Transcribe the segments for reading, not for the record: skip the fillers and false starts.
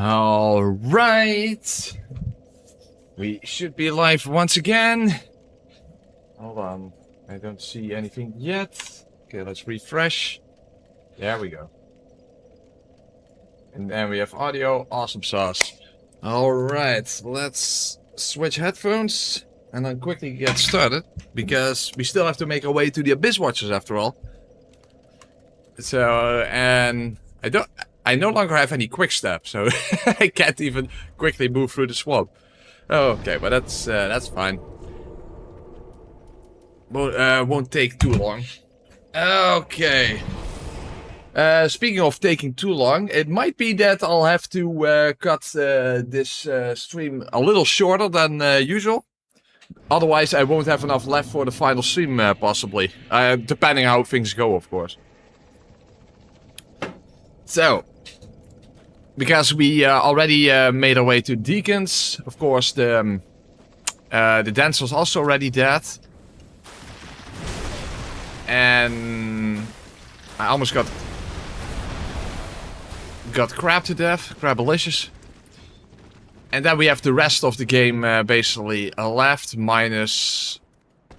Alright. We should be live once again. Hold on. I don't see anything yet. Okay, let's refresh. There we go. And then we have audio. Awesome sauce. Alright, let's switch headphones and then quickly get started. Because we still have to make our way to the Abyss Watchers after all. So, and I no longer have any quick step, so I can't even quickly move through the swamp. Okay, but that's fine. Won't take too long. Okay. Speaking of taking too long, it might be that I'll have to cut this stream a little shorter than usual. Otherwise, I won't have enough left for the final stream, possibly. Depending how things go, of course. So, because we already made our way to Deacons, of course the dance was also already dead. And I almost got crabbed to death, crabbalicious. And then we have the rest of the game basically left, minus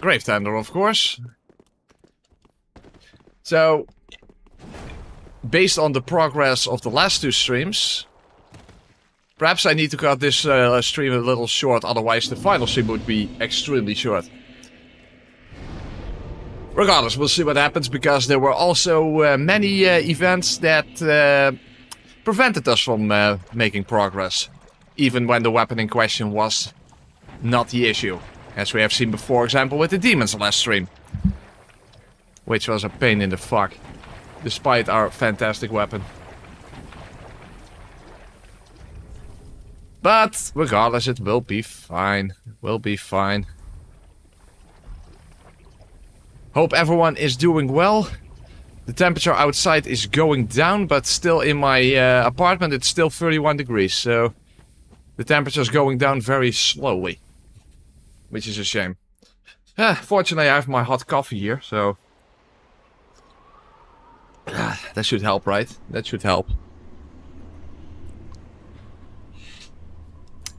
Gravetender, of course. So, based on the progress of the last two streams, perhaps I need to cut this stream a little short, otherwise the final stream would be extremely short. Regardless, we'll see what happens, because there were also many events that prevented us from making progress, even when the weapon in question was not the issue, as we have seen before, for example, with the demons last stream, which was a pain in the fuck. Despite our fantastic weapon. But, regardless, it will be fine. Will be fine. Hope everyone is doing well. The temperature outside is going down, but still in my apartment it's still 31 degrees. So, the temperature is going down very slowly. Which is a shame. Fortunately, I have my hot coffee here, so... that should help, right? That should help.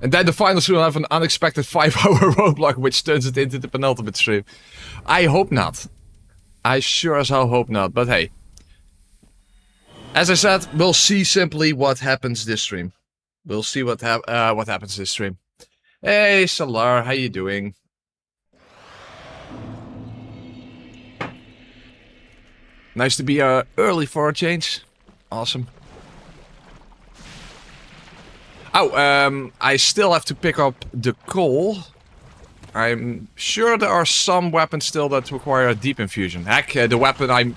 And then the final stream will have an unexpected 5-hour roadblock, which turns it into the penultimate stream. I hope not. I sure as hell hope not, but hey. As I said, we'll see simply what happens this stream. We'll see what happens this stream. Hey, Salar, how you doing? Nice to be early for a change. Awesome. Oh, I still have to pick up the coal. I'm sure there are some weapons still that require a deep infusion. Heck, the weapon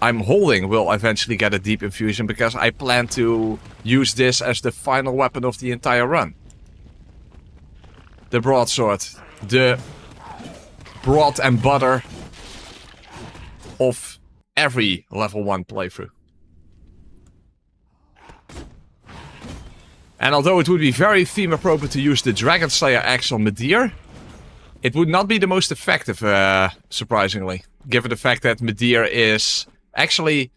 I'm holding will eventually get a deep infusion, because I plan to use this as the final weapon of the entire run. The broadsword. The bread and butter of every level 1 playthrough. And although it would be very theme appropriate to use the Dragon Slayer axe on Medir, it would not be the most effective, surprisingly. Given the fact that Medir is actually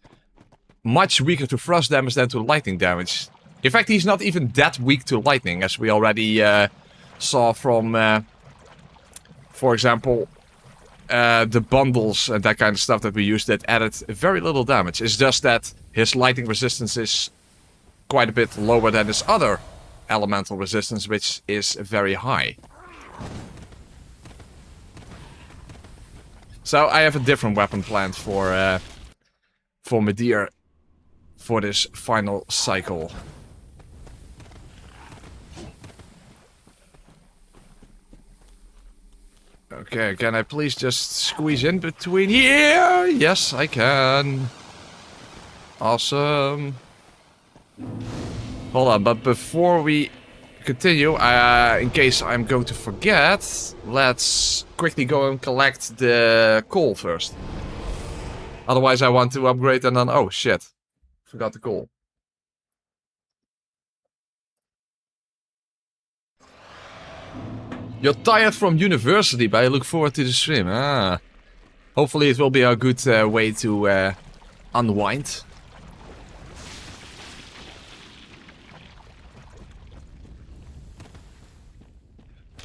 much weaker to thrust damage than to lightning damage. In fact, he's not even that weak to lightning, as we already saw from, for example, the bundles and that kind of stuff that we used that added very little damage. It's just that his lightning resistance is quite a bit lower than his other elemental resistance, which is very high. So I have a different weapon planned for Medir for this final cycle. Okay, can I please just squeeze in between here? Yes, I can. Awesome. Hold on, but before we continue, in case I'm going to forget, let's quickly go and collect the coal first. Otherwise I want to upgrade and then... oh shit. Forgot the coal. You're tired from university, but I look forward to the stream. Hopefully it will be a good way to unwind.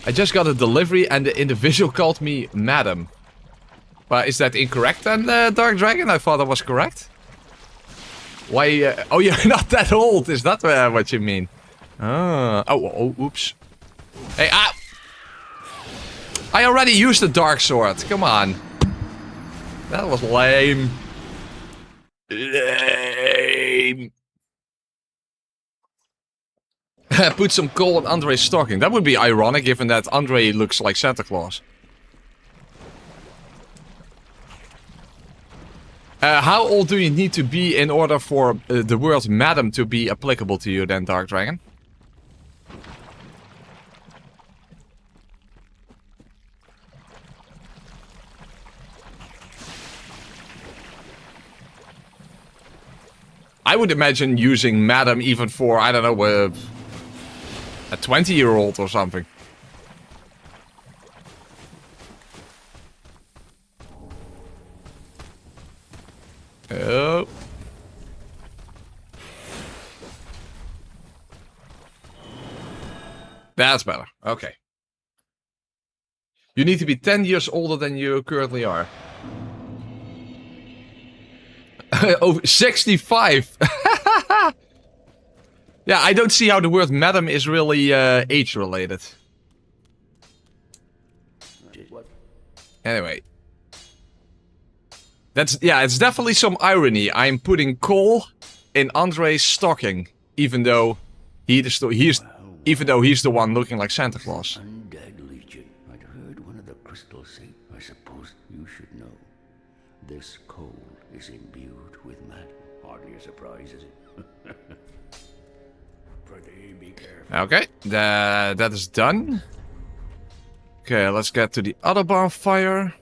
I just got a delivery and the individual called me madam. But is that incorrect then, Dark Dragon? I thought that was correct. Why? Oh, you're not that old. Is that what you mean? Oh, oops. Hey, I already used the dark sword. Come on. That was lame. Lame. Put some coal on Andre's stocking. That would be ironic, given that Andre looks like Santa Claus. How old do you need to be in order for the word madam to be applicable to you then, Dark Dragon? I would imagine using madam even for, I don't know, a 20-year-old or something. Oh. That's better. Okay. You need to be 10 years older than you currently are. Oh, 65! Yeah, I don't see how the word madam is really age-related. Anyway. Yeah, it's definitely some irony. I'm putting coal in Andre's stocking, even though he's the one looking like Santa Claus. Undead Legion. I'd heard one of the crystals say, I suppose you should know. This coal is imbued with madam. Hardly a surprise, is it? Pretty be careful. Okay, that is done. Okay, let's get to the other bonfire.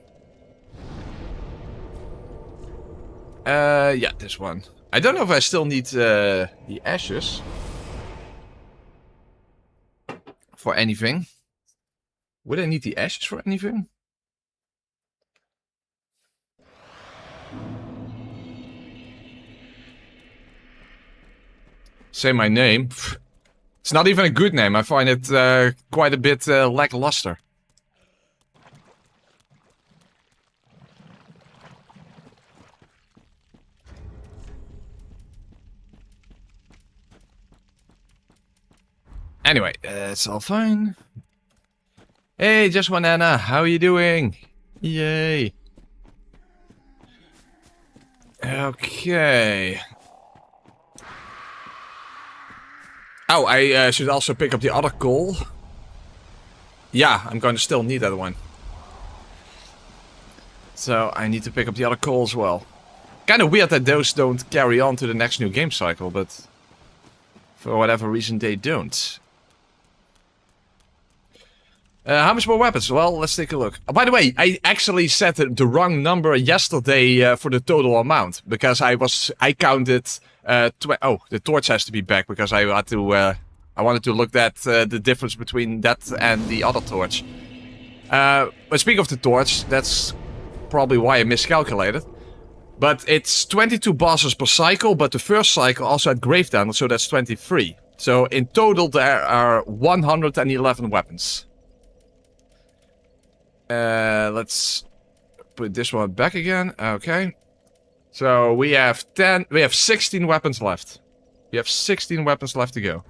Yeah, this one. I don't know if I still need the ashes for anything. Would I need the ashes for anything? Say my name. It's not even a good name. I find it quite a bit lackluster. Anyway, it's all fine. Hey, Just Banana, how are you doing? Yay. Okay. Oh, I should also pick up the other coal. Yeah, I'm going to still need that one. So I need to pick up the other coal as well. Kind of weird that those don't carry on to the next new game cycle, but for whatever reason they don't. How much more weapons? Well, let's take a look. Oh, by the way, I actually set the wrong number yesterday for the total amount. Because I counted... oh, the torch has to be back because I had to... I wanted to look at the difference between that and the other torch. But speaking of the torch, that's probably why I miscalculated. But it's 22 bosses per cycle, but the first cycle also had grave damage, so that's 23. So in total there are 111 weapons. Let's put this one back again. Okay. So we have 16 weapons left. We have 16 weapons left to go.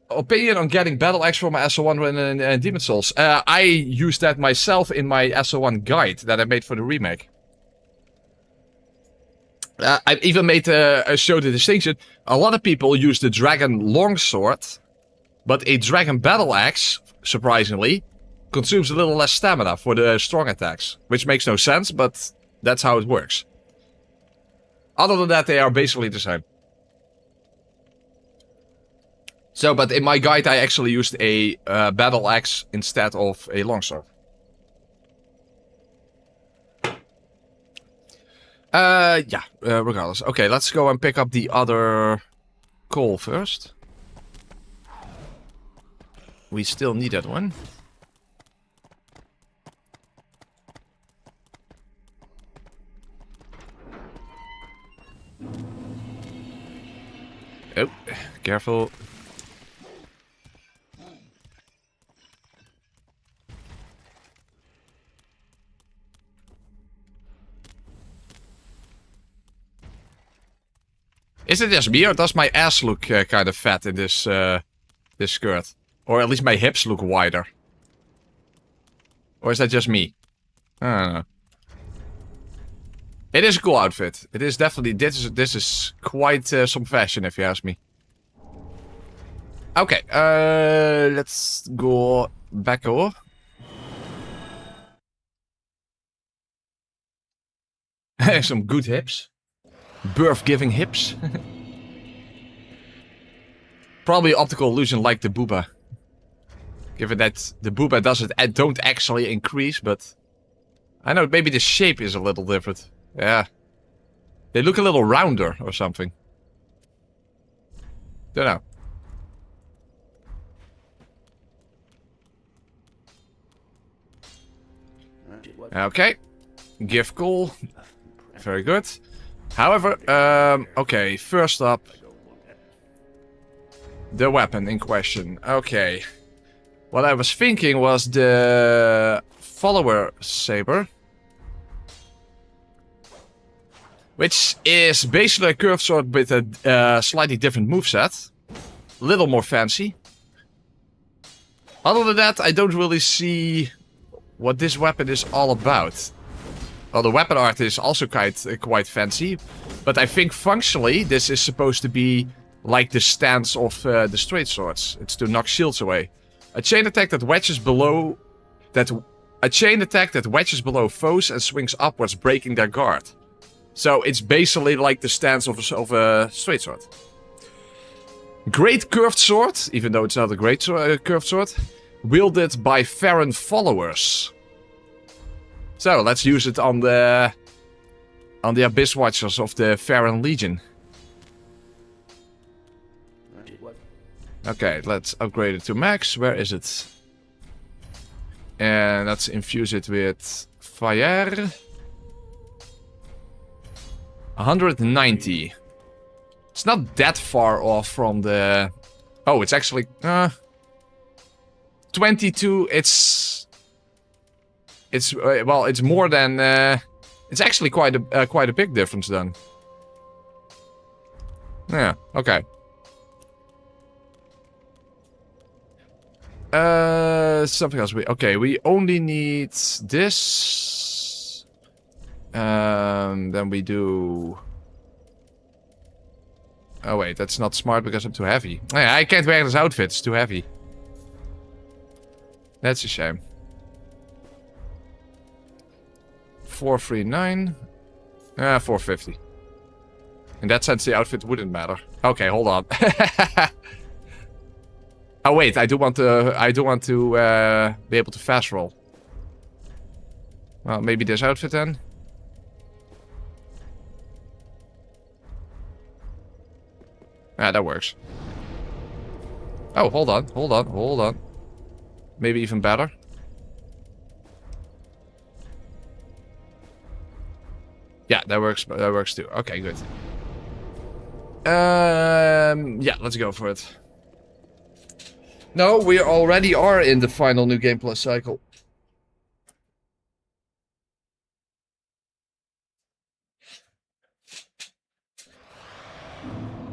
Opinion on getting battle axe for my SL1 and Demon Souls. I used that myself in my SL1 guide that I made for the remake. I even made show the distinction. A lot of people use the dragon longsword, but a dragon battle axe, surprisingly, consumes a little less stamina for the strong attacks, which makes no sense, but that's how it works. Other than that, they are basically the same. So, but in my guide, I actually used a battle axe instead of a longsword. Yeah, regardless. Okay, let's go and pick up the other coal first. We still need that one. careful. Is it just me, or does my ass look kind of fat in this this skirt? Or at least my hips look wider? Or is that just me? I don't know. It is a cool outfit. It is definitely... This is quite some fashion, if you ask me. Okay, let's go back over. Some good hips. Birth-giving hips. Probably optical illusion like the booba. Given that the booba don't actually increase, but... I know, maybe the shape is a little different. Yeah. They look a little rounder or something. Don't know. Okay. Give call. Very good. However, okay, first up. The weapon in question. Okay. What I was thinking was the follower saber. Which is basically a curved sword with a slightly different moveset. A little more fancy. Other than that, I don't really see what this weapon is all about. Well, the weapon art is also quite fancy. But I think functionally, this is supposed to be like the stance of the straight swords. It's to knock shields away. A chain attack that wedges below... A chain attack that wedges below foes and swings upwards, breaking their guard. So it's basically like the stance of a straight sword. Great curved sword, even though it's not a great curved sword. Wielded by Farron followers. So let's use it on the Abyss Watchers of the Farron Legion. Okay, let's upgrade it to max. Where is it? And let's infuse it with fire. 190. It's not that far off from the... Oh, it's actually... 22, it's... well, it's more than... it's actually quite a big difference then. Yeah, okay. Something else. Okay, we only need this. Then we do... Oh wait, that's not smart because I'm too heavy. I can't wear this outfit, it's too heavy. That's a shame. 439. 450. In that sense, the outfit wouldn't matter. Okay, hold on. Oh wait, I do want to be able to fast roll. Well, maybe this outfit then. Yeah, that works. Oh, hold on. Maybe even better. Yeah, that works too. Okay, good. Yeah, let's go for it. No, we already are in the final New Game Plus cycle.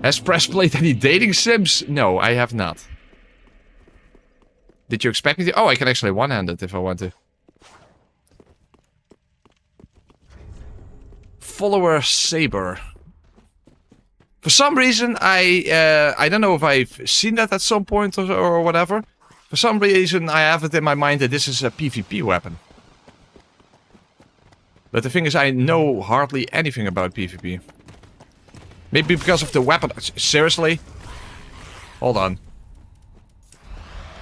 Has Press played any dating sims? No, I have not. Did you expect me to? Oh, I can actually one-hand it if I want to. Follower Saber. For some reason, I don't know if I've seen that at some point or whatever. For some reason, I have it in my mind that this is a PvP weapon. But the thing is, I know hardly anything about PvP. Maybe because of the weapon. Seriously? Hold on.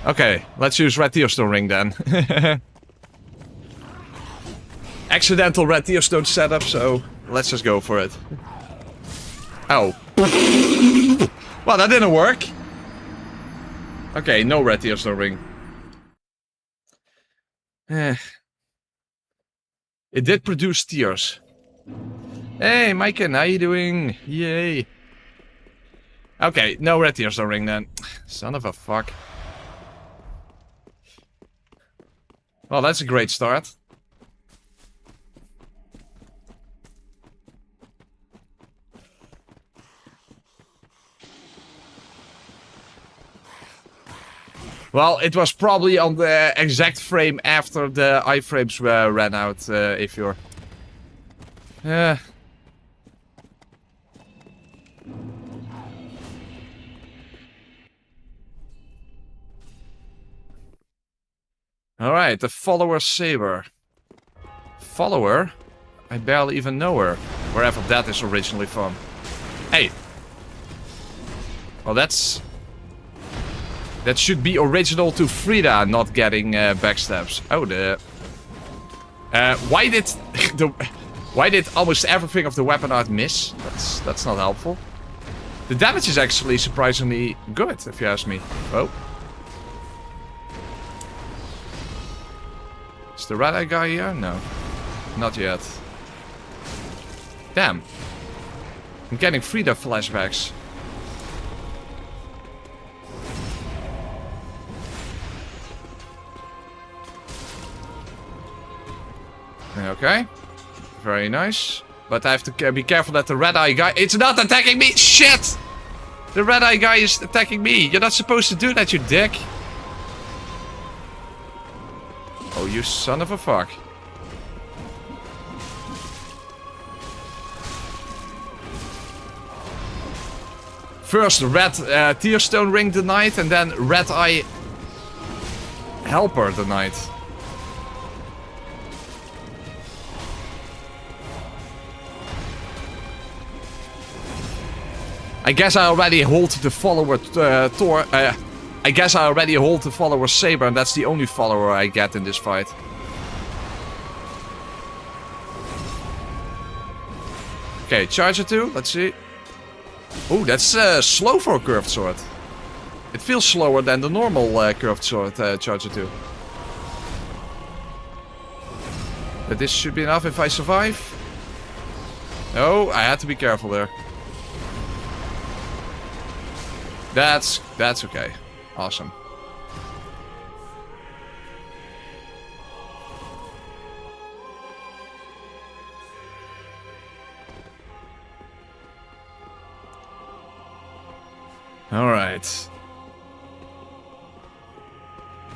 Okay, let's use Red Tearstone Ring then. Accidental Red Tearstone setup, so let's just go for it. Oh. Well, that didn't work. Okay, no Red Tearstone Ring. It did produce tears. Hey, Maiken, how you doing? Yay. Okay, no red tearstone ring then. Son of a fuck. Well, that's a great start. Well, it was probably on the exact frame after the iframes ran out, if you're... Alright, the follower saber. Follower? I barely even know her. Wherever that is originally from. Hey! Well, that's... That should be original to Frida not getting backstabs. Oh, the... why did... Why did almost everything of the weapon art miss? That's not helpful. The damage is actually surprisingly good, if you ask me. Oh. Is the red-eye guy here? No. Not yet. Damn. I'm getting Frida flashbacks. Okay. Very nice. But I have to be careful that the red-eye guy... It's not attacking me! Shit! The red-eye guy is attacking me! You're not supposed to do that, you dick! Oh, you son of a fuck. First red tearstone ring denied, and then red-eye helper denied. I guess I already hold the follower I guess I already hold the follower saber, and that's the only follower I get in this fight. Okay, charger 2, let's see. Oh, that's slow for a curved sword. It feels slower than the normal curved sword, charger 2. But this should be enough if I survive. Oh, I had to be careful there. That's okay. Awesome. Alright.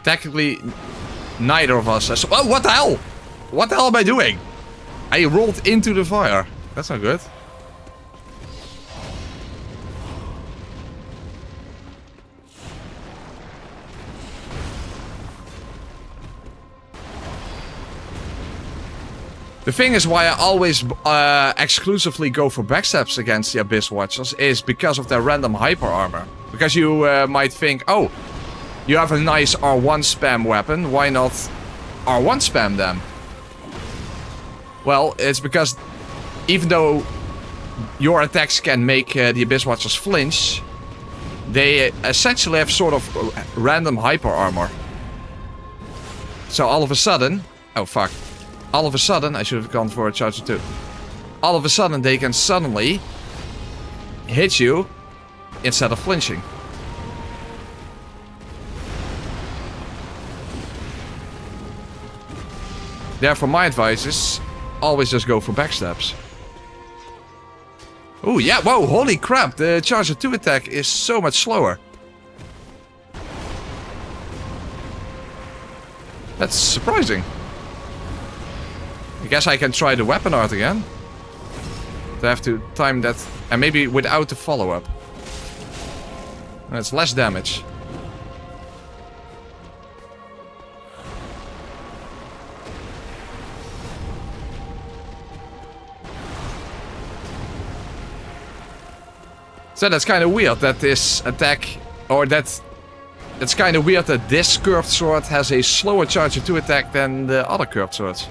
Technically, neither of us has... Oh, what the hell? What the hell am I doing? I rolled into the fire. That's not good. The thing is why I always exclusively go for backstabs against the Abyss Watchers is because of their random hyper armor. Because you might think, oh, you have a nice R1 spam weapon, why not R1 spam them? Well, it's because even though your attacks can make the Abyss Watchers flinch, they essentially have sort of random hyper armor. So all of a sudden... Oh, fuck. All of a sudden, I should have gone for a charger 2. All of a sudden, they can suddenly hit you instead of flinching. Therefore, my advice is always just go for backstabs. Oh, yeah, whoa, holy crap. The charger 2 attack is so much slower. That's surprising. I guess I can try the weapon art again. But I have to time that, and maybe without the follow-up. It's less damage. So that's kind of weird that this attack, or that's kind of weird that this curved sword has a slower charger 2 attack than the other curved swords.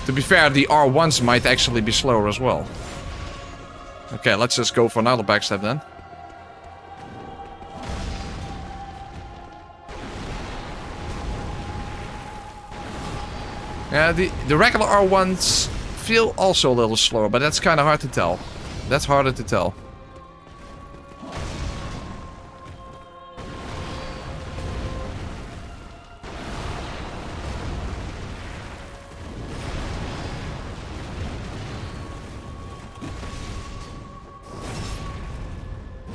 To be fair, the R1s might actually be slower as well. Okay, let's just go for another backstab then. Yeah, the regular R1s feel also a little slower, but that's kind of hard to tell. That's harder to tell.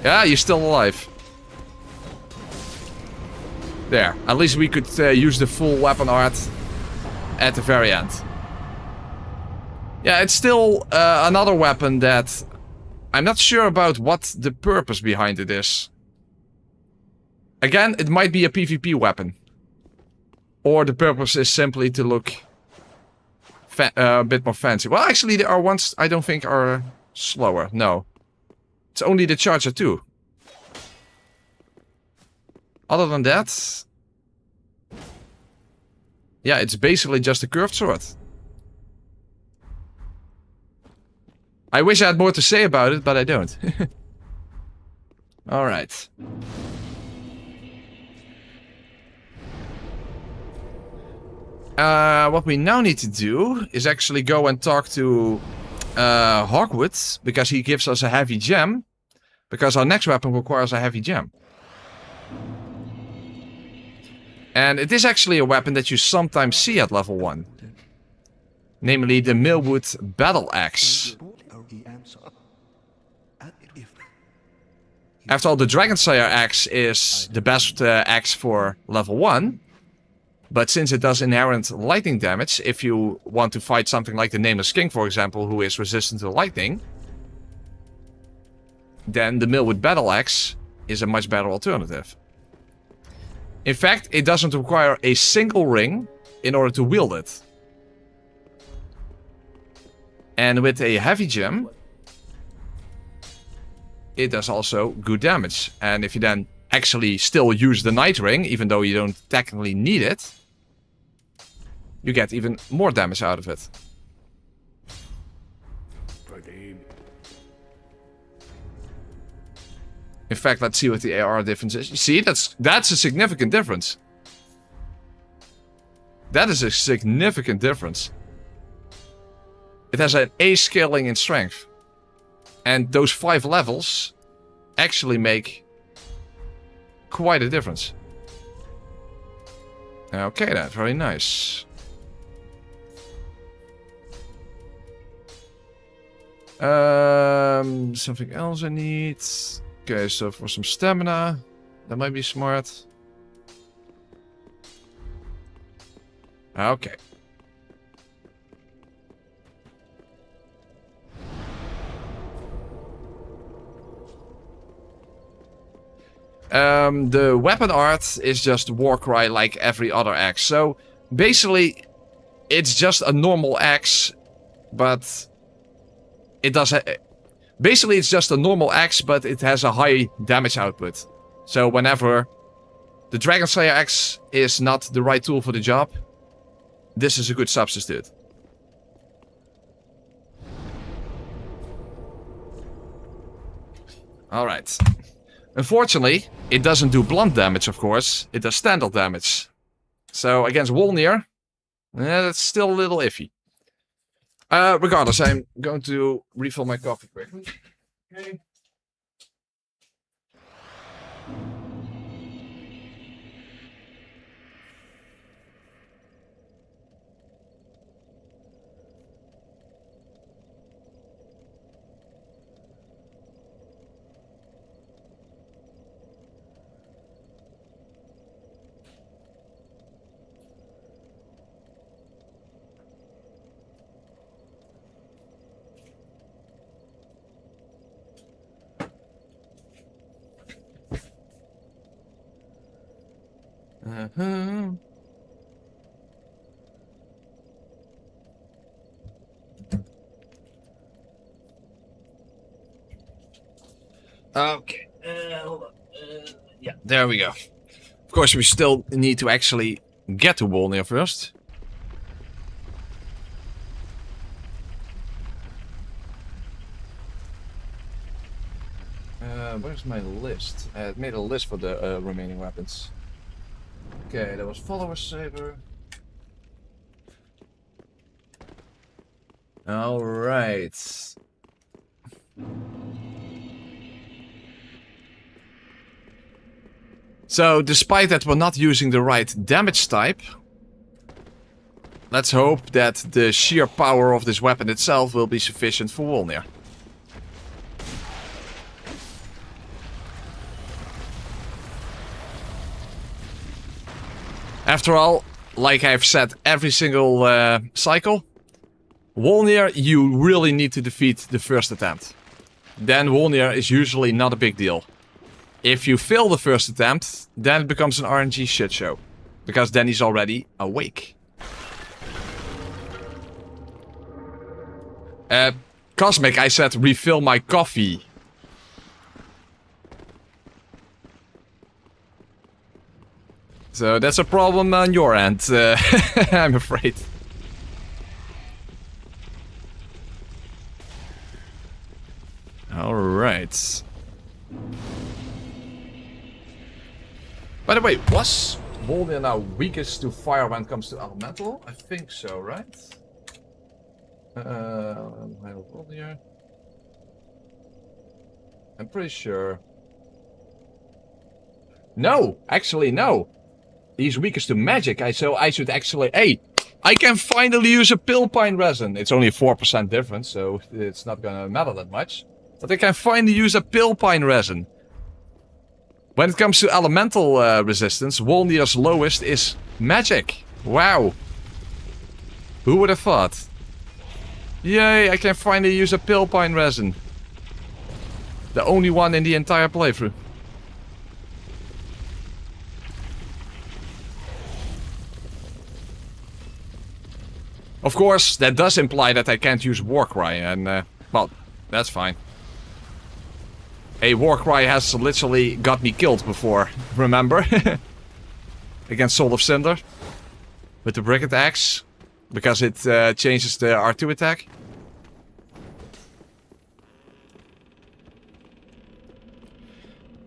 Yeah, you're still alive. There. At least we could use the full weapon art at the very end. Yeah, it's still another weapon that I'm not sure about what the purpose behind it is. Again, it might be a PvP weapon. Or the purpose is simply to look a bit more fancy. Well, actually, there are ones I don't think are slower. No. It's only the charger too. Other than that... yeah, it's basically just a curved sword. I wish I had more to say about it, but I don't. Alright. What we now need to do is actually go and talk to Hawkwood, because he gives us a heavy gem. Because our next weapon requires a heavy gem. And it is actually a weapon that you sometimes see at level 1. Namely the Millwood Battle Axe. After all, the Dragon Slayer axe is the best axe for level 1. But since it does inherent lightning damage, if you want to fight something like the Nameless King, for example, who is resistant to lightning, then the Millwood Battle Axe is a much better alternative. In fact, it doesn't require a single ring in order to wield it. And with a heavy gem, it does also good damage. And if you then actually still use the Night Ring, even though you don't technically need it, you get even more damage out of it. In fact, let's see what the AR difference is. You see, that's a significant difference. That is a significant difference. It has an A scaling in strength. And those 5 levels actually make quite a difference. Okay then, very nice. Something else I need. Okay, so for some stamina, that might be smart. Okay. The weapon art is just Warcry like every other axe. So basically, it's just a normal axe, but it does. Basically, it's just a normal axe, but it has a high damage output. So whenever the Dragon Slayer axe is not the right tool for the job, this is a good substitute. Alright. Unfortunately, it doesn't do blunt damage, of course. It does standard damage. So against Wolnir, that's still a little iffy. Regardless, I'm going to refill my coffee quickly. Okay. Okay, hold on. Yeah, there we go. Of course, we still need to actually get to Wolnir first. Where's my list? I made a list for the remaining weapons. Okay, there was Follower Saber. Alright. So, despite that we're not using the right damage type, let's hope that the sheer power of this weapon itself will be sufficient for Wolnir. After all, like I've said every single cycle, Wolnir you really need to defeat the first attempt. Then Wolnir is usually not a big deal. If you fail the first attempt, then it becomes an RNG shitshow. Because then he's already awake. Cosmic, I said refill my coffee. So that's a problem on your end, I'm afraid. Alright. By the way, was Wolnir now weakest to fire when it comes to elemental? I think so, right? Wolnir. I'm pretty sure. No! Actually, no! He's weakest to magic, so I should actually... Hey! I can finally use a Pilpine resin! It's only a 4% difference, so it's not gonna matter that much. But I can finally use a Pilpine resin. When it comes to elemental resistance, Wolnir's lowest is magic. Wow. Who would have thought? Yay, I can finally use a Pilpine resin. The only one in the entire playthrough. Of course, that does imply that I can't use Warcry, and, well, that's fine. Hey, Warcry has literally got me killed before, remember? Against Soul of Cinder. With the Brigand Axe. Because it changes the R2 attack.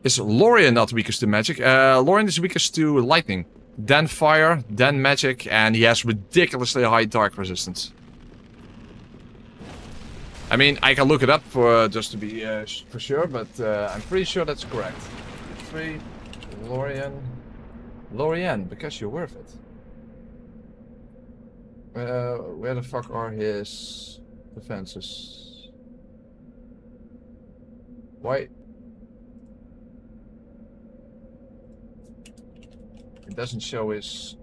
Is Lorien not weakest to magic? Lorien is weakest to lightning. Then fire, then magic, and he has ridiculously high dark resistance. I mean, I can look it up for just to be for sure, but I'm pretty sure that's correct. 3, Lorien. Lorien, because you're worth it. Where the fuck are his defenses? Why? It doesn't show his...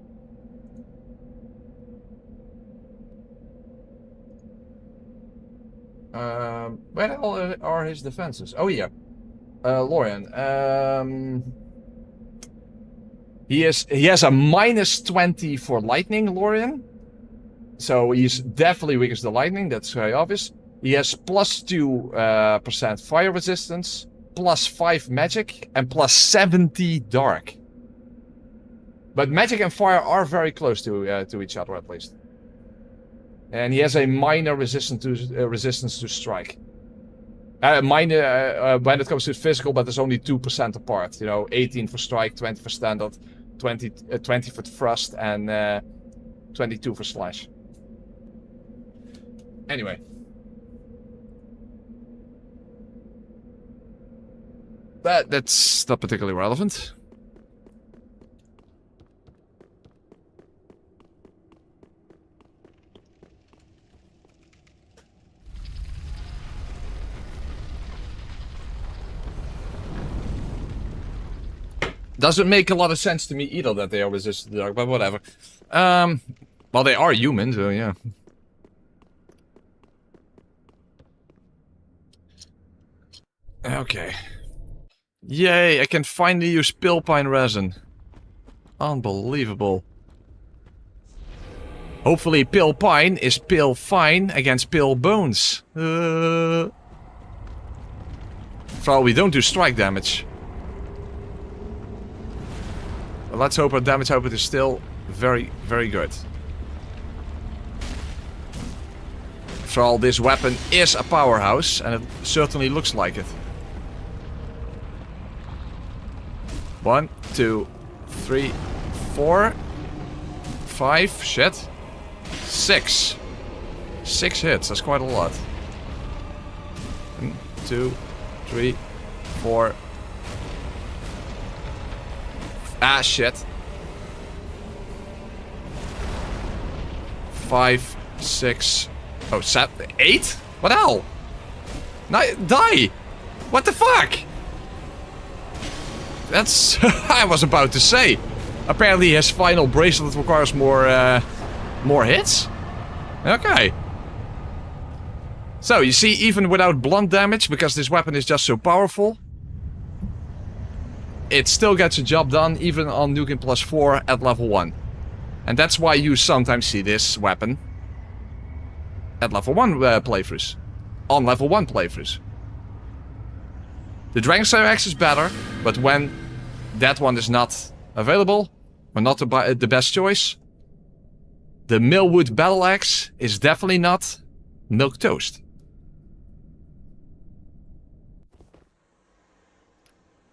where the hell are his defenses? Oh yeah. Lorien. He has a -20 for lightning, Lorien. So he's definitely weakest to lightning, that's very obvious. He has +2% fire resistance, +5 magic, and +70 dark. But magic and fire are very close to each other, at least. And he has a minor resistance to strike. Minor when it comes to physical, but it's only 2% apart. You know, 18 for strike, 20 for standard, 20 for thrust, and 22 for slash. Anyway. But that's not particularly relevant. Doesn't make a lot of sense to me either that they are resistant to dark, but whatever. Well, they are human, so yeah. Okay. Yay, I can finally use Pilpine resin. Unbelievable. Hopefully Pilpine is Pil fine against Pil bones. For all we don't do strike damage. But let's hope our damage output is still very, very good. After all, this weapon is a powerhouse, and it certainly looks like it. 1, 2, 3, 4, 5, shit. 6. 6 hits, that's quite a lot. 1, 2, 3, 4. Ah, shit. 5, 6. Oh, 7, 8? What the hell? Die! What the fuck? That's... I was about to say. Apparently his final bracelet requires more hits? Okay. So, you see, even without blunt damage, because this weapon is just so powerful, it still gets the job done, even on Nukem Plus 4 at level 1. And that's why you sometimes see this weapon at level 1 playthroughs. On level 1 playthroughs. The Dragon Slayer axe is better, but when that one is not available, or not the best choice, the Millwood Battle Axe is definitely not milk toast.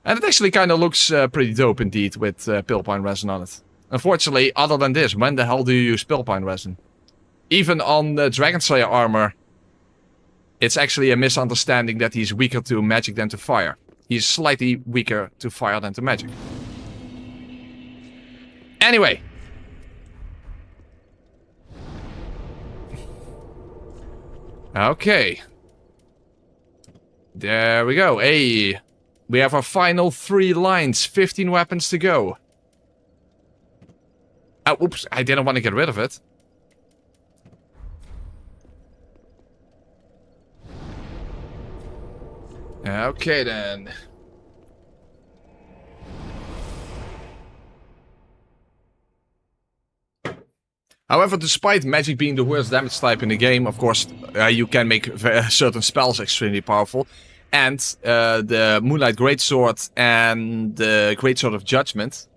And it actually kind of looks pretty dope indeed with Pilpine resin on it. Unfortunately, other than this, when the hell do you use Pilpine resin? Even on the Dragon Slayer armor, it's actually a misunderstanding that he's weaker to magic than to fire. He's slightly weaker to fire than to magic. Anyway. Okay. There we go. Hey. We have our final 3 lines. 15 weapons to go. Oh, oops. I didn't want to get rid of it. Okay, then. However, despite magic being the worst damage type in the game, of course, you can make certain spells extremely powerful. And the Moonlight Greatsword and the Greatsword of Judgment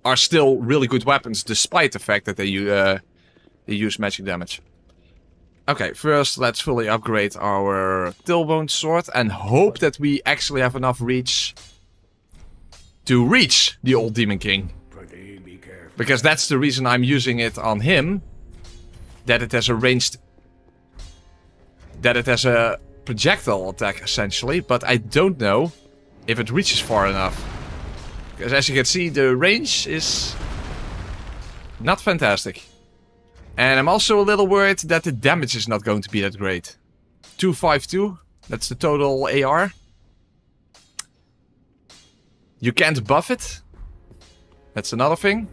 are still really good weapons, despite the fact that they use magic damage. Okay, first let's fully upgrade our Tailbone Sword and hope that we actually have enough reach to reach the old Demon King. Because that's the reason I'm using it on him. That it has a ranged... That it has a projectile attack, essentially. But I don't know if it reaches far enough. Because as you can see, the range is... not fantastic. And I'm also a little worried that the damage is not going to be that great. 252, that's the total AR. You can't buff it. That's another thing.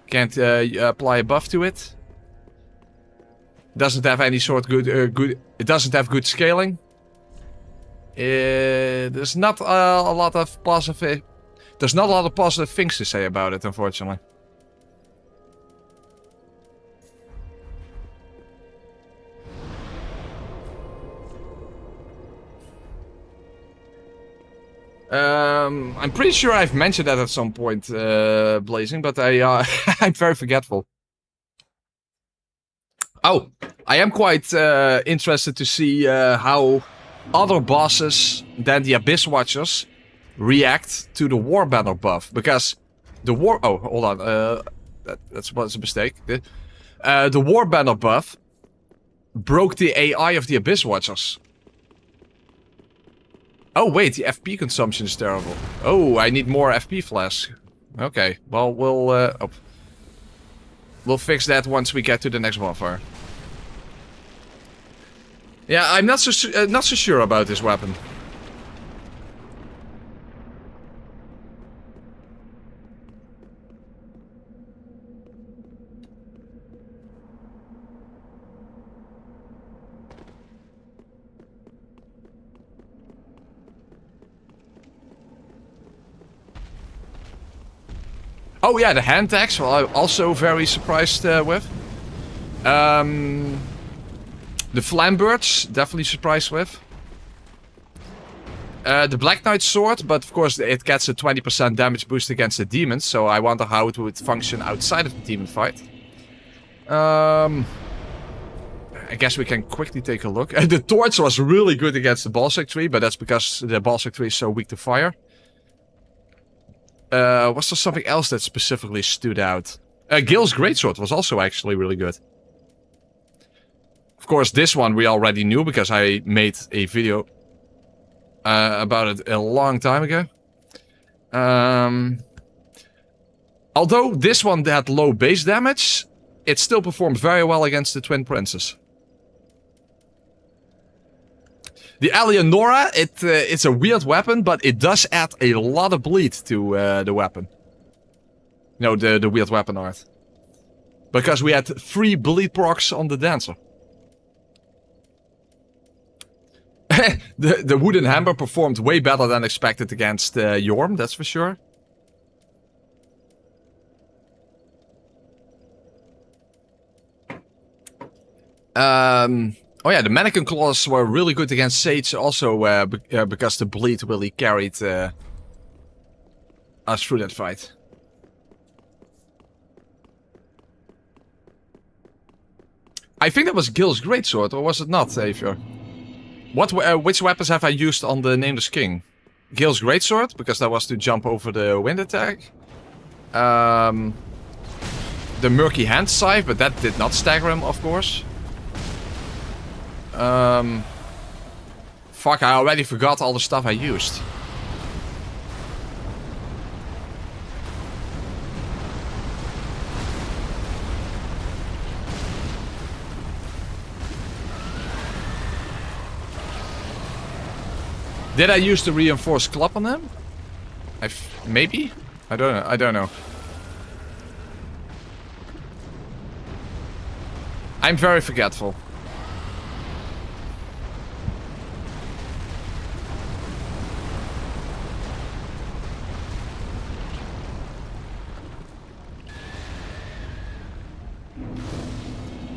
Can't apply a buff to it. Doesn't have any sort good. It doesn't have good scaling. There's not a lot of positive. There's not a lot of positive things to say about it, unfortunately. I'm pretty sure I've mentioned that at some point, Blazing, but I'm very forgetful. Oh, I am quite interested to see how other bosses than the Abyss Watchers react to the War Banner buff. Because the War... Oh, hold on. That was a mistake. The War Banner buff broke the AI of the Abyss Watchers. Oh, wait, the FP consumption is terrible. Oh, I need more FP flasks. Okay, well, we'll fix that once we get to the next bonfire. Yeah, I'm not so sure about this weapon. Oh yeah, the hand axe, well, I'm also very surprised with. The Flambirds, definitely surprised with. The Black Knight sword, but of course it gets a 20% damage boost against the demons, so I wonder how it would function outside of the demon fight. I guess we can quickly take a look. The torch was really good against the Balsec tree, but that's because the Balsec tree is so weak to fire. Was there something else that specifically stood out? Gil's Greatsword was also actually really good. Of course, this one we already knew because I made a video about it a long time ago. Although this one had low base damage, it still performed very well against the Twin Princes. The Eleonora, it's a weird weapon, but it does add a lot of bleed to the weapon. No, the weird weapon art. Because we had 3 bleed procs on the Dancer. the wooden hammer performed way better than expected against Yorm, that's for sure. Oh yeah, the mannequin claws were really good against Sage also because the bleed really carried us through that fight. I think that was Gil's greatsword, or was it not, Xavier? Which weapons have I used on the Nameless King? Gil's greatsword, because that was to jump over the wind attack. The Murky Hand Scythe, but that did not stagger him, of course. Fuck, I already forgot all the stuff I used. Did I use the reinforced club on him? Maybe? I don't know. I don't know. I'm very forgetful.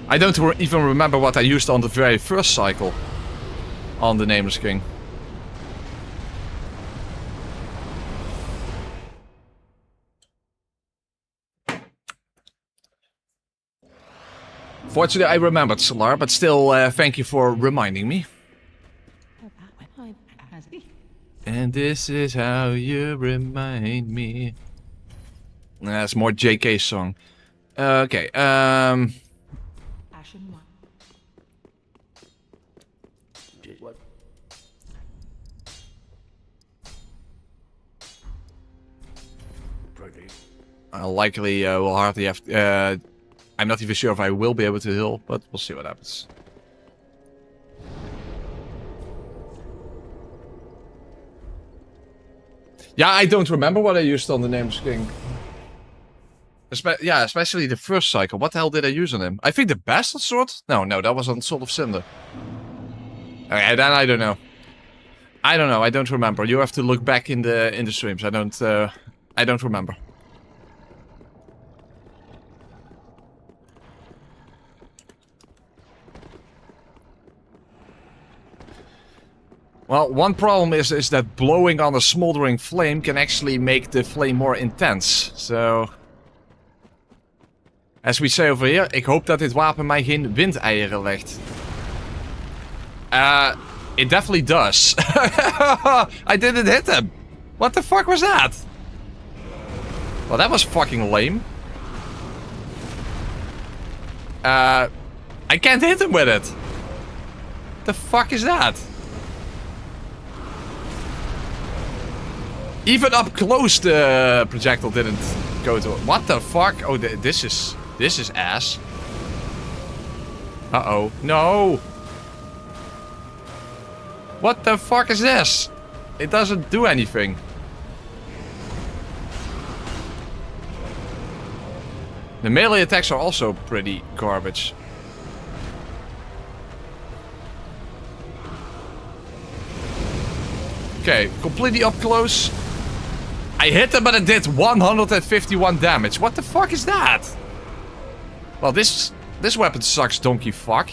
I don't even remember what I used on the very first cycle on the Nameless King. Fortunately, I remembered, Solar, but still, thank you for reminding me. And this is how you remind me. That's more JK song. Okay, I'll likely will hardly have. I'm not even sure if I will be able to heal, but we'll see what happens. Yeah, I don't remember what I used on the Nameless King. Yeah, especially the first cycle. What the hell did I use on him? I think the Bastard Sword? No, that was on Soul of Cinder. Okay, then I don't know. I don't know. I don't remember. You have to look back in the streams. I don't remember. Well, one problem is that blowing on a smoldering flame can actually make the flame more intense. So, as we say over here, ik hoop dat dit wapen mij geen windeieren legt. It definitely does. I didn't hit him. What the fuck was that? Well, that was fucking lame. I can't hit him with it. The fuck is that? Even up close, the projectile didn't go to it. What the fuck? Oh, this is ass. Uh-oh. No! What the fuck is this? It doesn't do anything. The melee attacks are also pretty garbage. Okay, completely up close. I hit him, but it did 151 damage. What the fuck is that? Well, this weapon sucks, donkey fuck.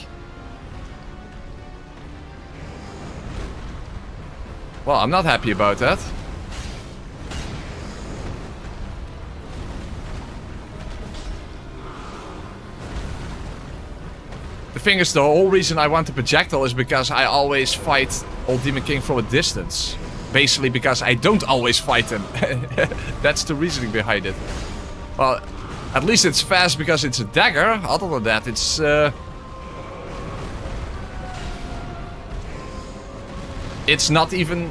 Well, I'm not happy about that. The thing is, the whole reason I want the projectile is because I always fight Old Demon King from a distance. Basically because I don't always fight him. That's the reasoning behind it. Well, at least it's fast because it's a dagger. Other than that, it's it's not even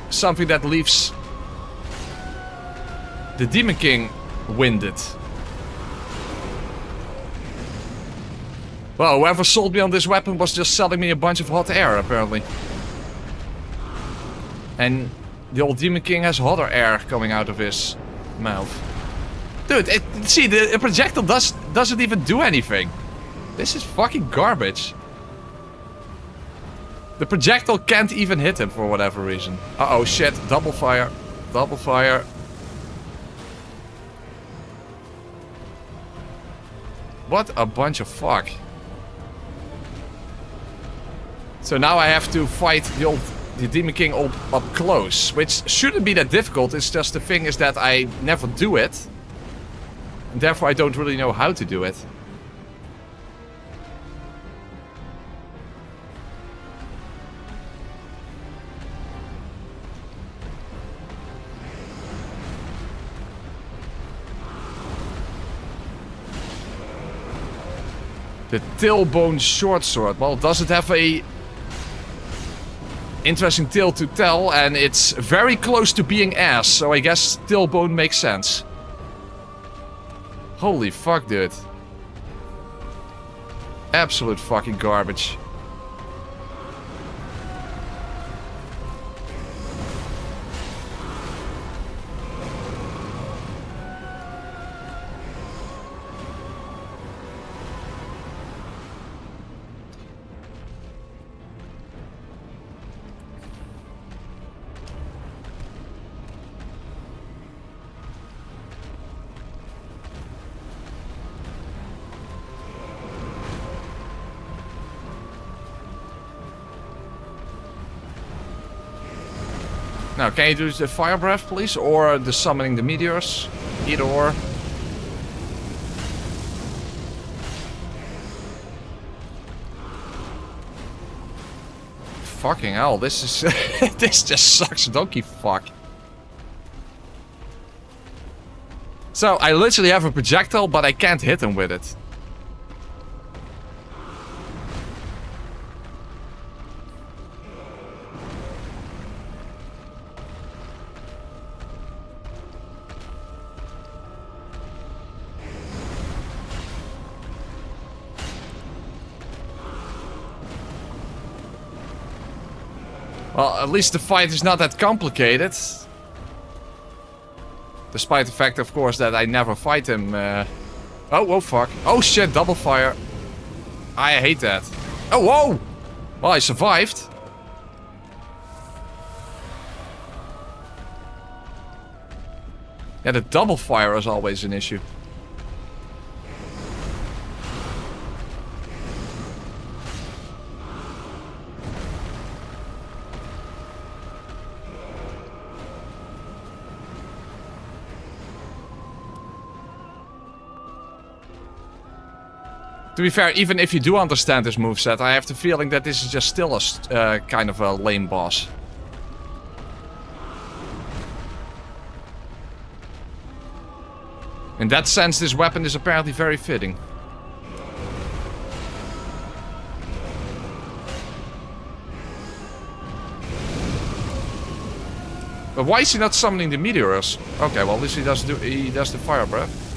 something that leaves the Demon King winded. Well, whoever sold me on this weapon was just selling me a bunch of hot air, apparently. And the old Demon King has hotter air coming out of his mouth. Dude, see, the projectile doesn't even do anything. This is fucking garbage. The projectile can't even hit him for whatever reason. Uh-oh, shit. Double fire. Double fire. What a bunch of fuck. So now I have to fight the Demon King up close, which shouldn't be that difficult. It's just the thing is that I never do it. And therefore I don't really know how to do it. The tailbone short sword. Well, does it have a interesting tale to tell? And it's very close to being ass, so I guess tailbone makes sense. Holy fuck, dude. Absolute fucking garbage. Now, can you do the fire breath, please? Or the summoning the meteors? Either or. Fucking hell, this is... this just sucks donkey fuck. So, I literally have a projectile, but I can't hit him with it. Well, at least the fight is not that complicated. Despite the fact, of course, that I never fight him. Oh, fuck. Oh, shit, double fire. I hate that. Oh, whoa! Well, I survived. Yeah, the double fire is always an issue. To be fair, even if you do understand this moveset, I have the feeling that this is just still a kind of a lame boss. In that sense, this weapon is apparently very fitting. But why is he not summoning the meteors? Okay, well, at least he does the fire breath.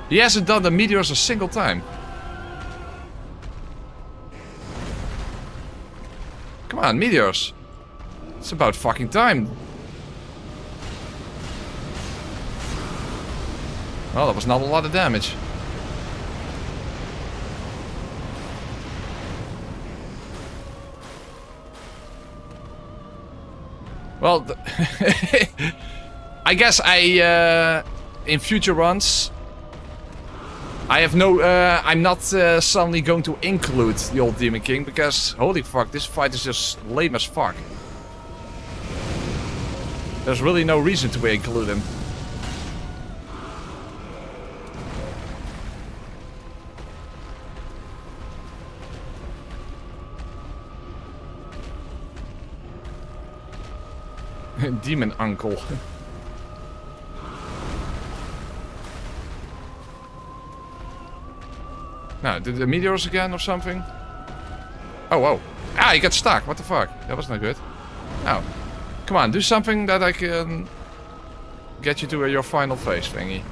He hasn't done the meteors a single time. Come on, meteors. It's about fucking time. Well, that was not a lot of damage. Well, I guess in future runs, I have no, I'm not suddenly going to include the old Demon King, because, holy fuck, this fight is just lame as fuck. There's really no reason to include him. Demon Uncle. No, did the meteors again or something? Oh, whoa. Ah, you got stuck. What the fuck? That was not good. Oh. Come on, do something that I can get you to your final phase thingy.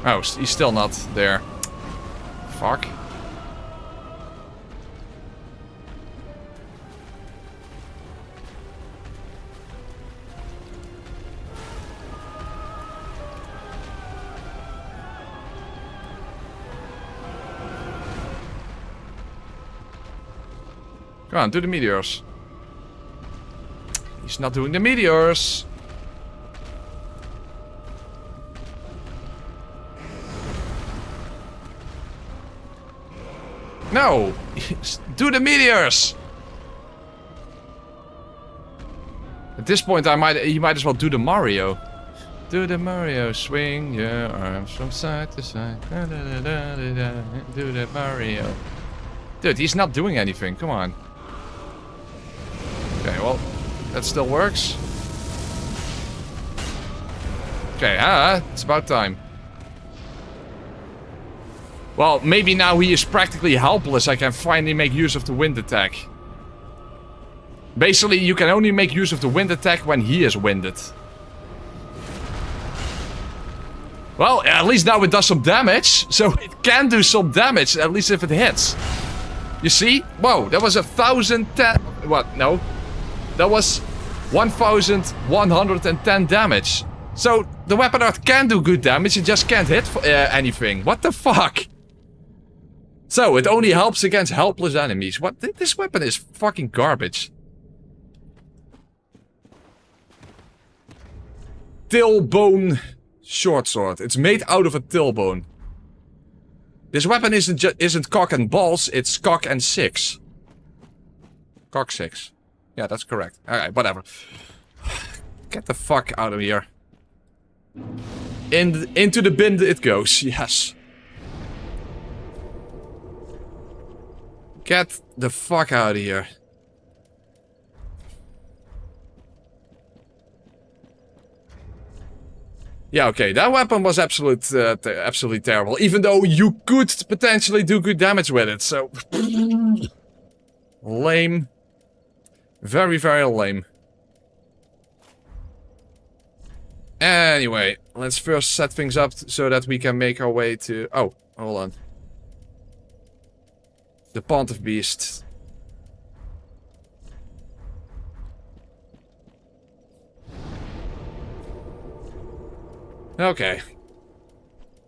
Oh, he's still not there. Fuck. Come on, do the meteors. He's not doing the meteors. No! Do the meteors! At this point, he might as well do the Mario. Do the Mario, swing your arms from side to side. Da, da, da, da, da, da. Do the Mario. Dude, he's not doing anything, come on. Okay, well, that still works. Okay, it's about time. Well, maybe now he is practically helpless, I can finally make use of the wind attack. Basically, you can only make use of the wind attack when he is winded. Well, at least now it does some damage. So it can do some damage, at least if it hits. You see? Whoa, that was 1,010... What? No. That was 1,110 damage. So the weapon art can do good damage, it just can't hit anything. What the fuck? So it only helps against helpless enemies. What? This weapon is fucking garbage. Tailbone short sword. It's made out of a tailbone. This weapon isn't cock and balls, it's cock and six. Cock six. Yeah, that's correct. Alright, whatever. Get the fuck out of here. Into the bin it goes, yes. Get the fuck out of here. Yeah, okay, that weapon was absolutely terrible. Even though you could potentially do good damage with it, so... Lame. Very, very lame. Anyway, let's first set things up so that we can make our way to... Oh, hold on. The Pond of Beasts. Okay.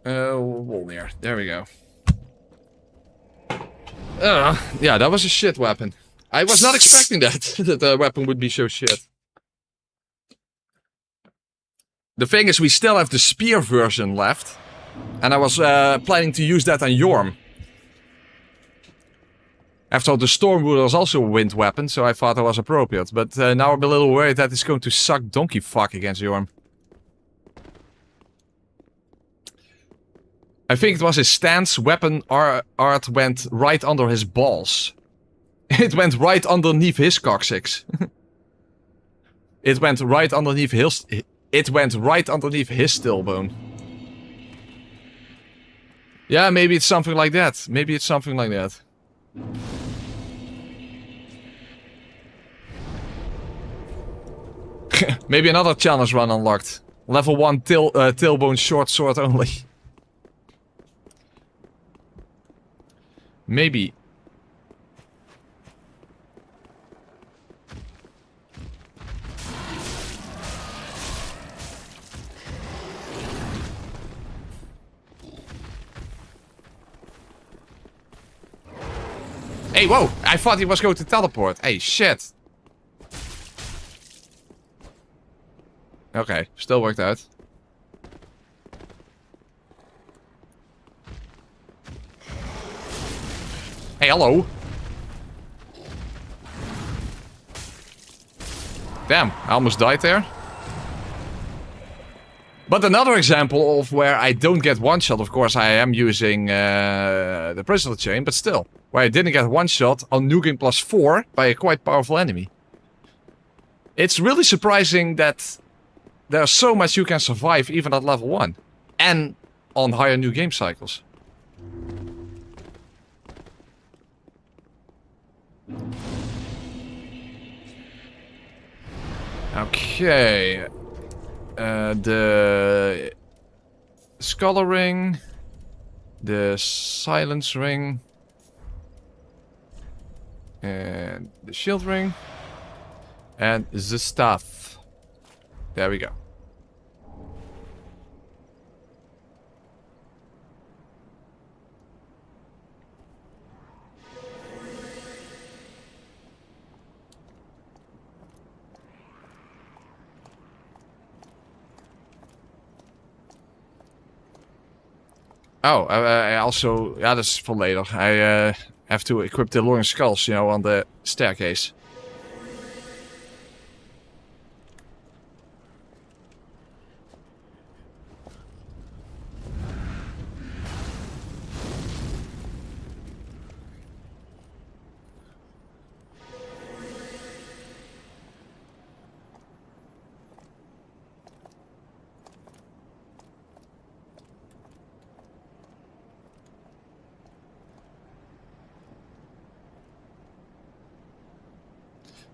Wolnir. There we go. Yeah, that was a shit weapon. I was not expecting that, that the weapon would be so shit. The thing is, we still have the spear version left. And I was planning to use that on Yorm. After all, the Stormwood was also a wind weapon, so I thought that was appropriate. But now I'm a little worried that it's going to suck donkey fuck against Yorm. I think it was his stance weapon art went right under his balls. It went right underneath his coccyx. It went right underneath his... It went right underneath his tailbone. Yeah, maybe it's something like that. Maybe it's something like that. Maybe another challenge run unlocked. Level 1 tailbone short sword only. Maybe. Hey, whoa! I thought he was going to teleport. Hey, shit. Okay, still worked out. Hey, hello. Damn, I almost died there. But another example of where I don't get one-shot, of course I am using the Prisoner Chain, but still. Where I didn't get one-shot on Nuking +4 by a quite powerful enemy. It's really surprising that there's so much you can survive even at level 1. And on higher new game cycles. Okay. The Scholar Ring. The Silence Ring. And the Shield Ring. And the Staff. There we go. Oh, I also... Yeah, that's for later. I have to equip the Alluring Skulls, you know, on the staircase.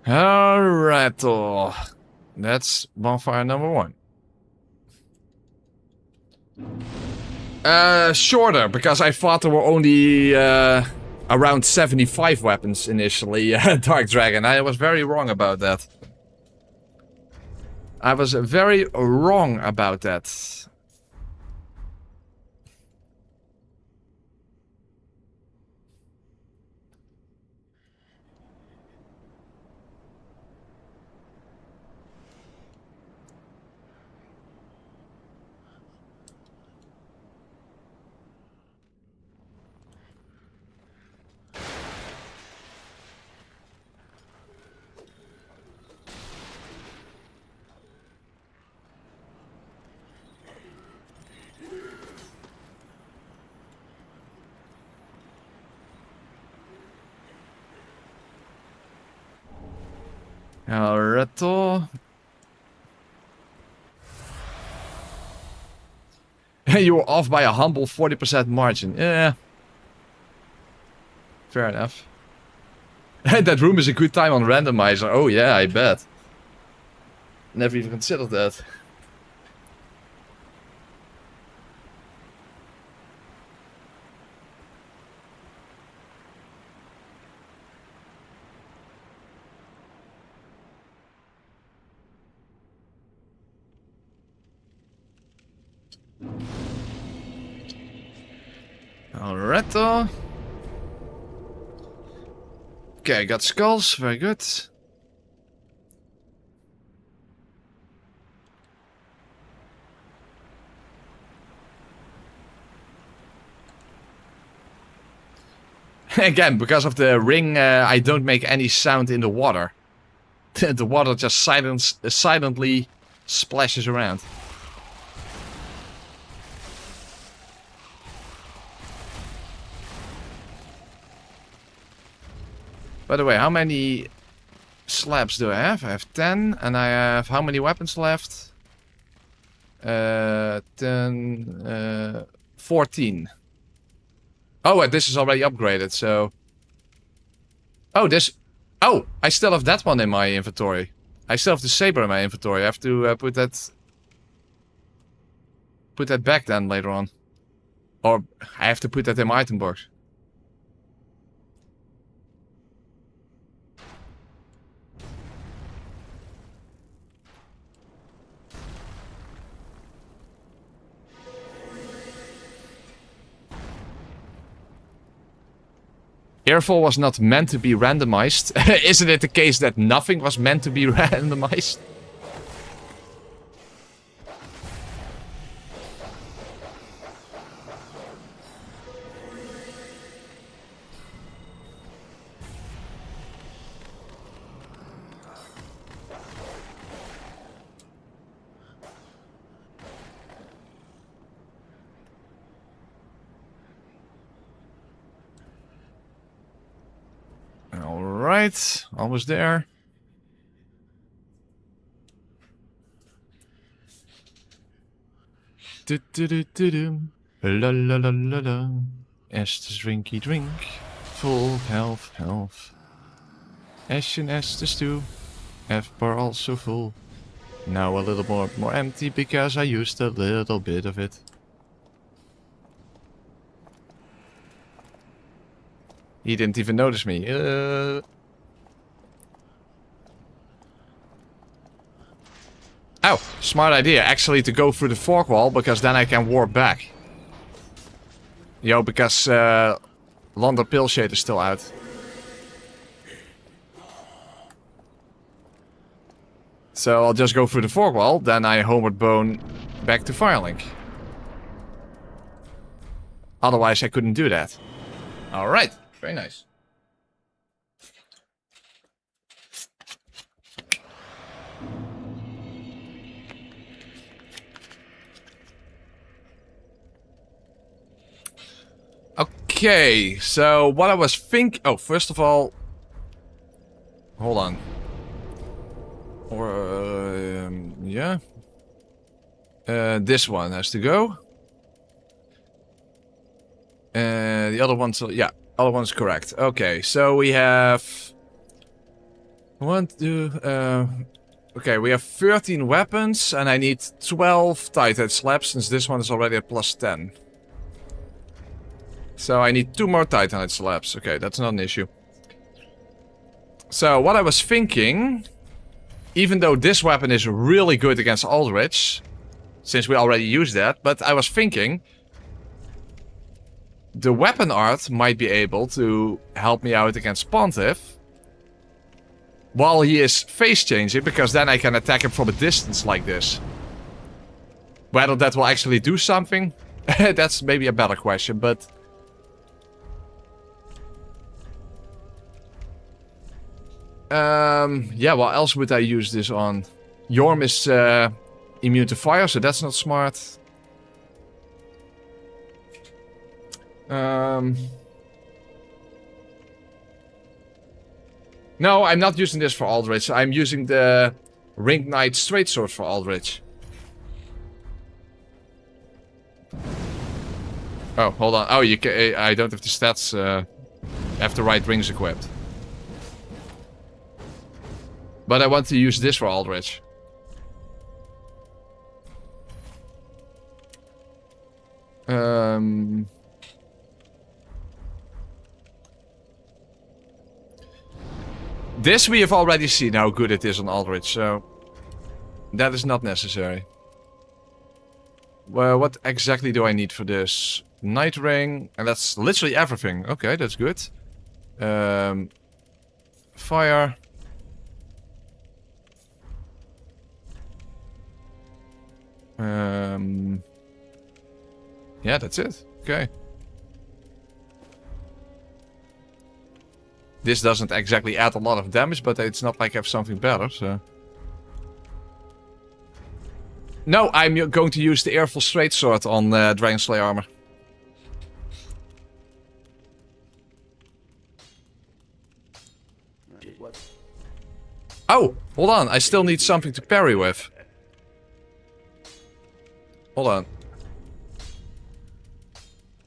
Alright, that's bonfire number 1. Shorter, because I thought there were only around 75 weapons initially, Dark Dragon. I was very wrong about that. I was very wrong about that. Alright. You were off by a humble 40% margin. Yeah. Fair enough. That room is a good time on randomizer. Oh yeah, I bet. Never even considered that. Alright. Okay, got skulls. Very good. Again, because of the ring, I don't make any sound in the water. The water just silently splashes around. By the way, how many slabs do I have? I have 10, and I have how many weapons left? 10, 14. Oh, and this is already upgraded, so... Oh, this... Oh, I still have that one in my inventory. I still have the saber in my inventory. I have to put that back then later on. Or I have to put that in my item box. Airfall was not meant to be randomized. Isn't it the case that nothing was meant to be randomized? Alright, almost there. La la la la la. Estes drinky drink. Full health, health. Ashen Estes too. F-bar also full. Now a little more empty because I used a little bit of it. He didn't even notice me. Oh, smart idea. Actually to go through the fork wall, because then I can warp back. Yo, because Lander Pillshade is still out. So I'll just go through the fork wall, then I homeward bone back to Firelink. Otherwise I couldn't do that. Alright, very nice. Okay, so what I was thinking... Oh, first of all... Hold on. Or, yeah. This one has to go. The other one's... Yeah, other one's correct. Okay, so we have... Okay, we have 13 weapons, and I need 12 Titan slabs, since this one is already at plus 10. So I need 2 more Titanite slabs. Okay, that's not an issue. So what I was thinking, even though this weapon is really good against Aldrich, since we already used that, but I was thinking the weapon art might be able to help me out against Pontiff while he is face changing, because then I can attack him from a distance like this. Whether that will actually do something, that's maybe a better question, but... yeah, what else would I use this on? Yorm is immune to fire, so that's not smart. No, I'm not using this for Aldrich. I'm using the Ring Knight Straight Sword for Aldrich. Oh, hold on. Oh, you can, I don't have the stats. I have the right rings equipped. But I want to use this for Aldrich. This we have already seen how good it is on Aldrich, so that is not necessary. Well, what exactly do I need for this? Night Ring, and that's literally everything. Okay, that's good. Fire. Yeah, that's it. Okay. This doesn't exactly add a lot of damage, but it's not like I have something better, so... No, I'm going to use the Airful Straight Sword on Dragon Slayer armor. Oh, hold on. I still need something to parry with. Hold on.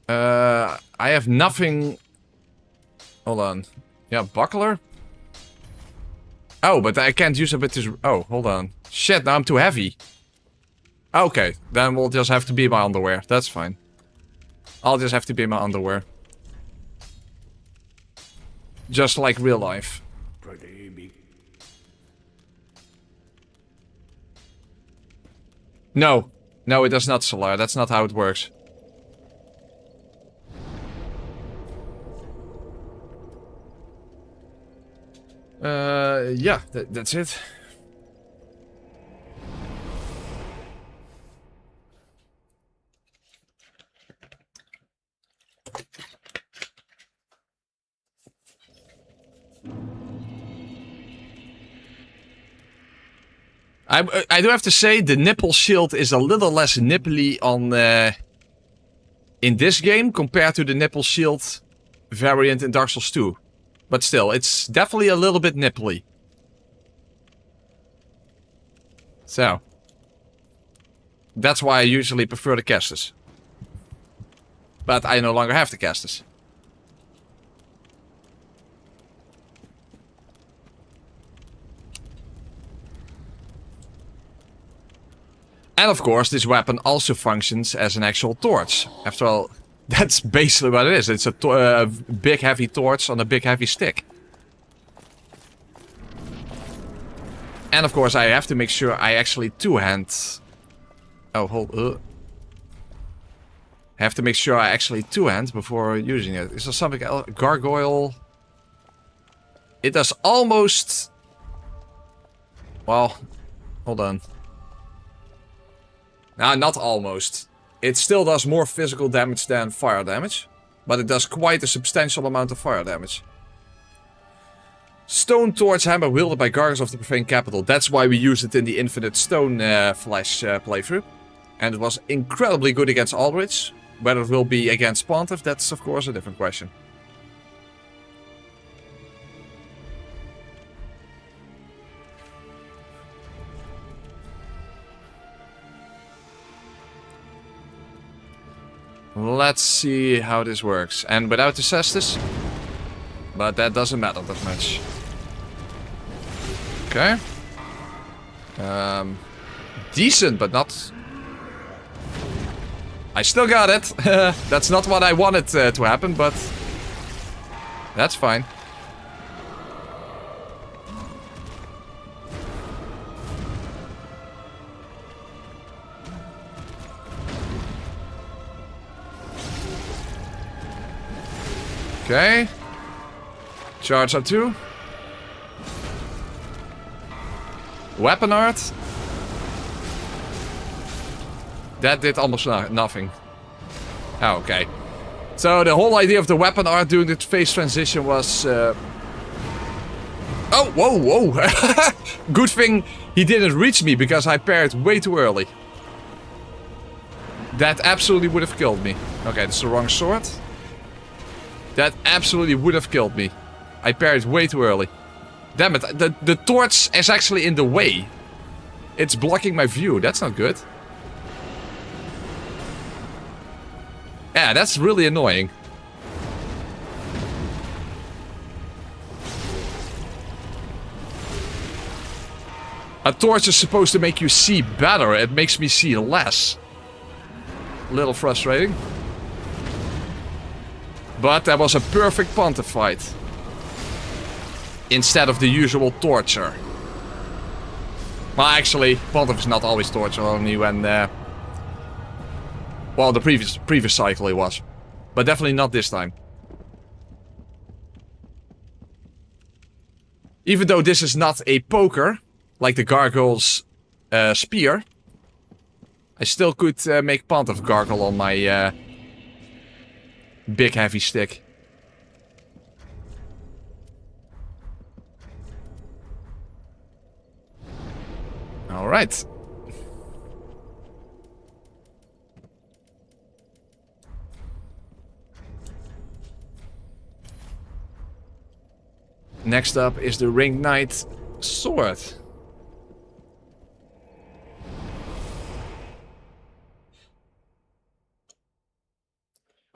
I have nothing... Hold on. Yeah, buckler? Oh, but I can't use it with this... Oh, hold on. Shit, now I'm too heavy. Okay, then we'll just have to be my underwear. That's fine. I'll just have to be my underwear. Just like real life. No. No, it does not, Solar. That's not how it works. Yeah, that's it. I do have to say, the nipple shield is a little less nipply on in this game compared to the nipple shield variant in Dark Souls 2. But still, it's definitely a little bit nipply. So. That's why I usually prefer the casters. But I no longer have the casters. And of course, this weapon also functions as an actual torch. After all, that's basically what it is. It's a big heavy torch on a big heavy stick. And of course, I have to make sure I actually two-hand... Oh, hold... I have to make sure I actually two-hand before using it. Is there something else? Gargoyle... It does almost... Well, hold on. No, not almost. It still does more physical damage than fire damage. But it does quite a substantial amount of fire damage. Stone Torch Hammer wielded by Gargoyles of the Profane Capital. That's why we used it in the Infinite Stone Flash playthrough. And it was incredibly good against Aldrich. Whether it will be against Pontiff, that's of course a different question. Let's see how this works. And without the cestus. But that doesn't matter that much. Okay. Decent, but not... I still got it. That's not what I wanted to happen, but... That's fine. Okay. Charge up 2. Weapon art. That did almost nothing. Oh, okay. So the whole idea of the weapon art doing the phase transition was... Oh, whoa, whoa. Good thing he didn't reach me because I parried way too early. That absolutely would have killed me. Okay, that's the wrong sword. That absolutely would have killed me. I parried way too early. Damn it, the torch is actually in the way. It's blocking my view, that's not good. Yeah, that's really annoying. A torch is supposed to make you see better, it makes me see less. Little frustrating. But that was a perfect Pontiff fight. Instead of the usual torture. Well, actually, Pontiff is not always torture, only when... Well, the previous cycle it was. But definitely not this time. Even though this is not a poker, like the Gargoyle's spear, I still could make Pontiff gargle on my... big heavy stick. All right. Next up is the Ring Knight sword.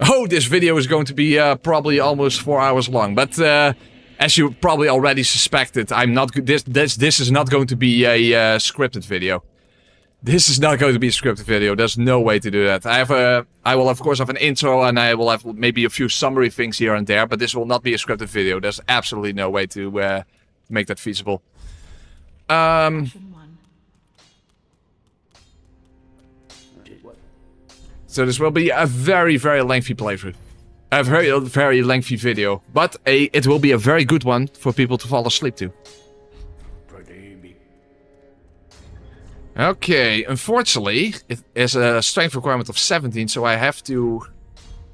Oh, this video is going to be probably almost 4 hours long, but as you probably already suspected, I'm not. This is not going to be a scripted video. This is not going to be a scripted video. There's no way to do that. I will of course have an intro, and I will have maybe a few summary things here and there, but this will not be a scripted video. There's absolutely no way to make that feasible. So this will be a very, very lengthy playthrough. A very, very lengthy video. But it will be a very good one for people to fall asleep to. Okay, unfortunately, it is a strength requirement of 17, so I have to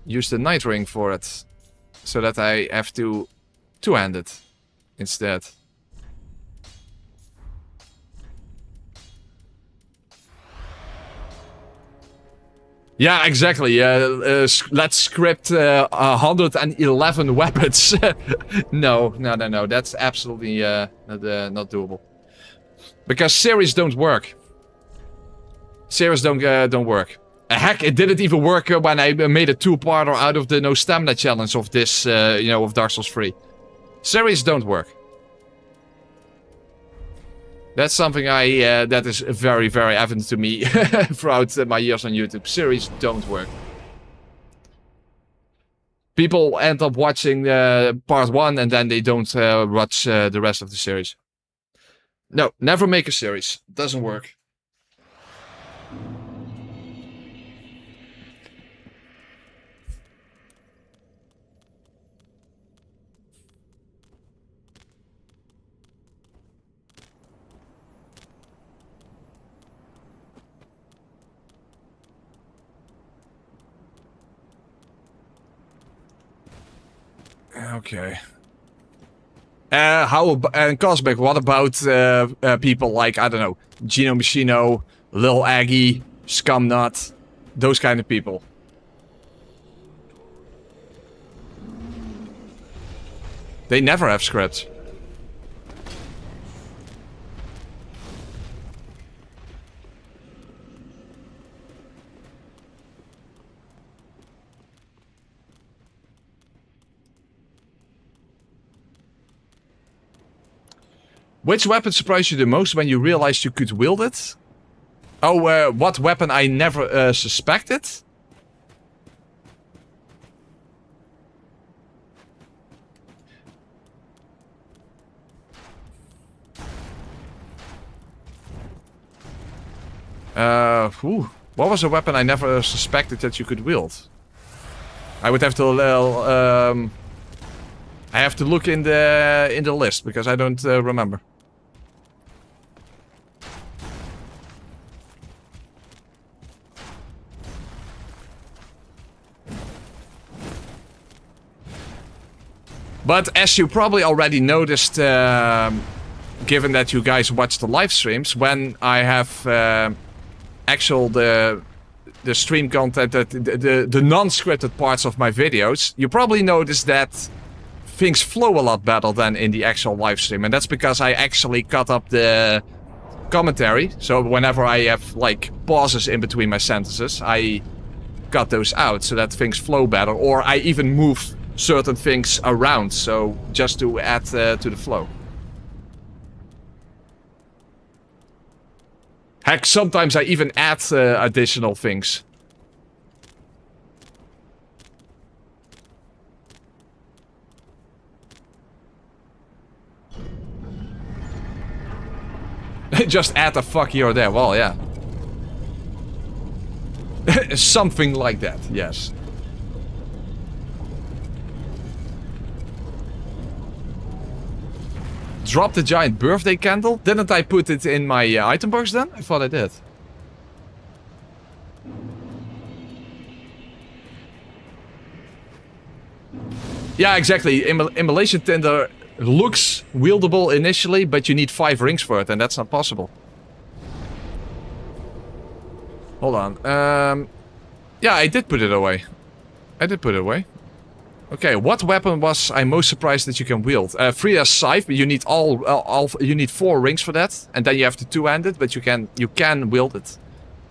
use the Night Ring for it. So that I have to two-hand it instead. Yeah, exactly. Let's script 111 weapons. No. That's absolutely not doable. Because series don't work. Series don't work. Heck, it didn't even work when I made a 2-parter out of the no stamina challenge of this, you know, of Dark Souls 3. Series don't work. That's something that is very, very evident to me throughout my years on YouTube. Series don't work. People end up watching part 1 and then they don't watch the rest of the series. No, never make a series. Doesn't work. Okay. And Cosmic, what about people like, I don't know, Gino Machino, Lil Aggie, Scumnut, those kind of people? They never have scripts. Which weapon surprised you the most when you realized you could wield it? Oh, what weapon I never suspected? What was a weapon I never suspected that you could wield? I would have to, I have to look in the list because I don't remember. But as you probably already noticed, given that you guys watch the live streams, when I have the stream content, the non-scripted parts of my videos, you probably noticed that things flow a lot better than in the actual live stream, and that's because I actually cut up the commentary. So whenever I have like pauses in between my sentences, I cut those out so that things flow better, or I even move certain things around, so just to add to the flow. Heck, sometimes I even add additional things. Just add a fuck here or there. Well, yeah. Something like that, yes. Drop the giant birthday candle? Didn't I put it in my item box then? I thought I did. Yeah, exactly. Immolation Tinder looks wieldable initially, but you need 5 rings for it, and that's not possible. Hold on. Yeah, I did put it away. I did put it away. Okay, what weapon was I most surprised that you can wield? Frida's Scythe, but you need you need 4 rings for that, and then you have to two-hand it, but you can wield it.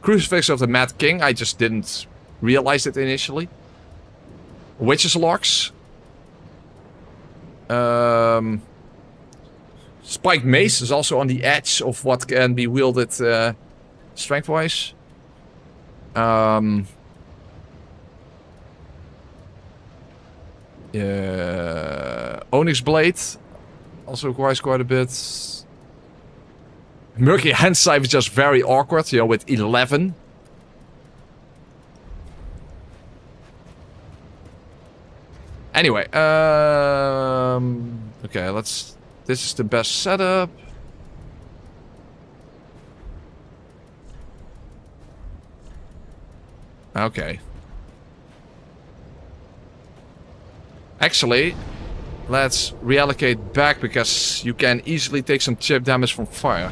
Crucifix of the Mad King, I just didn't realize it initially. Witch's Locks. Spiked Mace is also on the edge of what can be wielded strength-wise. Onyx Blade also requires quite a bit. Murky Hand Scythe is just very awkward, you know, with 11. Anyway, okay, this is the best setup. Okay. Actually, let's reallocate back because you can easily take some chip damage from fire.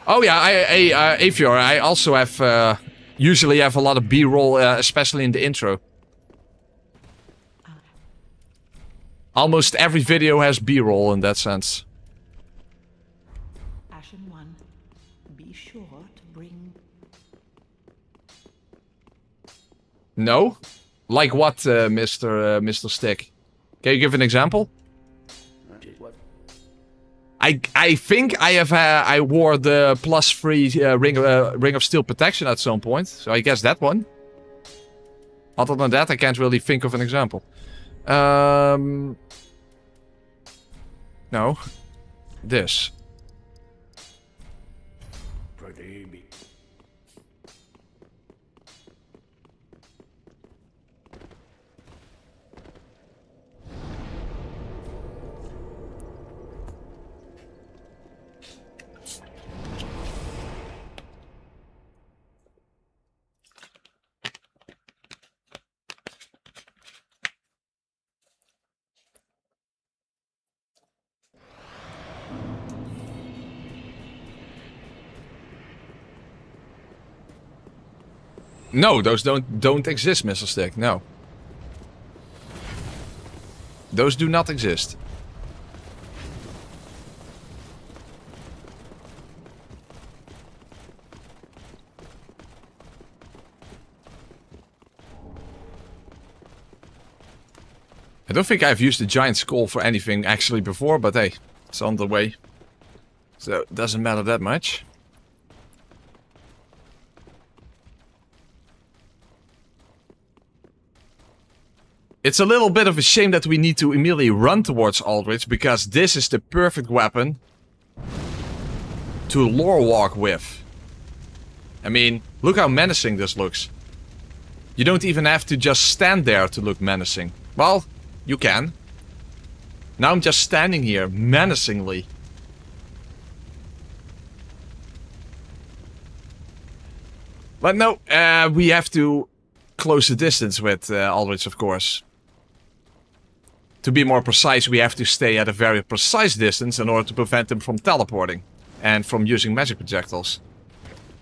Oh yeah, Avior, I also have, usually have a lot of B-roll, especially in the intro. Almost every video has B-roll in that sense. Ashen One, be sure to bring... No? Like what, Mr. Stick? Can you give an example? What? I think I wore the +3 ring of steel protection at some point, so I guess that one. Other than that, I can't really think of an example. No. This. No, those don't exist, Mr. Stick. No. Those do not exist. I don't think I've used the giant skull for anything actually before, but hey, it's on the way. So it doesn't matter that much. It's a little bit of a shame that we need to immediately run towards Aldrich, because this is the perfect weapon to lore walk with. I mean, look how menacing this looks. You don't even have to just stand there to look menacing. Well, you can. Now I'm just standing here menacingly. But no, we have to close the distance with Aldrich, of course. To be more precise, we have to stay at a very precise distance in order to prevent him from teleporting and from using magic projectiles.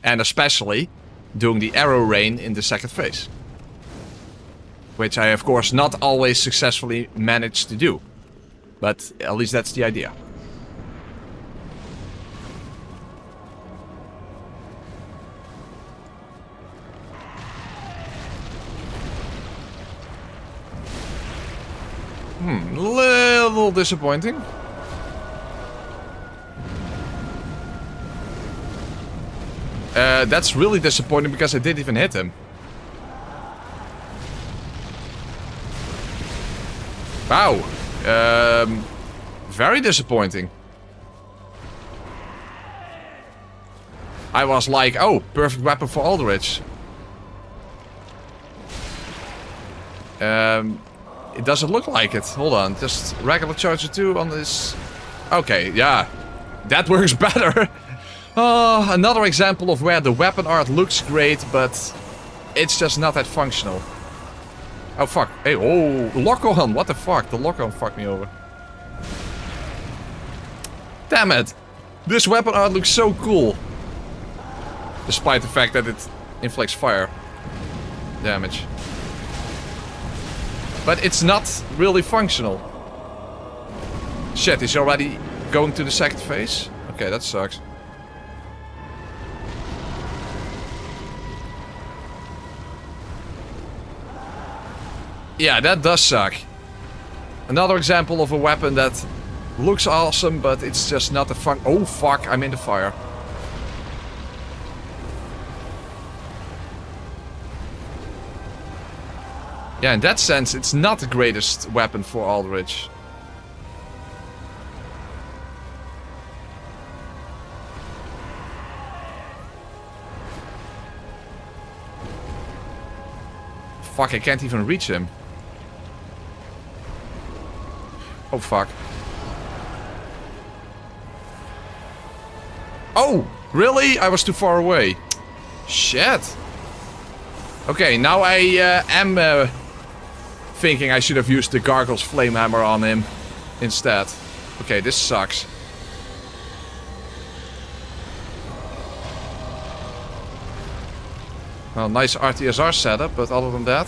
And especially doing the arrow rain in the second phase. Which I, of course, not always successfully managed to do. But at least that's the idea. Little disappointing. That's really disappointing because I didn't even hit him. Wow. Very disappointing. I was like, oh, perfect weapon for Aldrich. It doesn't look like it. Hold on, just regular charger 2 on this. Okay, yeah. That works better. Another example of where the weapon art looks great, but it's just not that functional. Oh, fuck. Hey, oh, lock-on. What the fuck? The lock-on fucked me over. Damn it. This weapon art looks so cool. Despite the fact that it inflicts fire damage. But it's not really functional. Shit, he's already going to the second phase? Okay, that sucks. Yeah, that does suck. Another example of a weapon that looks awesome, but it's just not a fun... Oh, fuck, I'm in the fire. Yeah, in that sense, it's not the greatest weapon for Aldrich. Fuck, I can't even reach him. Oh, fuck. Oh, really? I was too far away. Shit. Okay, now I am thinking I should have used the Gargoyle's Flame Hammer on him instead. Okay, this sucks. Well, nice RTSR setup, but other than that...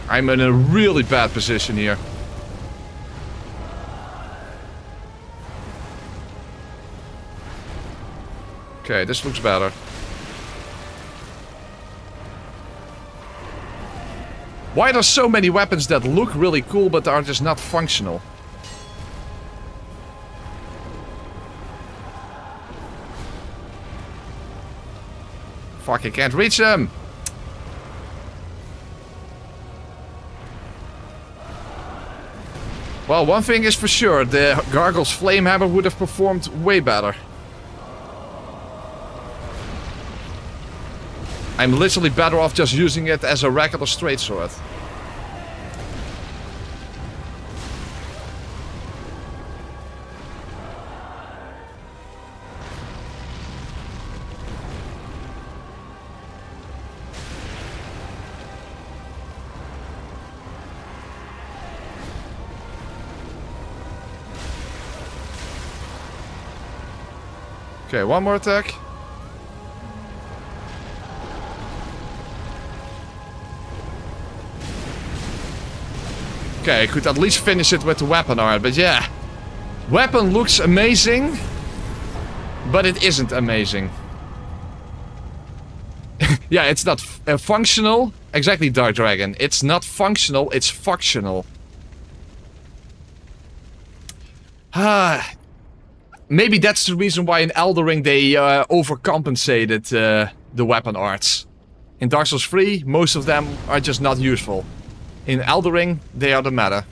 I'm in a really bad position here. Okay, this looks better. Why are there so many weapons that look really cool but are just not functional? Fuck, I can't reach them! Well, one thing is for sure, the Gargoyle's Flame Hammer would have performed way better. I'm literally better off just using it as a regular straight sword. Okay, one more attack. Okay, I could at least finish it with the weapon art, but yeah. Weapon looks amazing, but it isn't amazing. Yeah, it's not functional. Exactly, Dark Dragon. It's not functional, it's functional. Maybe that's the reason why in Elden Ring they overcompensated the weapon arts. In Dark Souls 3, most of them are just not useful. In Elden Ring, they are the meta.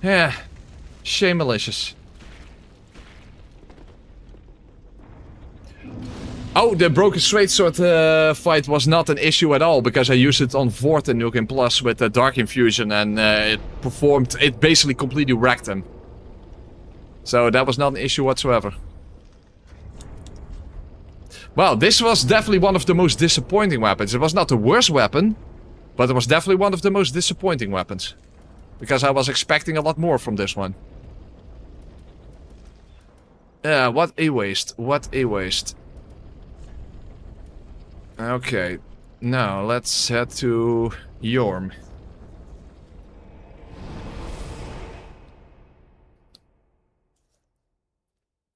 Yeah, shame malicious. Oh, the broken straight sword fight was not an issue at all because I used it on Vort and Nukem Plus with the Dark Infusion and it basically completely wrecked him. So that was not an issue whatsoever. Well, this was definitely one of the most disappointing weapons. It was not the worst weapon, but it was definitely one of the most disappointing weapons. Because I was expecting a lot more from this one. What a waste. What a waste. Okay. Now, let's head to Yorm.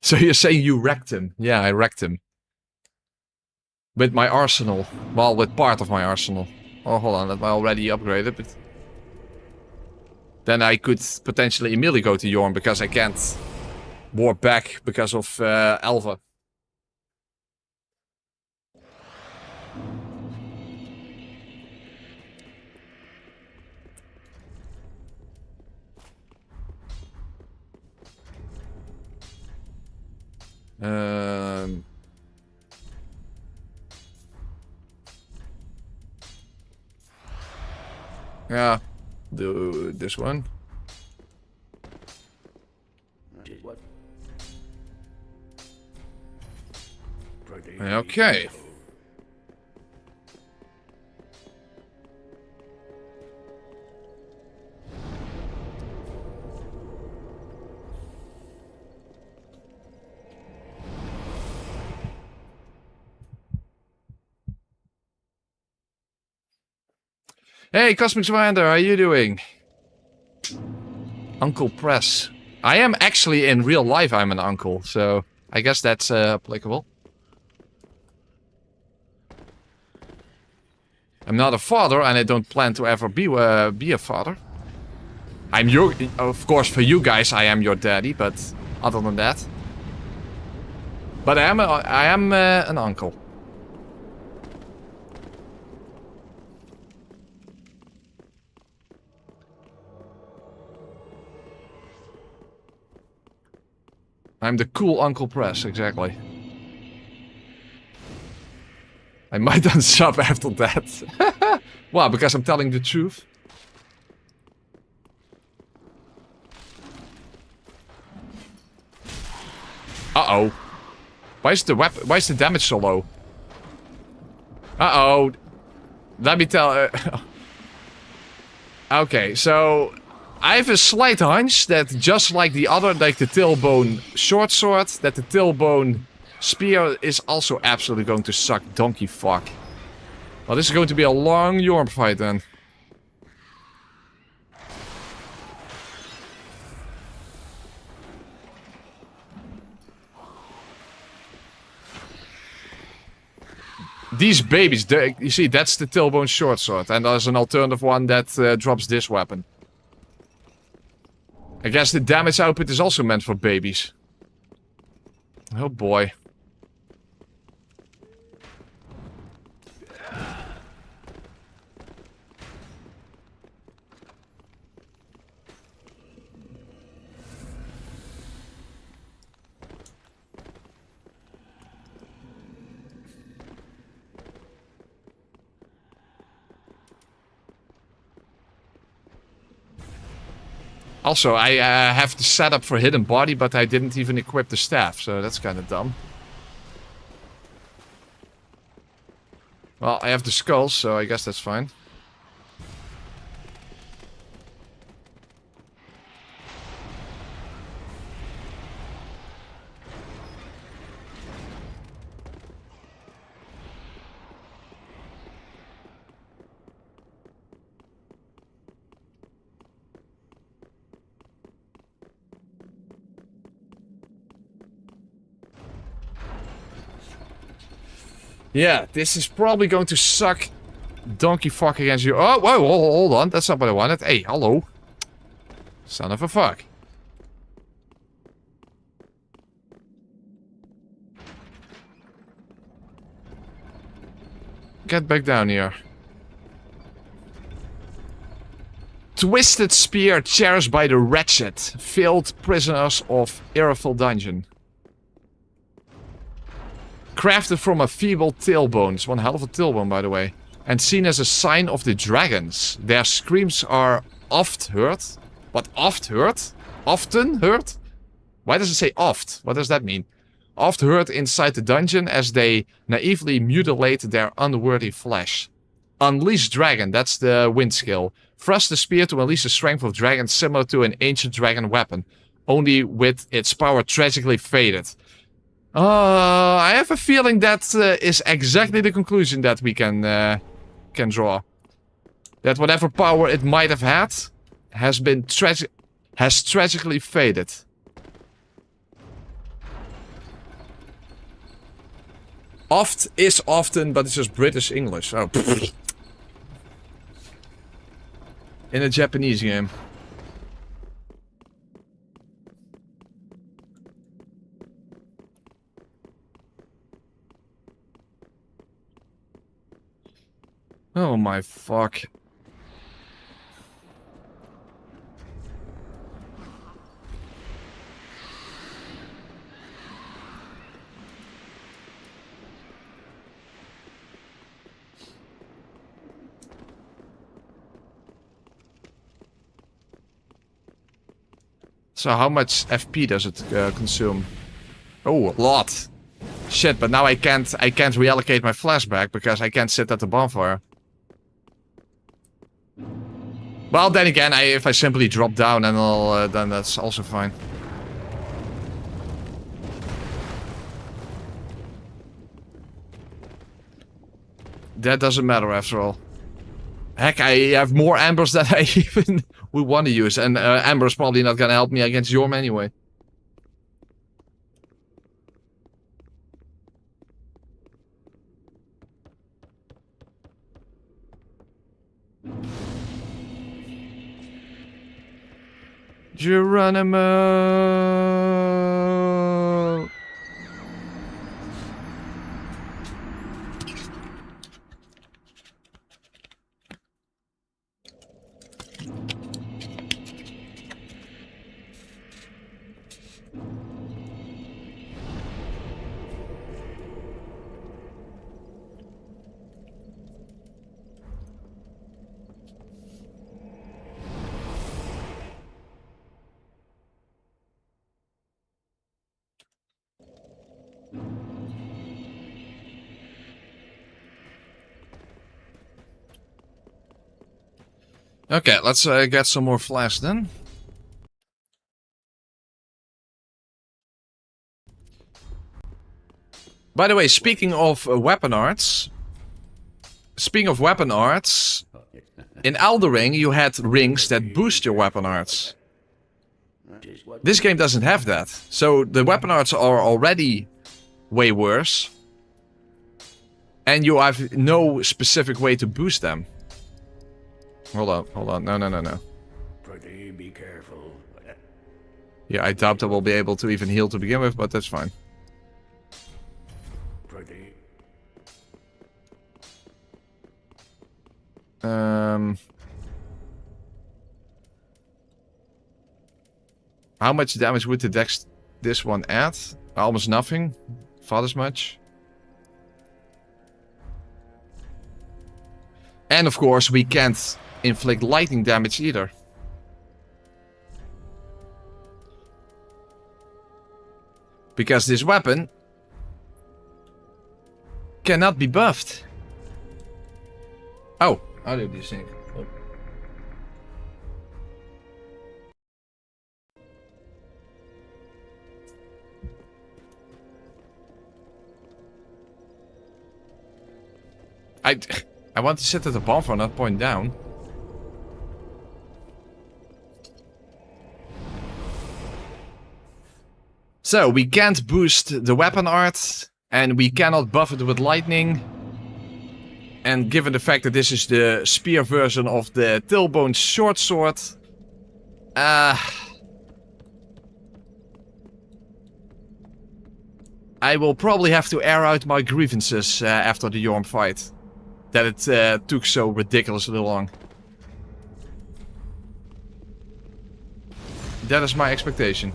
So you're saying you wrecked him? Yeah, I wrecked him. With my arsenal. Well, with part of my arsenal. Oh, hold on, that I already upgraded, but... Then I could potentially immediately go to Yorm because I can't warp back because of Alva. Yeah, do this one. Okay. Hey, Cosmic Swander, how are you doing? Uncle Press. I am actually, in real life, I'm an uncle, so I guess that's applicable. I'm not a father, and I don't plan to ever be a father. I'm your... Of course, for you guys, I am your daddy, but other than that... But I am an uncle. I'm the cool Uncle Press, exactly. I might unsub after that. Well, because I'm telling the truth. Uh-oh. Why is the damage so low? Uh-oh. Let me tell... Okay, so... I have a slight hunch that just like the other, like the tailbone short sword, that the tailbone spear is also absolutely going to suck donkey fuck. Well, this is going to be a long Yorm fight then. These babies, you see, that's the tailbone short sword. And there's an alternative one that drops this weapon. I guess the damage output is also meant for babies. Oh boy. Also, I have the setup for hidden body, but I didn't even equip the staff, so that's kind of dumb. Well, I have the skulls, so I guess that's fine. Yeah, this is probably going to suck donkey fuck against you. Oh, whoa, hold on. That's not what I wanted. Hey, hello. Son of a fuck. Get back down here. Twisted spear cherished by the wretched, failed prisoners of Ireful Dungeon. Crafted from a feeble tailbone. It's one hell of a tailbone, by the way. And seen as a sign of the dragons. Their screams are oft heard. What, oft heard? Often heard? Why does it say oft? What does that mean? Oft heard inside the dungeon as they naively mutilate their unworthy flesh. Unleash dragon, that's the wind skill. Thrust the spear to unleash the strength of dragons similar to an ancient dragon weapon. Only with its power tragically faded. I have a feeling that is exactly the conclusion that we can draw. That whatever power it might have had has been tragically faded. Oft is often, but it's just British English. Oh, in a Japanese game. Oh my fuck. So how much FP does it consume? Oh, a lot. Shit, but now I can't reallocate my flashback because I can't sit at the bonfire. Well, then again, if I simply drop down, and then that's also fine. That doesn't matter after all. Heck, I have more ambers than I even would want to use, and amber is probably not gonna help me against Yorm anyway. Geronimo. Okay, let's get some more flash then. By the way, speaking of weapon arts... in Elden Ring you had rings that boost your weapon arts. This game doesn't have that. So the weapon arts are already way worse. And you have no specific way to boost them. Hold on. No. Pretty be careful. Yeah, I doubt I will be able to even heal to begin with, but that's fine. Pretty. How much damage would the dex this one add? Almost nothing. Not as much. And of course, we can't inflict lightning damage either. Because this weapon cannot be buffed. Oh, how do you think? Oh. I want to sit at the bonfire, not point down. So, we can't boost the weapon art, and we cannot buff it with lightning. And given the fact that this is the spear version of the Tailbone short sword, I will probably have to air out my grievances after the Yorm fight. That it took so ridiculously long. That is my expectation.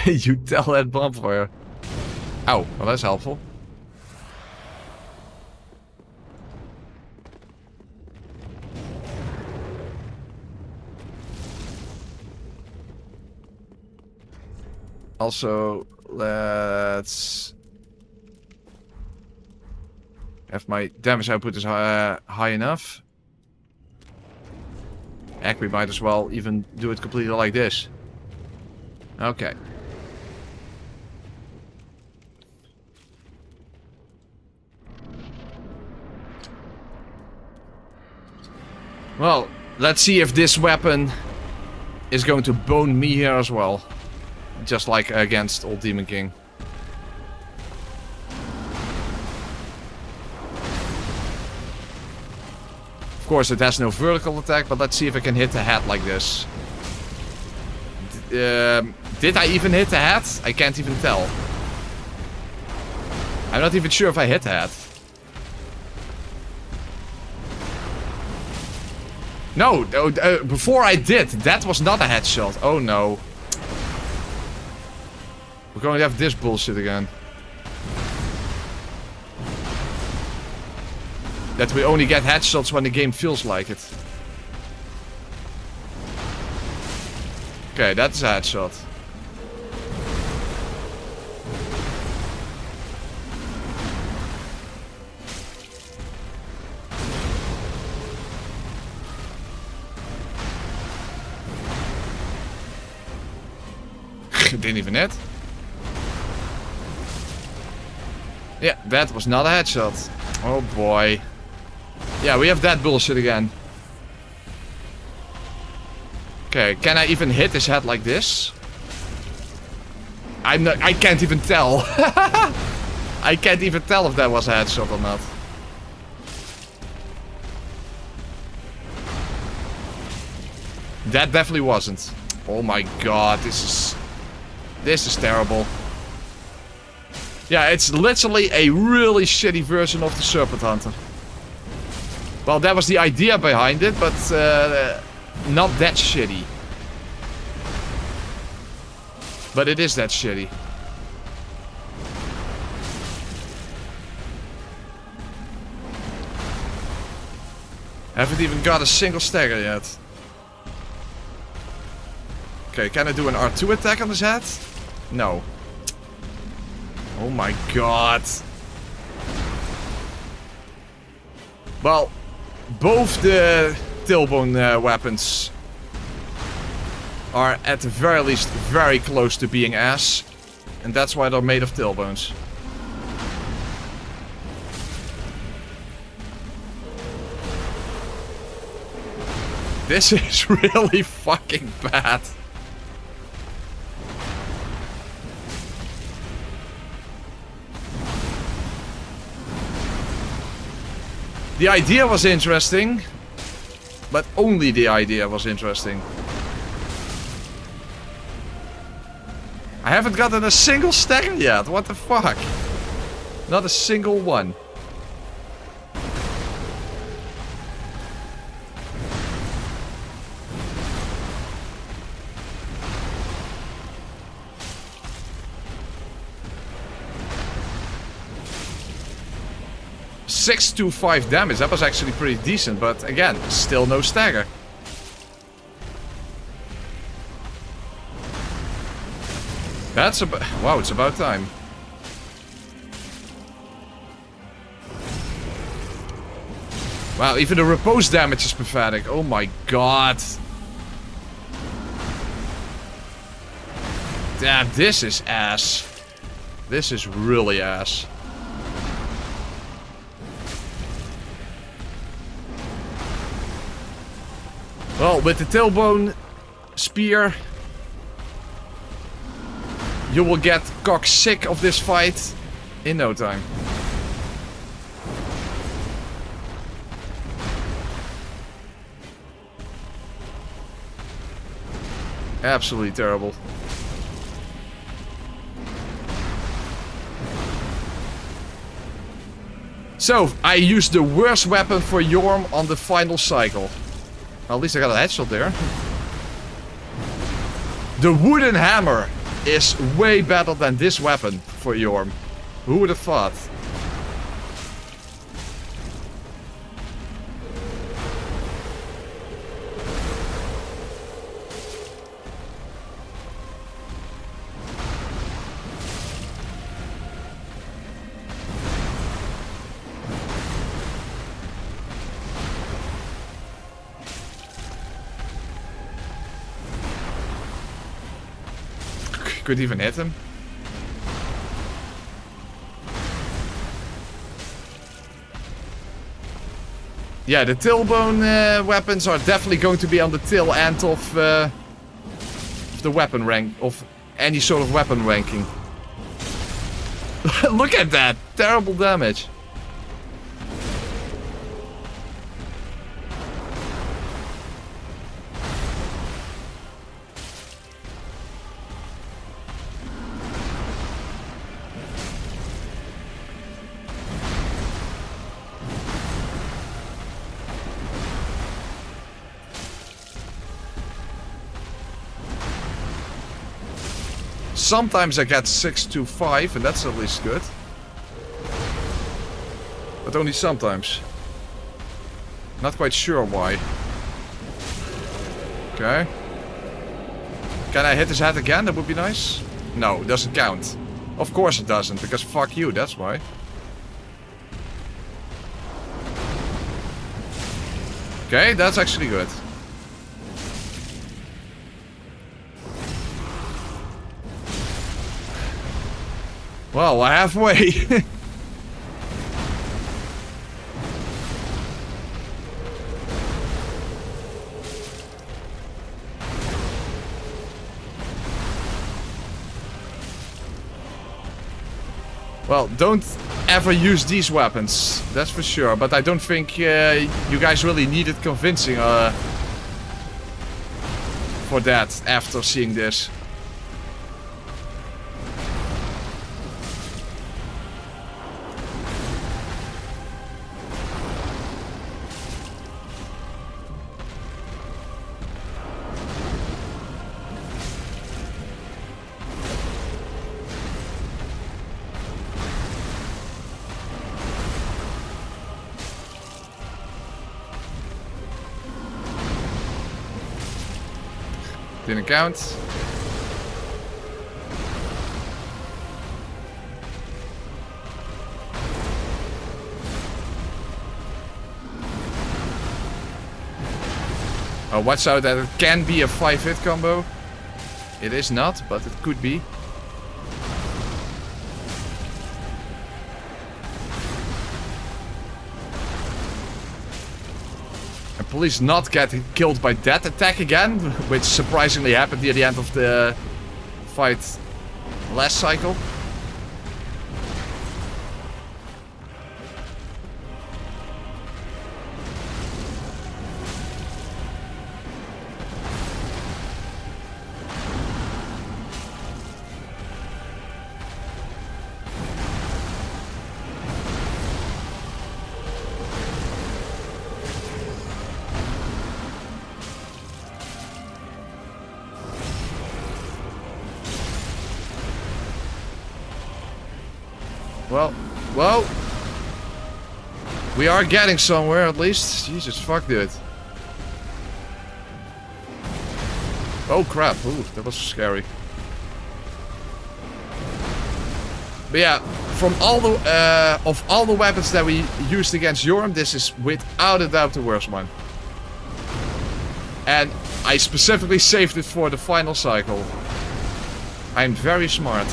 You tell that bonfire. Oh, well that's helpful. Also, let's have my damage output is high enough. Heck, we might as well even do it completely like this. Okay. Well, let's see if this weapon is going to bone me here as well. Just like against Old Demon King. Of course, it has no vertical attack, but let's see if I can hit the head like this. Did I even hit the head? I can't even tell. I'm not even sure if I hit the head. No, before I did, that was not a headshot. Oh no. We're going to have this bullshit again. That we only get headshots when the game feels like it. Okay, that's a headshot. Didn't even hit. Yeah, that was not a headshot. Oh boy. Yeah, we have that bullshit again. Okay, can I even hit his head like this? I can't even tell. I can't even tell if that was a headshot or not. That definitely wasn't. Oh my god, this is terrible. Yeah, it's literally a really shitty version of the Serpent Hunter. Well, that was the idea behind it, but not that shitty. But it is that shitty. Haven't even got a single stagger yet. Okay, can I do an R2 attack on his head? No. Oh my god. Well, both the tailbone weapons are at the very least very close to being ass. And that's why they're made of tailbones. This is really fucking bad. The idea was interesting, but only the idea was interesting. I haven't gotten a single stagger yet. What the fuck? Not a single one. Six to 5 damage. That was actually pretty decent, but again, still no stagger. That's about... Wow, it's about time. Wow, even the repose damage is pathetic. Oh my god. Damn, this is ass. This is really ass. Well, with the tailbone spear, you will get cock sick of this fight in no time. Absolutely terrible. So, I used the worst weapon for Yorm on the final cycle. Well, at least I got a headshot there. The wooden hammer is way better than this weapon for Yorm. Who would have thought? Could even hit him. Yeah, the tailbone weapons are definitely going to be on the tail end of the weapon rank, of any sort of weapon ranking. Look at that! Terrible damage. Sometimes I get 6 to 5, and that's at least good. But only sometimes. Not quite sure why. Okay. Can I hit his head again? That would be nice. No, it doesn't count. Of course it doesn't, because fuck you, that's why. Okay, that's actually good. Well, we're halfway. Well, don't ever use these weapons, that's for sure. But I don't think you guys really needed convincing for that after seeing this. Didn't count. Oh, watch out that it can be a 5-hit combo. It is not, but it could be. Please not get killed by that attack again, which surprisingly happened near the end of the fight last cycle. Well, whoa. We are getting somewhere at least. Jesus fuck, dude. Oh crap, ooh, that was scary. But yeah, from all the weapons that we used against Yorm, this is without a doubt the worst one. And I specifically saved it for the final cycle. I'm very smart.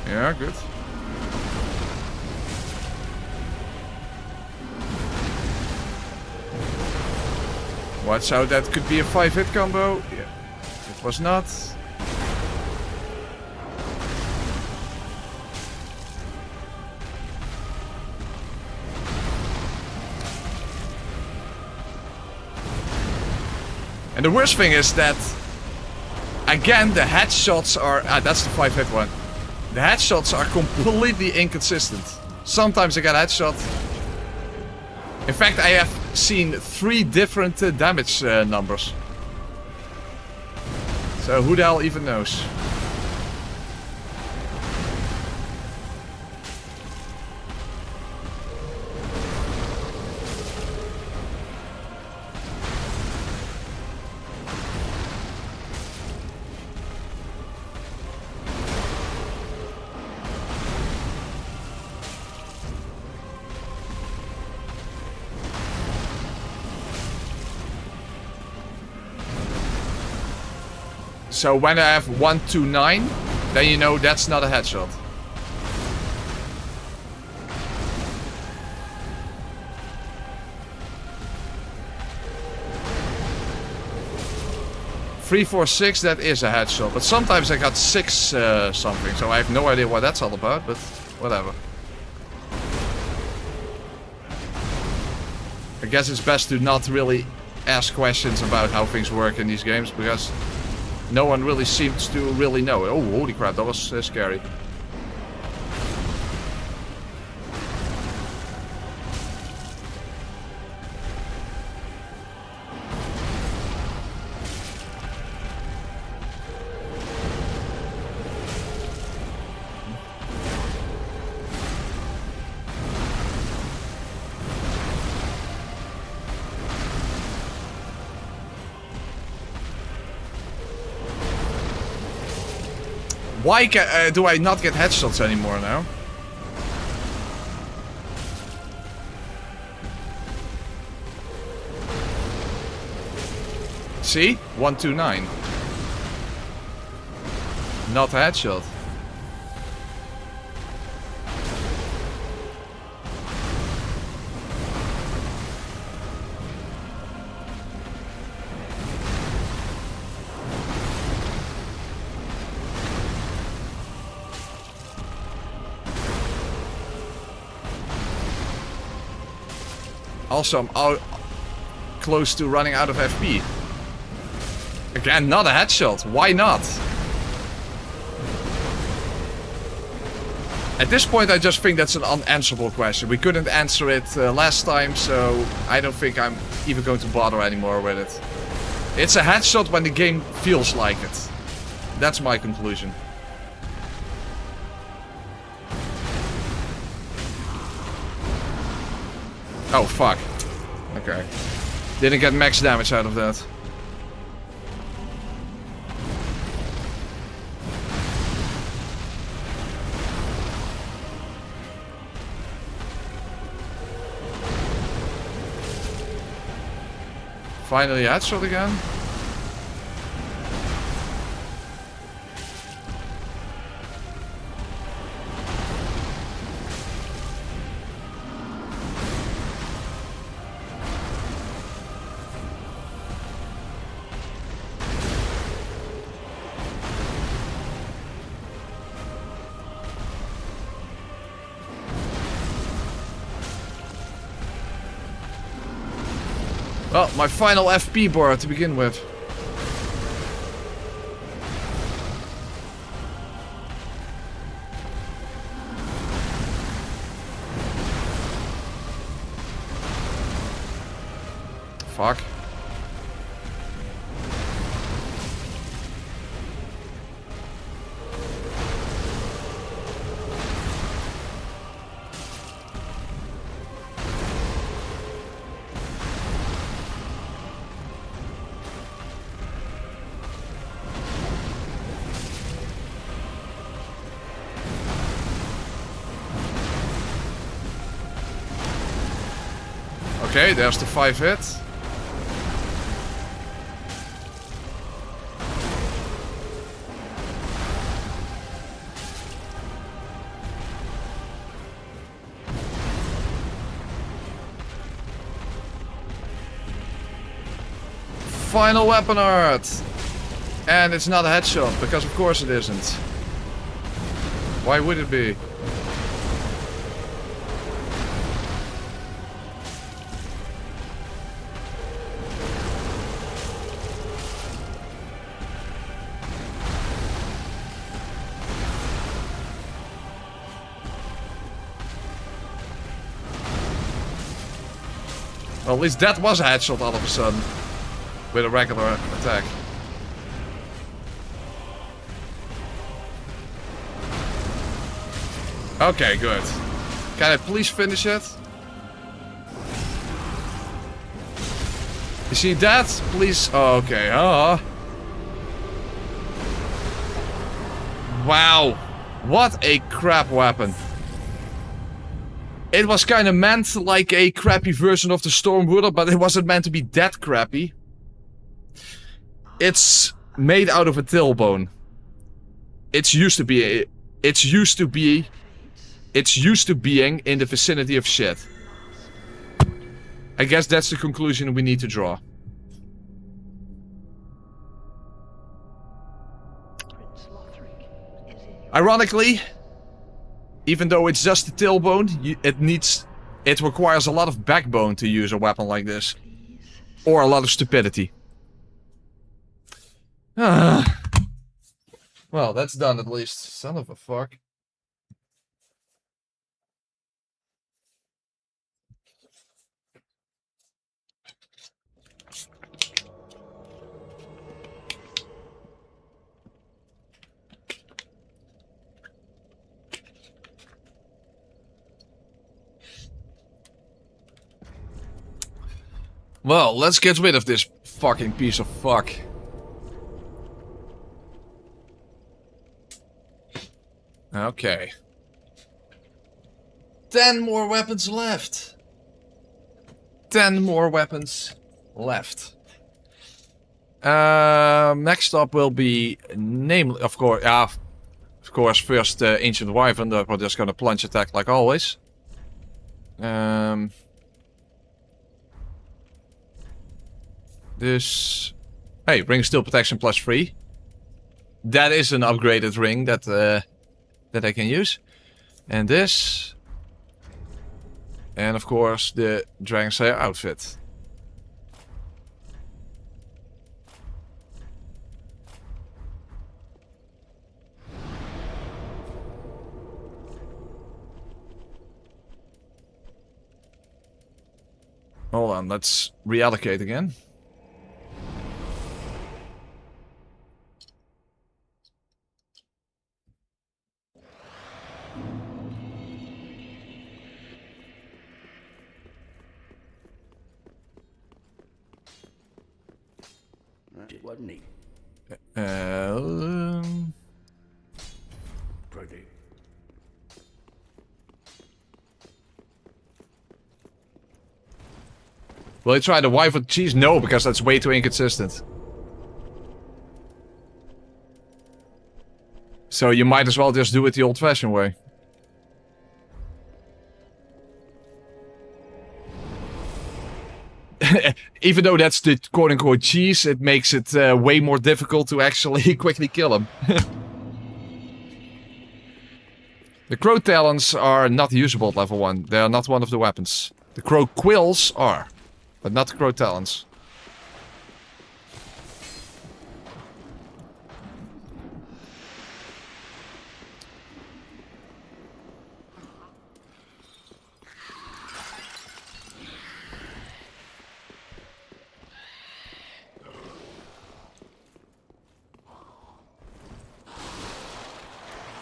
Yeah, good. Watch out, that could be a 5-hit combo. Yeah, it was not. And the worst thing is that, again, the headshots are... that's the 5-hit one. The headshots are completely inconsistent. Sometimes I get a headshot. In fact, I have seen 3 different damage numbers. So who the hell even knows? So when I have 129, then you know that's not a headshot. Three, 4, 6, that is a headshot. But sometimes I got 6 something, so I have no idea what that's all about, but whatever. I guess it's best to not really ask questions about how things work in these games, because no one really seems to really know. Oh, holy crap, that was scary. Why do I not get headshots anymore now? See? 129. Not a headshot. Also, I'm out close to running out of FP. Again, not a headshot. Why not? At this point, I just think that's an unanswerable question. We couldn't answer it last time, so I don't think I'm even going to bother anymore with it. It's a headshot when the game feels like it. That's my conclusion. Oh, fuck. Okay. Didn't get max damage out of that. Finally a headshot again. Well, my final FP bar to begin with. Fuck. Okay, there's the 5 hit. Final weapon art! And it's not a headshot, because of course it isn't. Why would it be? Well, at least that was a headshot all of a sudden. With a regular attack. Okay, good. Can I please finish it? You see that? Please. Oh, okay. Wow. What a crap weapon. It was kind of meant like a crappy version of the Stormwooder, but it wasn't meant to be that crappy. It's made out of a tailbone. It's used to being in the vicinity of shit. I guess that's the conclusion we need to draw. Ironically, even though it's just a tailbone, it requires a lot of backbone to use a weapon like this. Or a lot of stupidity. Well, that's done at least. Son of a fuck. Well, let's get rid of this fucking piece of fuck. Okay. 10 more weapons left. 10 more weapons left. Next up will be, namely, of course, first Ancient Wyvern that we're just gonna plunge attack like always. This, hey, ring steel protection +3. That is an upgraded ring that I can use. And this. And of course the Dragon Slayer outfit. Hold on, let's reallocate again. It wasn't he? Pretty. Will you try the Wyvern cheese? No, because that's way too inconsistent. So you might as well just do it the old-fashioned way. Even though that's the quote-unquote cheese, it makes it way more difficult to actually quickly kill him. The crow talons are not usable at level 1. They are not one of the weapons. The crow quills are. But not crow talons.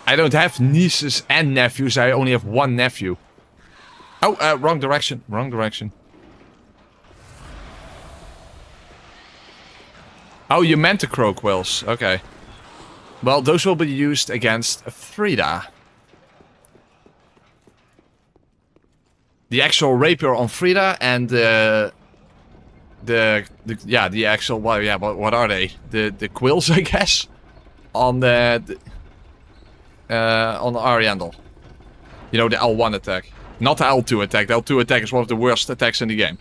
I don't have nieces and nephews, I only have one nephew. Oh, wrong direction, wrong direction. Oh, you meant the crow quills, okay. Well, those will be used against Frida. The actual rapier on Frida and the actual, well, yeah, what are they? The quills, I guess, on the Ariandel. You know, the L1 attack. Not the L2 attack. The L2 attack is one of the worst attacks in the game.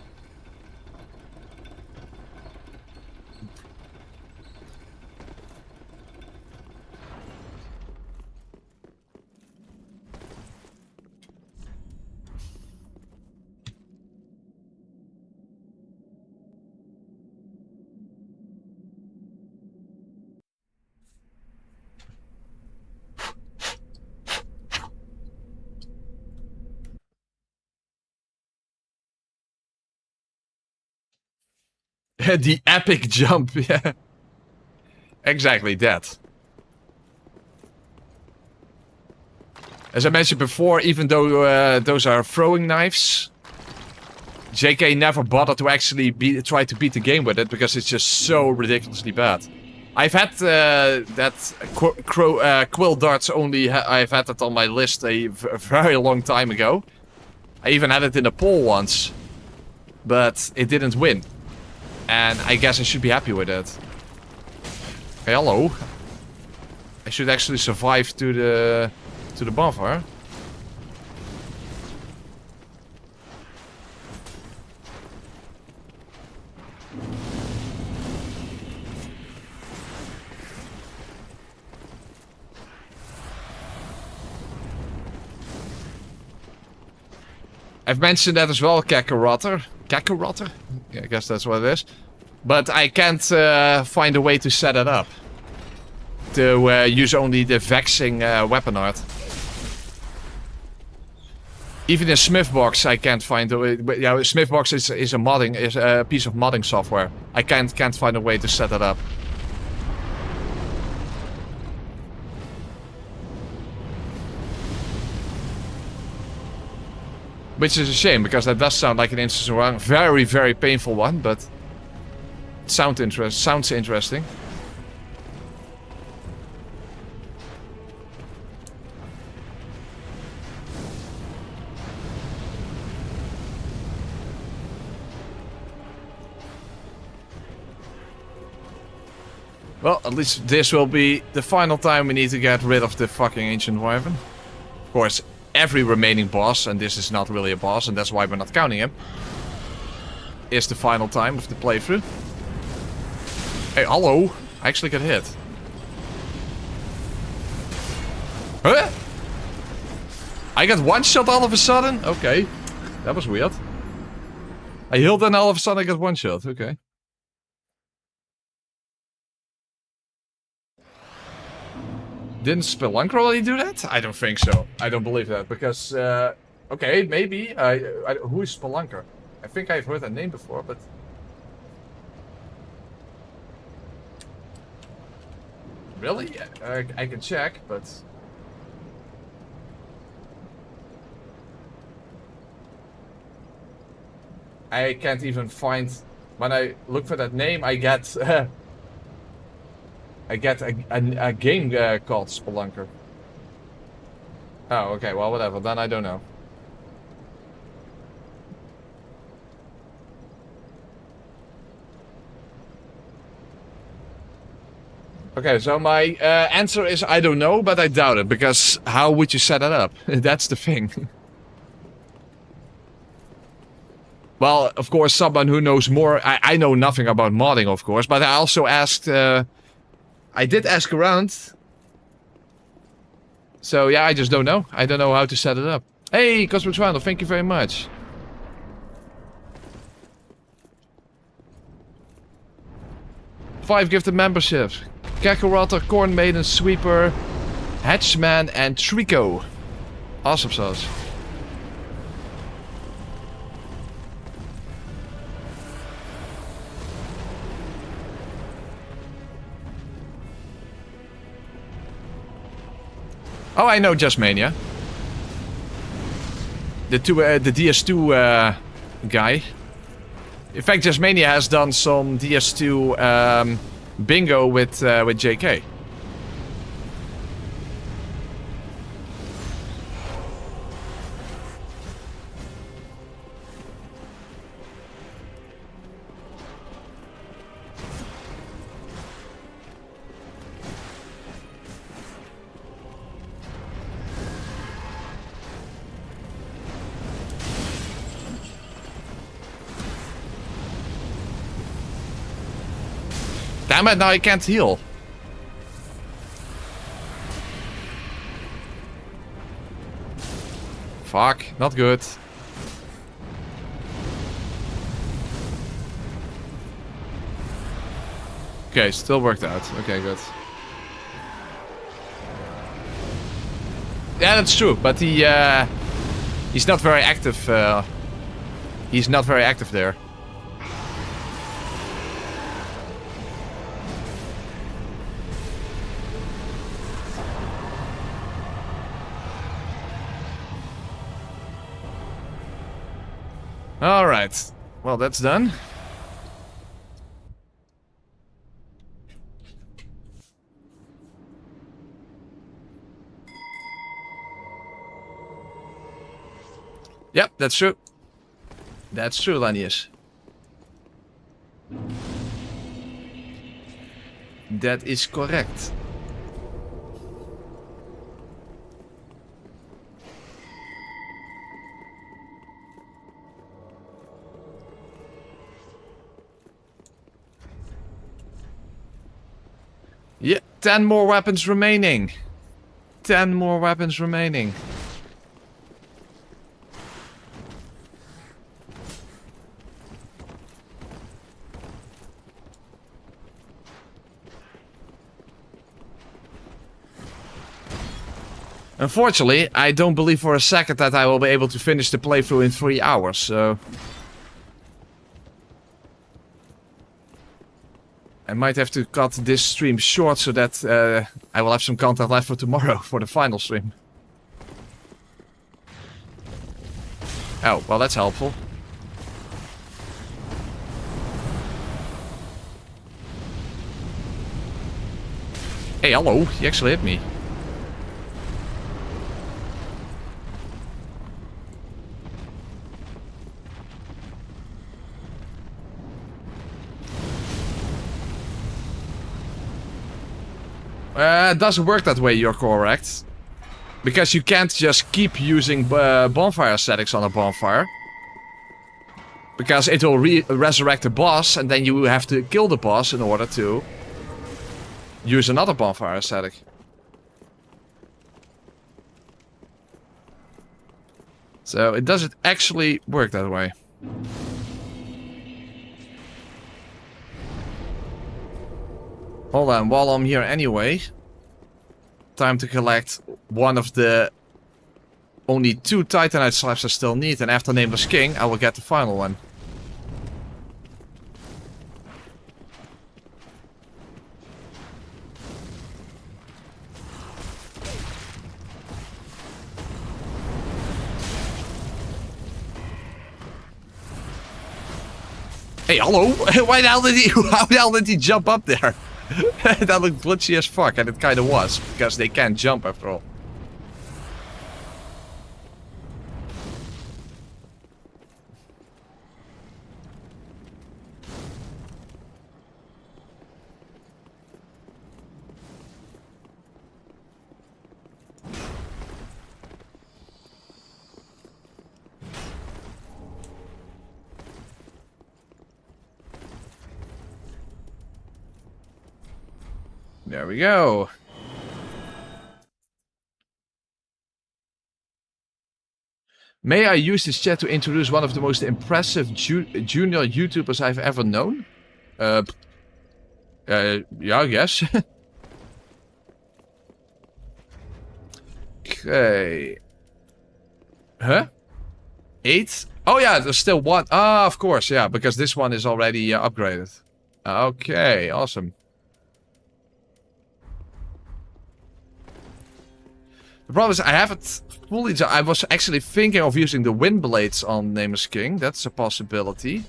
The epic jump, yeah. Exactly that. As I mentioned before, even though those are throwing knives, JK never bothered to actually try to beat the game with it because it's just so ridiculously bad. I've had that quill darts only. I've had that on my list a very long time ago. I even had it in a poll once, but it didn't win. And I guess I should be happy with it. Hey, hello. I should actually survive to the bonfire. I've mentioned that as well, Kakarotter. Kakarotter? Yeah, I guess that's what it is. But I can't find a way to set it up. To use only the vexing weapon art. Even in Smithbox I can't find a way. Yeah, Smithbox is a piece of modding software. I can't find a way to set it up. Which is a shame, because that does sound like an interesting one. Very, very painful one, but sounds interesting. Well, at least this will be the final time we need to get rid of the fucking Ancient Wyvern. Of course, every remaining boss, and this is not really a boss, and that's why we're not counting him, is the final time of the playthrough. Hey, hello! I actually got hit. Huh? I got one shot all of a sudden? Okay. That was weird. I healed and all of a sudden I got one shot. Okay. Didn't Spelunker already do that? I don't think so. I don't believe that, because, okay, maybe. Who is Spelunker? I think I've heard that name before, but... Really? I can check, but... I can't even find... When I look for that name, I get... I get a game called Spelunker. Oh, okay, well, whatever. Then I don't know. Okay, so my answer is I don't know, but I doubt it, because how would you set it up? That's the thing. Well, of course, someone who knows more... I know nothing about modding, of course, but I also asked... I did ask around. So yeah, I just don't know. I don't know how to set it up. Hey, Cosmic Swindle, thank you very much. 5 gifted memberships. Kakarota, Corn Maiden, Sweeper, Hatchman, and Trico. Awesome sauce. Oh, I know Just Mania. The DS2 guy. In fact, Just Mania has done some DS2 bingo with JK. Damn it, now I can't heal. Fuck, not good. Okay, still worked out. Okay, good. Yeah, that's true, but he's not very active. He's not very active there. Alright, well that's done. Yep, that's true. That's true, Lanius. That is correct. Yeah, 10 more weapons remaining. 10 more weapons remaining. Unfortunately, I don't believe for a second that I will be able to finish the playthrough in 3 hours, so... I might have to cut this stream short so that I will have some content left for tomorrow for the final stream. Oh, well that's helpful. Hey, hello, he actually hit me. It doesn't work that way, you're correct. Because you can't just keep using bonfire settings on a bonfire. Because it will resurrect the boss and then you have to kill the boss in order to use another bonfire aesthetic. So it doesn't actually work that way. Hold on, while I'm here anyway, time to collect one of the only 2 Titanite slabs I still need, and after Nameless King, I will get the final one. Hey, hello! Why the hell did he? How the hell did he jump up there? That looked glitchy as fuck, and it kinda was, because they can't jump after all. There we go. May I use this chat to introduce one of the most impressive junior YouTubers I've ever known? Yeah, I guess. Okay. Huh? 8? Oh yeah, there's still one. Ah, of course, yeah, because this one is already upgraded. Okay, awesome. The problem is I haven't fully... I was actually thinking of using the wind blades on Nameless King. That's a possibility.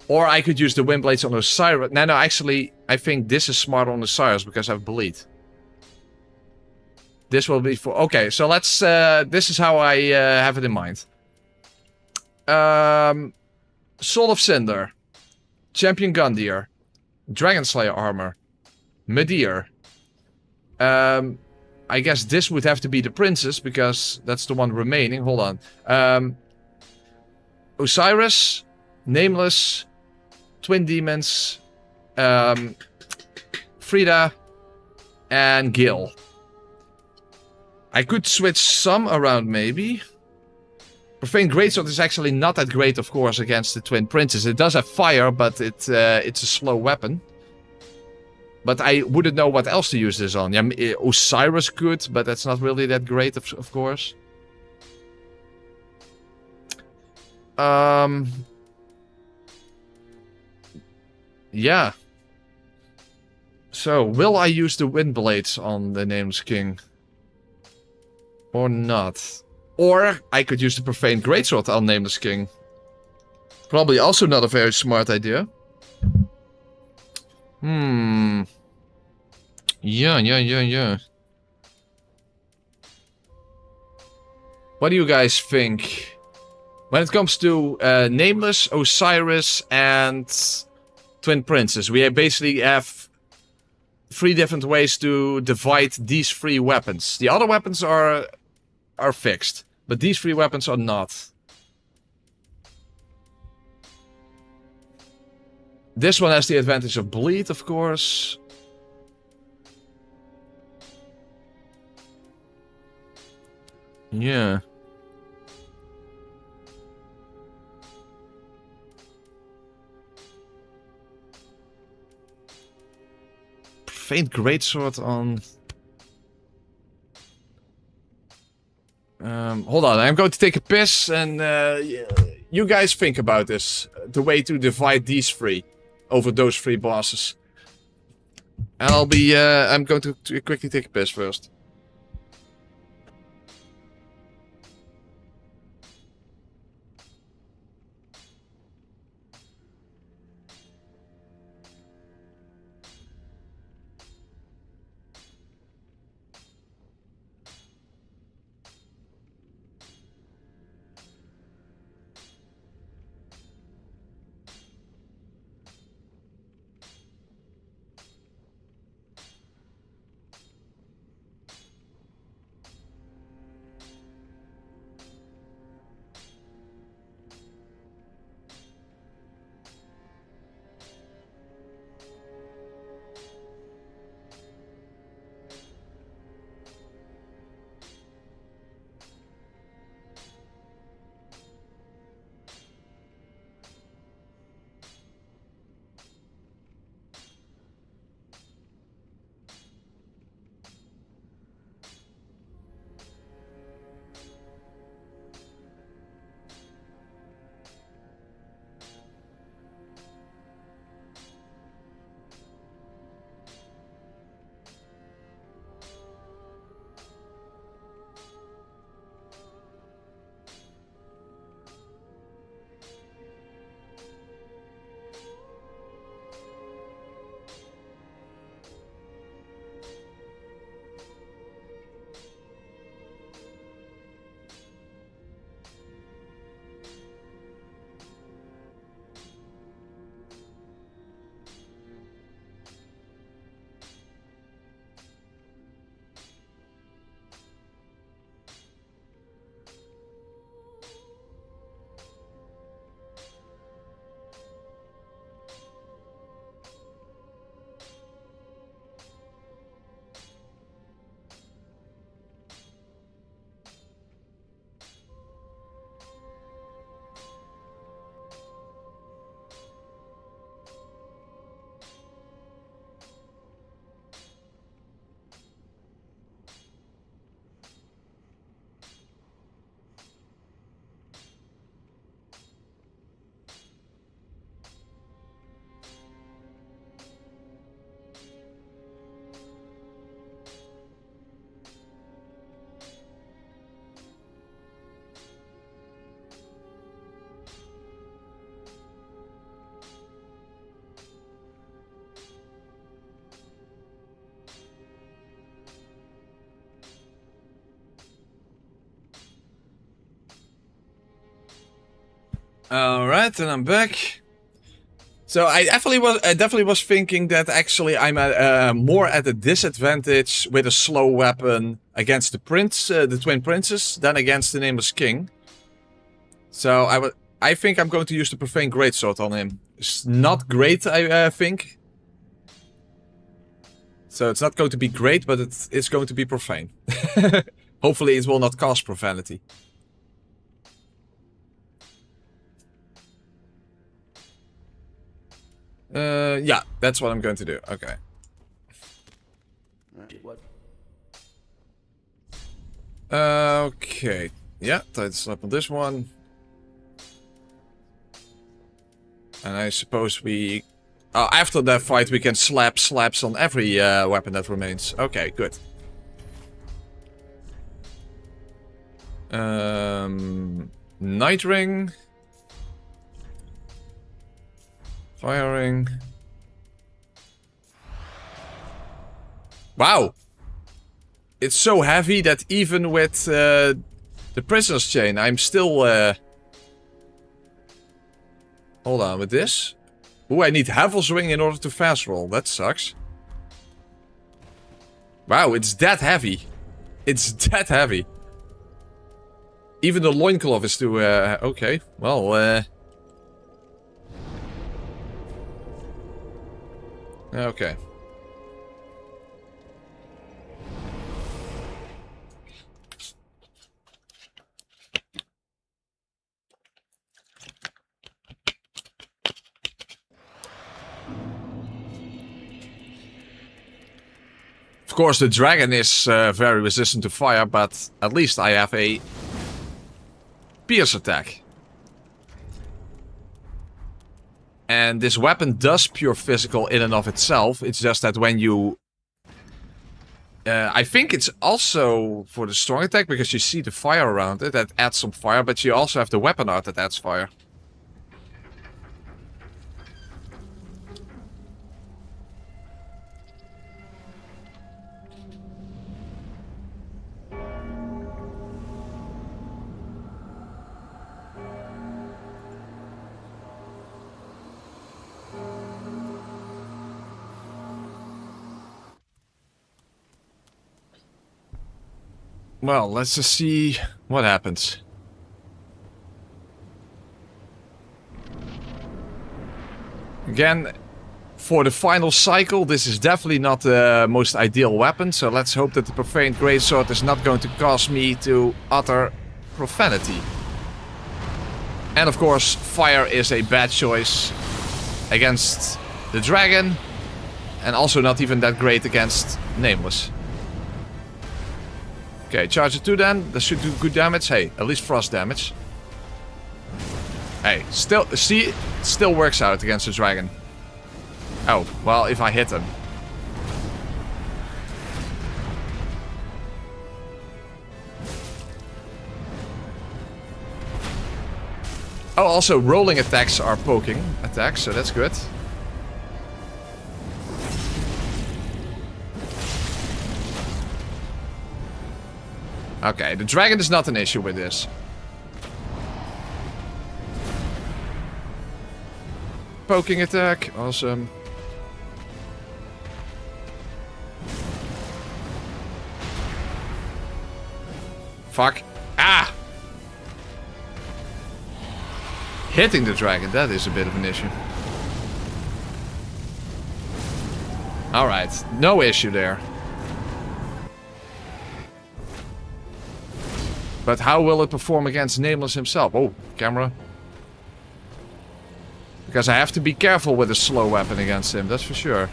Or I could use the wind blades on Osiris. No, actually, I think this is smart on Osiris because I have bleed. This will be for... Okay, so let's... this is how I have it in mind. Soul of Cinder. Champion Gundyr. Dragon Slayer armor. Medir. I guess this would have to be the princess because that's the one remaining. Hold on. Osiris. Nameless. Twin Demons. Frida. And Gil. I could switch some around maybe. Profane Greatsword is actually not that great, of course, against the Twin Princes. It does have fire, but it's a slow weapon. But I wouldn't know what else to use this on. Yeah, Osiris could, but that's not really that great, of course. Yeah. So, will I use the Wind Blades on the Nameless King? Or not? Or I could use the Profane Greatsword on Nameless King. Probably also not a very smart idea. Yeah. What do you guys think? When it comes to Nameless, Osiris, and Twin Princes, we basically have 3 different ways to divide these 3 weapons. The other weapons are fixed, but these 3 weapons are not. This one has the advantage of bleed, of course. Yeah. Faint Greatsword on... hold on, I'm going to take a piss and you guys think about this. The way to divide these 3 over those 3 bosses. And I'm going to quickly take a piss first. Alright, and I'm back. So I definitely was thinking that actually I'm more at a disadvantage with a slow weapon against the twin princes than against the nameless king. So I think I'm going to use the profane greatsword on him. It's not great, I think. So it's not going to be great, but it's going to be profane. Hopefully it will not cause profanity. Yeah, that's what I'm going to do. Okay. What? Okay. Yeah, tight slap on this one. And I suppose we... after that fight we can slap slaps on every weapon that remains. Okay, good. Night ring. Firing. Wow. It's so heavy that even with the prisoner's chain, I'm still... Hold on, with this? Ooh, I need Havel's ring in order to fast roll. That sucks. Wow, it's that heavy. It's that heavy. Even the loincloth is too... okay, well... Okay. Of course, the dragon is very resistant to fire, but at least I have a pierce attack. And this weapon does pure physical in and of itself. It's just that when you... I think it's also for the strong attack, because you see the fire around it, that adds some fire, but you also have the weapon art that adds fire. Well, let's just see what happens. Again, for the final cycle, this is definitely not the most ideal weapon, so let's hope that the profane greatsword is not going to cause me to utter profanity. And of course, fire is a bad choice against the dragon, and also not even that great against Nameless. Okay, charge it 2 then. That should do good damage. Hey, at least frost damage. Hey, still, see, still works out against the dragon. Oh, well, if I hit him. Oh, also rolling attacks are poking attacks, so that's good. Okay, the dragon is not an issue with this. Poking attack, awesome. Fuck. Ah! Hitting the dragon, that is a bit of an issue. Alright, no issue there. But how will it perform against Nameless himself? Oh, camera. Because I have to be careful with a slow weapon against him, that's for sure.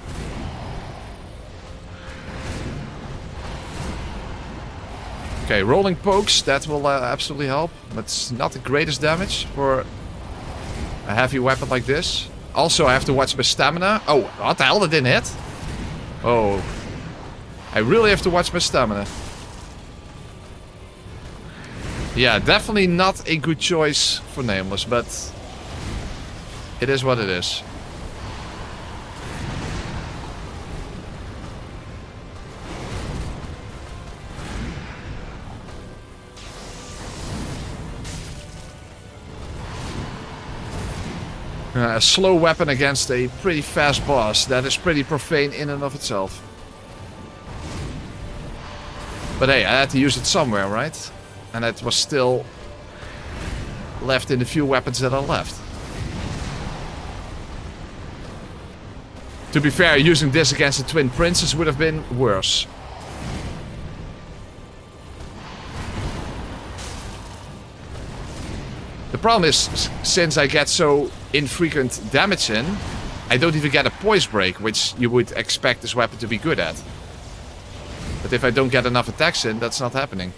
Okay, rolling pokes, that will absolutely help. But it's not the greatest damage for a heavy weapon like this. Also, I have to watch my stamina. Oh, what the hell, that didn't hit? Oh. I really have to watch my stamina. Yeah, definitely not a good choice for Nameless, but it is what it is. A slow weapon against a pretty fast boss. That is pretty profane in and of itself. But hey, I had to use it somewhere, right? And it was still left in the few weapons that are left. To be fair, using this against the Twin Princes would have been worse. The problem is, since I get so infrequent damage in, I don't even get a poise break, which you would expect this weapon to be good at. But if I don't get enough attacks in, that's not happening.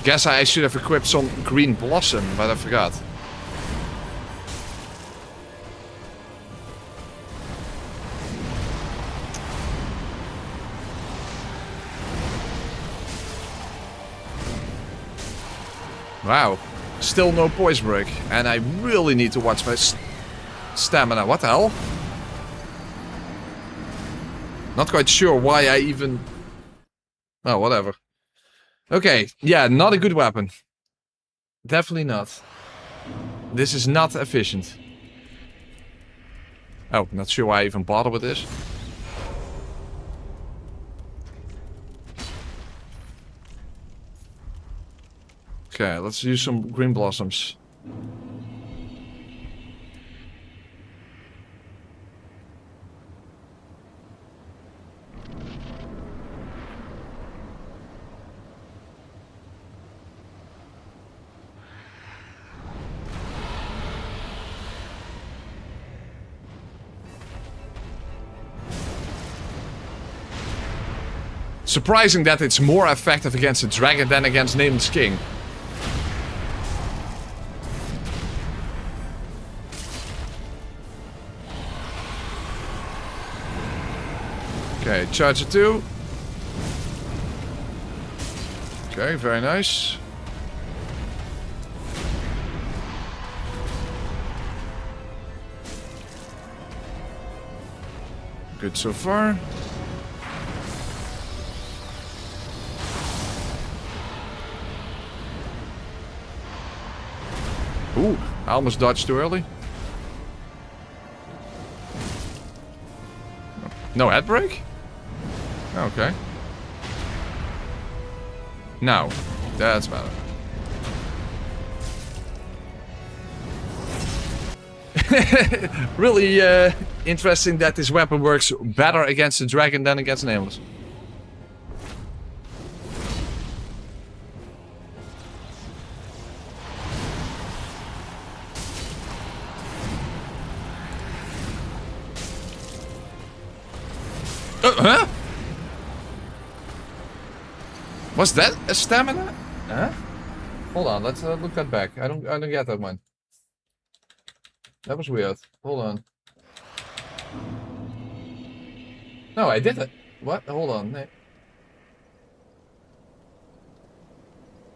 Guess I should have equipped some green blossom, but I forgot. Wow, still no poise break, and I really need to watch my stamina. What the hell? Not quite sure why I even... Oh, whatever. Okay, yeah, not a good weapon. Definitely not. This is not efficient. Oh, not sure why I even bother with this. Okay, let's use some green blossoms. Surprising that it's more effective against a dragon than against Nameless King. Okay, charger 2. Okay, very nice. Good so far. Ooh, I almost dodged too early. No head break? Okay. Now, that's better. Really interesting that this weapon works better against the dragon than against Nameless. Huh? Was that a stamina? Huh? Hold on, let's look that back. I don't get that one. That was weird. Hold on. No, I did it. What? Hold on.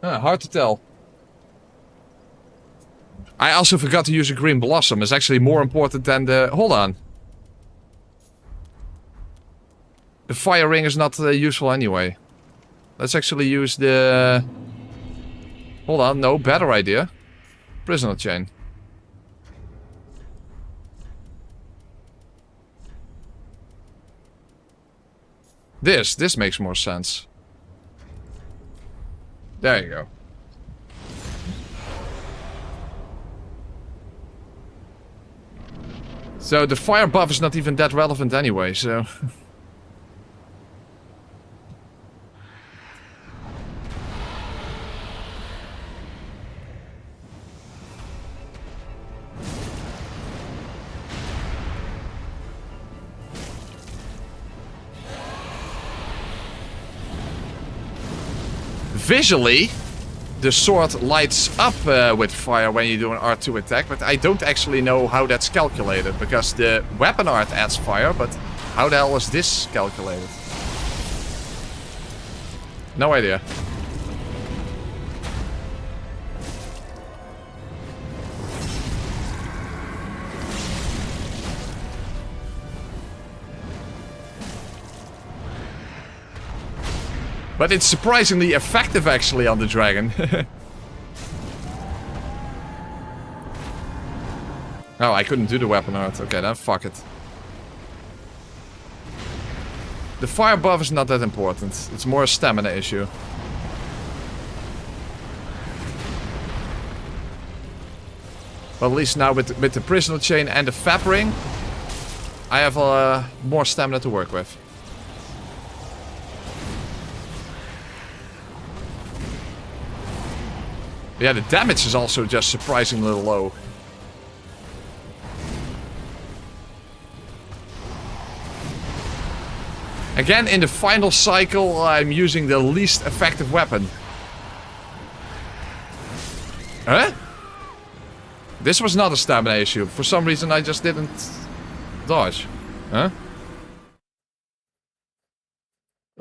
Hard to tell. I also forgot to use a green blossom. It's actually more important than the... Hold on. The fire ring is not useful anyway. Let's actually use the... Hold on, no, better idea. Prisoner chain. This makes more sense. There you go. So the fire buff is not even that relevant anyway, so... Visually, the sword lights up with fire when you do an R2 attack, but I don't actually know how that's calculated, because the weapon art adds fire, but how the hell is this calculated? No idea. But it's surprisingly effective actually on the dragon. Oh, I couldn't do the weapon art. Okay, then fuck it. The fire buff is not that important. It's more a stamina issue. But at least now with the prisoner chain and the fap ring, I have more stamina to work with. Yeah, the damage is also just surprisingly low. Again, in the final cycle, I'm using the least effective weapon. Huh? This was not a stamina issue. For some reason, I just didn't dodge. Huh?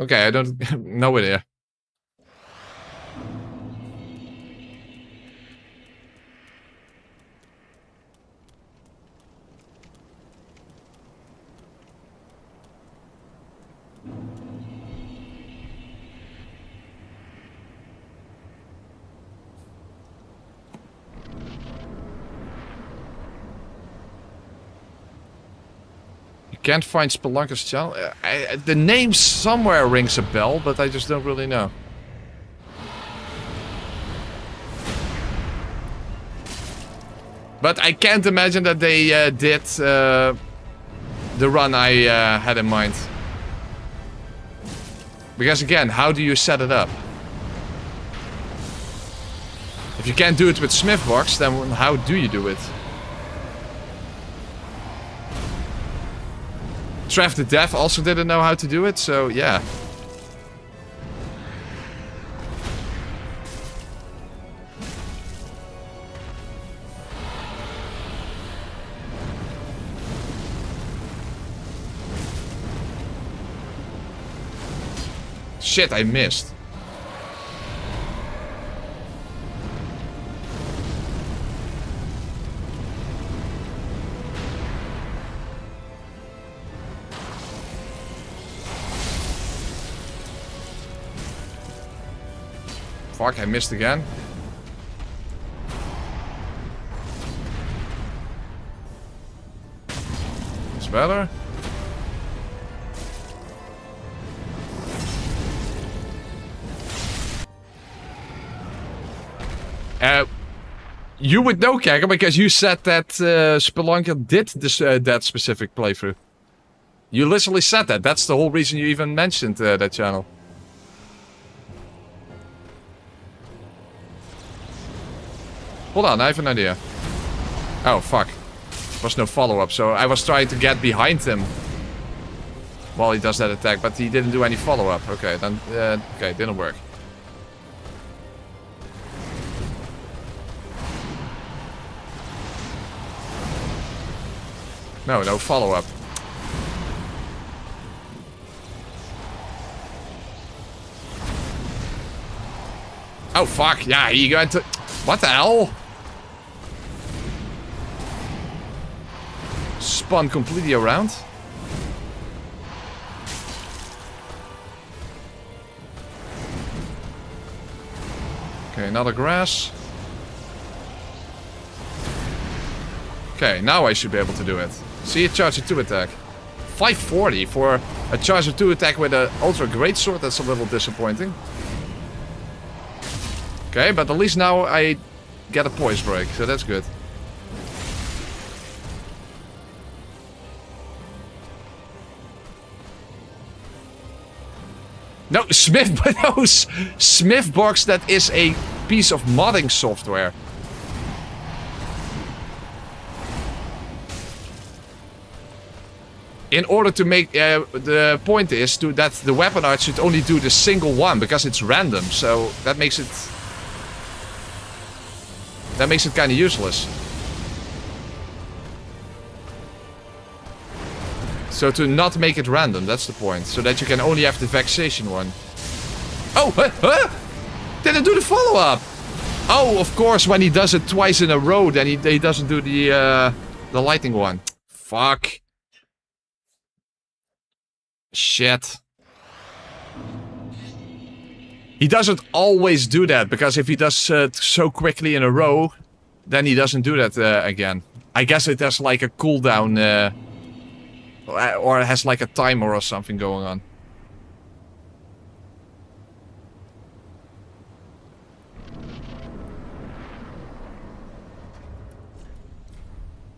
Okay, I don't... no idea. Can't find Spelunker's channel. The name somewhere rings a bell, but I just don't really know. But I can't imagine that they did the run I had in mind. Because again, how do you set it up? If you can't do it with Smithbox, then how do you do it? Trev the Deaf also didn't know how to do it, so yeah. Shit, I missed. Fuck, I missed again. It's better. You would know, Kaka, because you said that Spelunker did this, that specific playthrough. You literally said that. That's the whole reason you even mentioned that channel. Hold on, I have an idea. Oh, fuck. There was no follow-up, so I was trying to get behind him while he does that attack, but he didn't do any follow-up. Okay, then... okay, didn't work. No follow-up. Oh, fuck. Yeah, he got to... What the hell? Spun completely around. Okay, another grass. Okay, now I should be able to do it. See a charger 2 attack. 540 for a charger 2 attack with an ultra greatsword. That's a little disappointing. Okay, but at least now I get a poise break, so that's good. No, Smithbox, that is a piece of modding software. In order to make, the point is that the weapon art should only do the single one, because it's random, so that makes it kind of useless. So to not make it random, that's the point. So that you can only have the vexation one. Oh, huh? Didn't do the follow-up. Oh, of course, when he does it twice in a row, then he doesn't do the lighting one. Fuck. Shit. He doesn't always do that, because if he does so quickly in a row, then he doesn't do that again. I guess it has like a cooldown, or it has like a timer or something going on.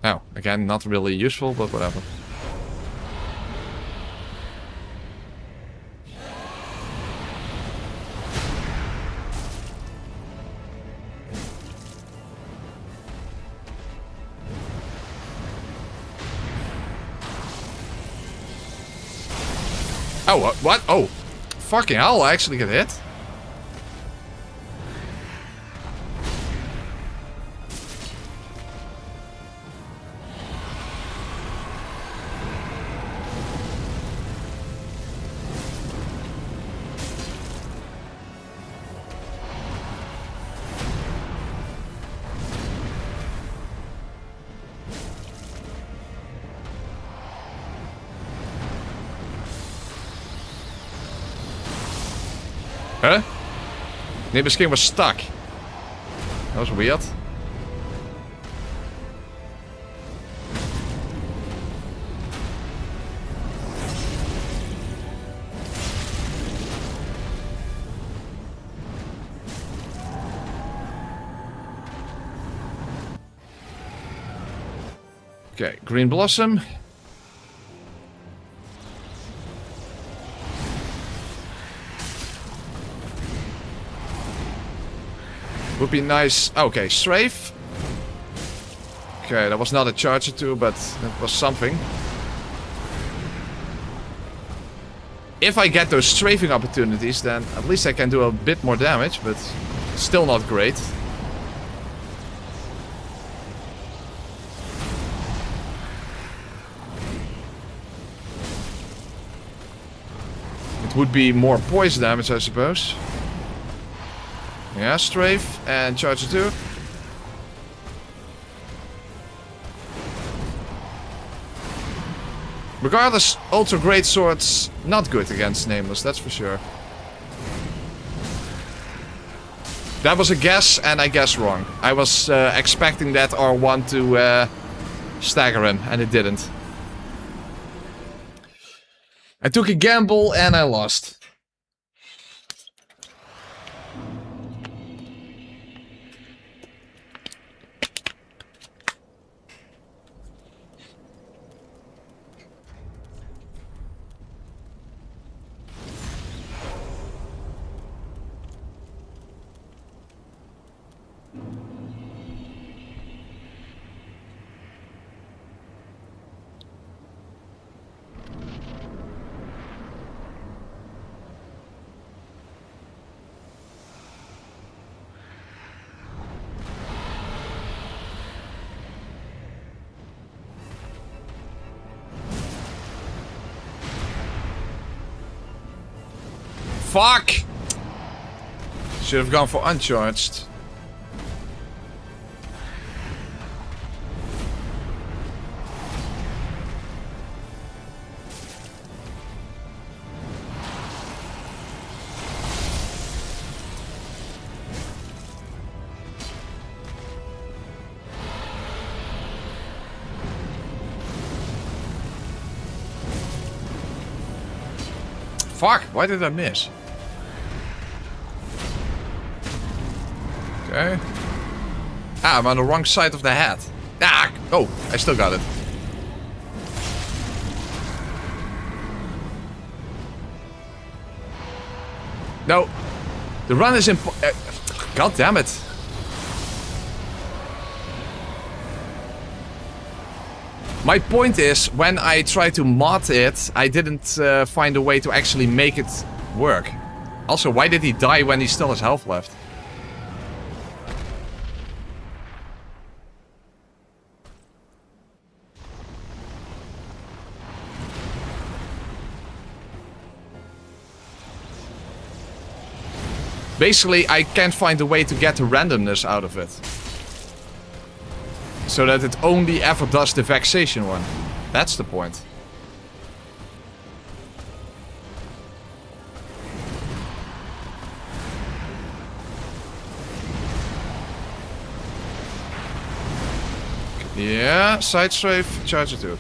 Oh, again, not really useful, but whatever. Oh, what? Oh, fucking hell, I actually get hit. Huh? Nee, mijn skin was stuck. Dat was weird. Okay, green blossom. Would be nice. Okay, strafe. Okay, that was not a charger too, but that was something. If I get those strafing opportunities, then at least I can do a bit more damage, but still not great. It would be more poison damage, I suppose. Yeah, strafe and charger 2. Regardless, ultra great swords not good against Nameless, that's for sure. That was a guess, and I guessed wrong. I was expecting that R1 to stagger him, and it didn't. I took a gamble and I lost. Fuck! Should have gone for uncharged. Fuck, why did I miss? Okay. Ah, I'm on the wrong side of the hat. Ah! Oh, I still got it. No. The run is God damn it. My point is, when I tried to mod it, I didn't find a way to actually make it work. Also, why did he die when he still has health left? Basically, I can't find a way to get the randomness out of it. So that it only ever does the vexation one. That's the point. Yeah, side strafe, charger 2.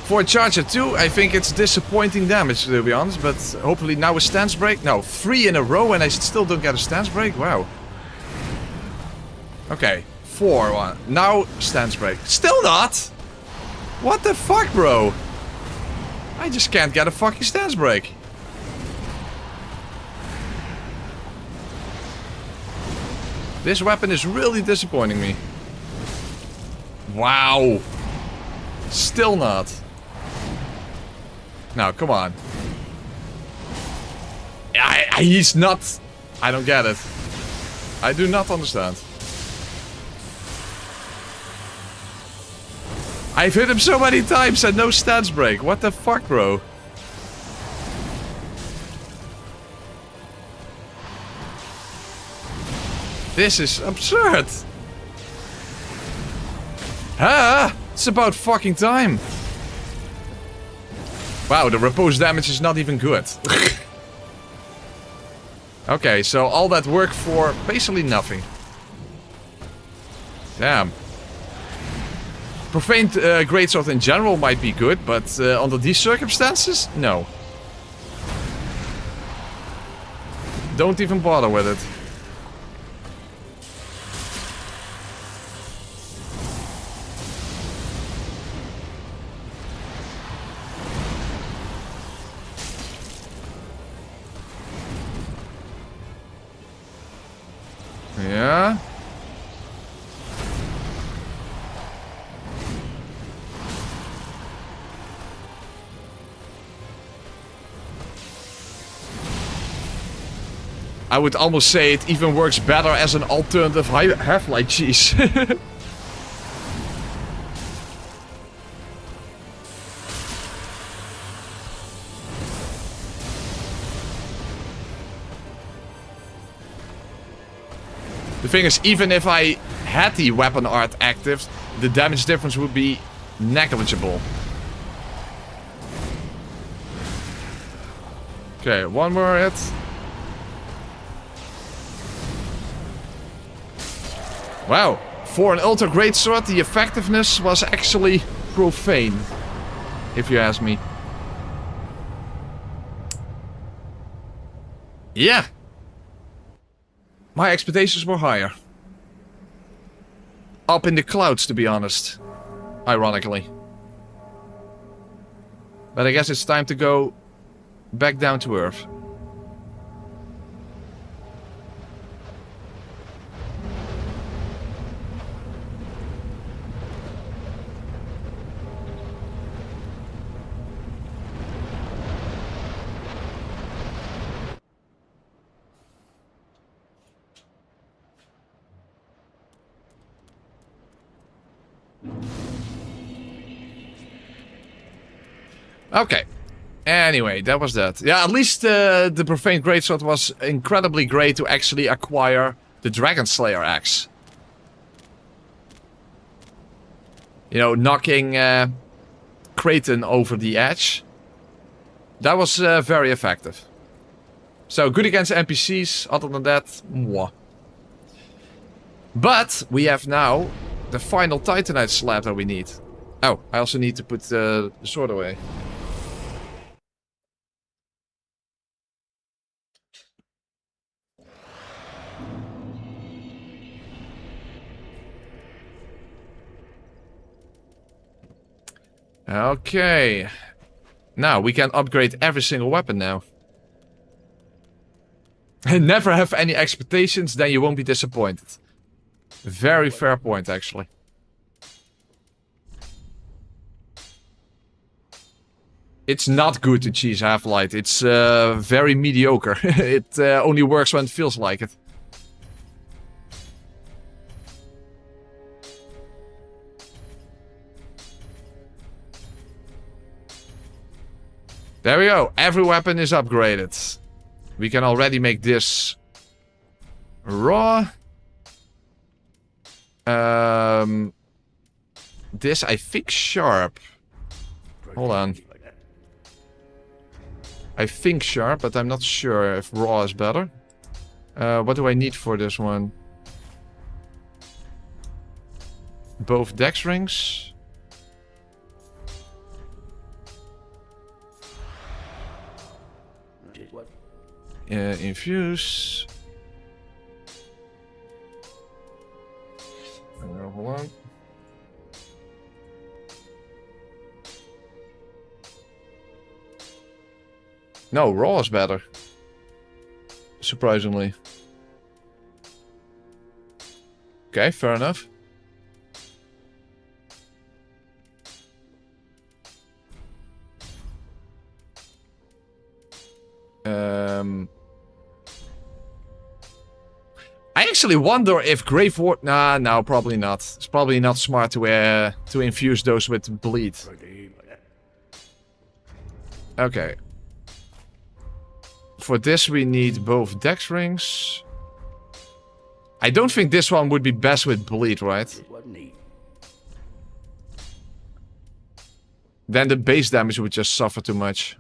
For Charger 2, I think it's disappointing damage, to be honest, but hopefully now a stance break. No, 3 in a row and I still don't get a stance break? Wow. Okay, 4, 1. Now stance break. Still not? What the fuck, bro? I just can't get a fucking stance break. This weapon is really disappointing me. Wow. Still not. Now, come on. He's not... I don't get it. I do not understand. I've hit him so many times and no stance break. What the fuck, bro? This is absurd. Huh? It's about fucking time. Wow, the repose damage is not even good. Okay, so all that work for basically nothing. Damn. Profaned Greatsword in general might be good, but under these circumstances, no. Don't even bother with it. Yeah. I would almost say it even works better as an alternative Halflight cheese. The thing is, even if I had the weapon art active, the damage difference would be negligible. Okay, one more hit. Wow, for an ultra great sword, the effectiveness was actually profane, if you ask me. Yeah. My expectations were higher. Up in the clouds, to be honest. Ironically. But I guess it's time to go back down to earth. Okay. Anyway, that was that. Yeah, at least the Profane Greatsword was incredibly great to actually acquire the Dragon Slayer axe. You know, knocking Kraton over the edge. That was very effective. So, good against NPCs. Other than that, mwah. But we have now the final Titanite slab that we need. Oh, I also need to put the sword away. Okay. Now, we can upgrade every single weapon now. And never have any expectations, then you won't be disappointed. Very fair point, actually. It's not good to cheese Halflight. It's very mediocre. It only works when it feels like it. There we go. Every weapon is upgraded. We can already make this raw. This, I think, sharp. Hold on. I think sharp, but I'm not sure if raw is better. What do I need for this one? Both dex rings. Infuse. Hold on. No, raw is better. Surprisingly. Okay, fair enough. I actually wonder if Grave Ward... Nah, no, probably not. It's probably not smart to infuse those with bleed. Okay. For this we need both dex rings. I don't think this one would be best with bleed, right? Then the base damage would just suffer too much.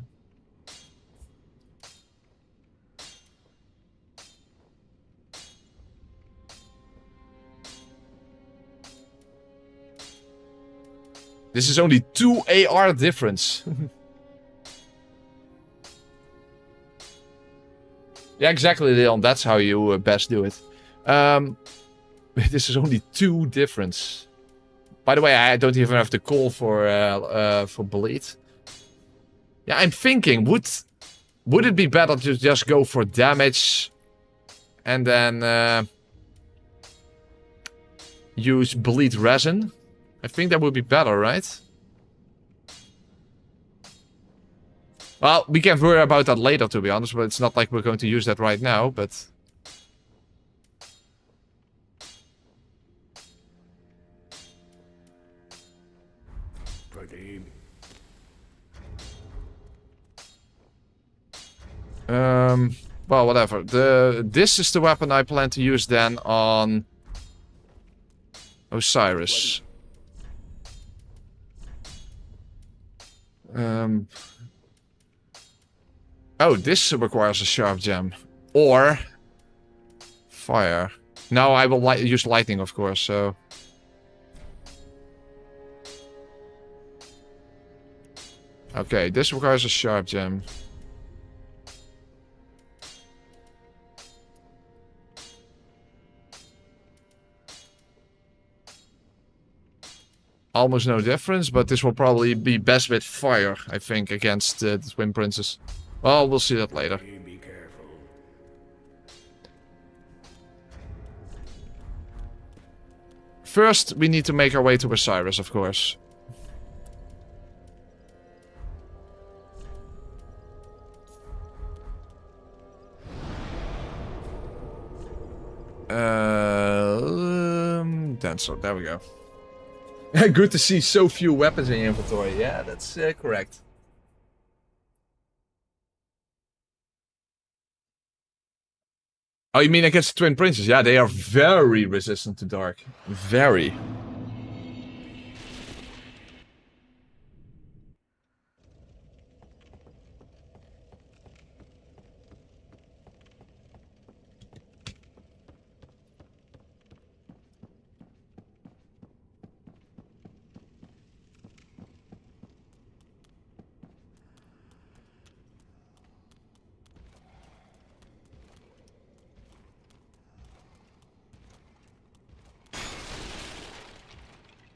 This is only 2 AR difference. Yeah, exactly, Leon. That's how you best do it. This is only 2 difference. By the way, I don't even have the call for bleed. Yeah, I'm thinking, would it be better to just go for damage and then use bleed resin? I think that would be better, right? Well, we can worry about that later, to be honest, but it's not like we're going to use that right now, but... Well, whatever. This is the weapon I plan to use then on Osiris. Oh, this requires a sharp gem. Or fire. No, I will use lightning, of course, so... Okay, this requires a sharp gem. Almost no difference, but this will probably be best with fire, I think, against the Twin Princes. Well, we'll see that later. Be careful. First, we need to make our way to Osiris, of course. Dancer, there we go. Good to see so few weapons in your inventory. Yeah, that's correct. Oh, you mean against the Twin Princes? Yeah, they are very resistant to dark. Very.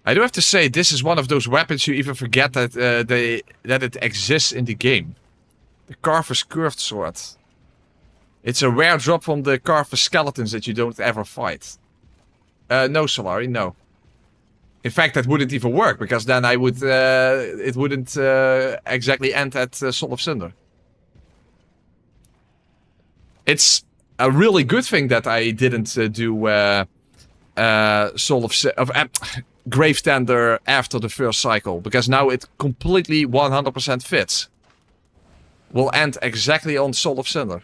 I do have to say, this is one of those weapons you even forget that that it exists in the game. The Carver's Curved Sword. It's a rare drop from the Carver skeletons that you don't ever fight. No, Solari, no. In fact, that wouldn't even work, because then I would... it wouldn't exactly end at Soul of Cinder. It's a really good thing that I didn't do Soul of Grave Tender after the first cycle, because now it completely 100% fits. will end exactly on Soul of Cinder.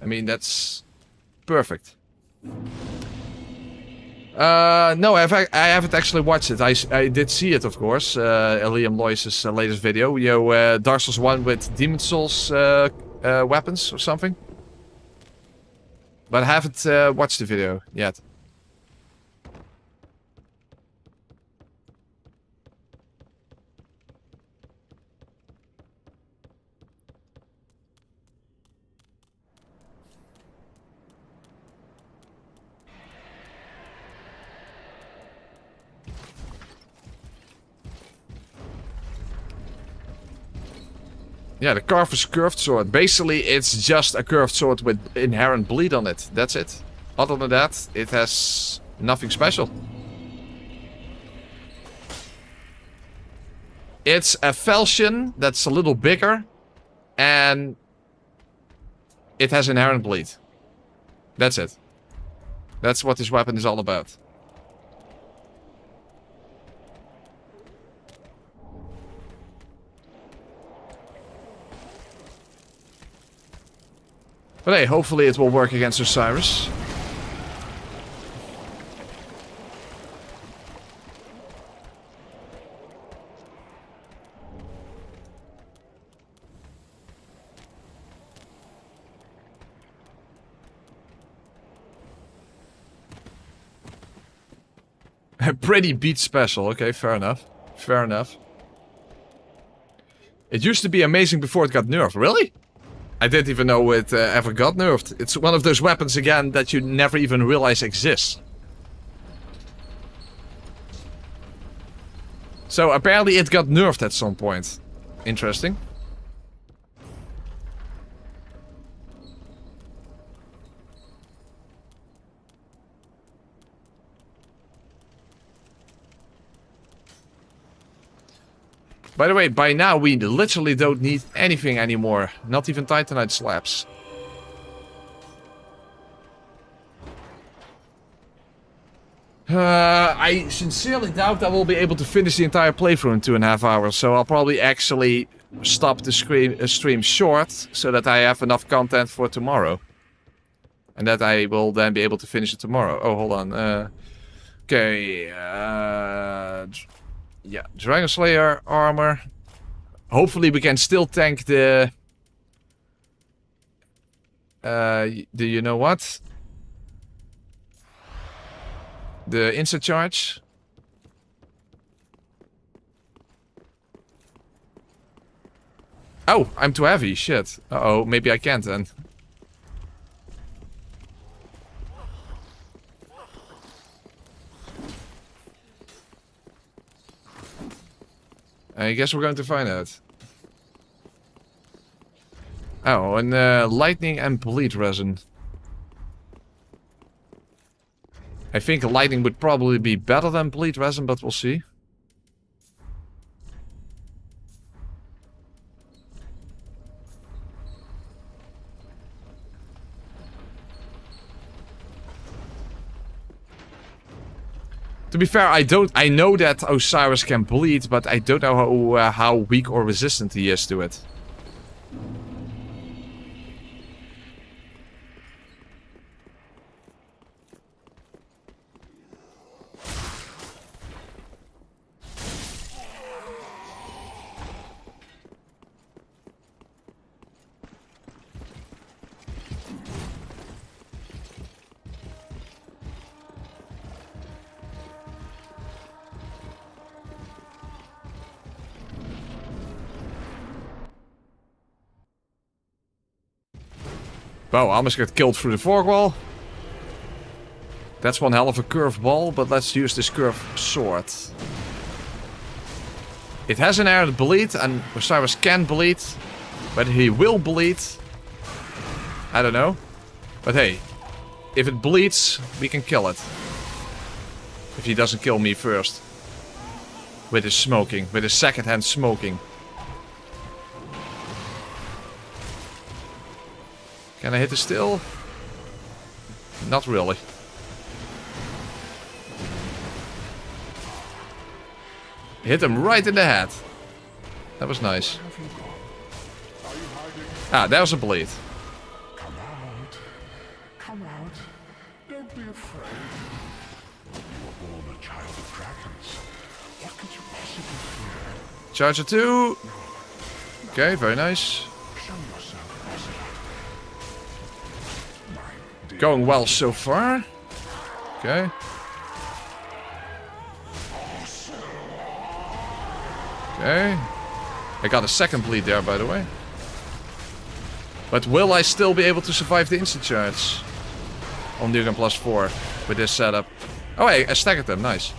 I mean, that's perfect. No, I haven't actually watched it. I did see it, of course. Liam Loyce's latest video. Dark Souls 1 with Demon Souls weapons or something. But I haven't watched the video yet. Yeah, the Carver's curved sword. Basically, it's just a curved sword with inherent bleed on it. That's it. Other than that, it has nothing special. It's a falchion that's a little bigger. And it has inherent bleed. That's it. That's what this weapon is all about. But hey, hopefully it will work against Osiris. A pretty beat special. Okay, fair enough. Fair enough. It used to be amazing before it got nerfed. Really? I didn't even know it ever got nerfed. It's one of those weapons, again, that you never even realize exists. So, apparently it got nerfed at some point. Interesting. By the way, by now we literally don't need anything anymore. Not even Titanite slabs. I sincerely doubt I will be able to finish the entire playthrough in 2.5 hours. So I'll probably actually stop the stream short so that I have enough content for tomorrow. And that I will then be able to finish it tomorrow. Oh, hold on. Okay. Yeah, Dragon Slayer armor. Hopefully we can still tank the... do you know what? The instant charge. Oh, I'm too heavy. Shit. Uh-oh, maybe I can't then. I guess we're going to find out. Oh, and lightning and bleed resin. I think lightning would probably be better than bleed resin, but we'll see. To be fair, I know that Osiris can bleed, but I don't know how weak or resistant he is to it. Wow, I almost got killed through the fork wall. That's one hell of a curved ball, but let's use this curved sword. It has an air to bleed, and Osiris can bleed. But he will bleed. I don't know. But hey, if it bleeds, we can kill it. If he doesn't kill me first. With his smoking, with his second-hand smoking. Can I hit it still? Not really. Hit him right in the head. That was nice. Ah, there's a bleed. Come out. Come out. Don't be afraid. You were born a child of dragons. What could you possibly fear? Charger 2. Okay, very nice. Show yourself, Ocelot. My dear. Going well so far. Okay. Okay. I got a second bleed there, by the way. But will I still be able to survive the instant charge? On Nugan plus 4 with this setup. Oh, hey, I staggered them. Nice.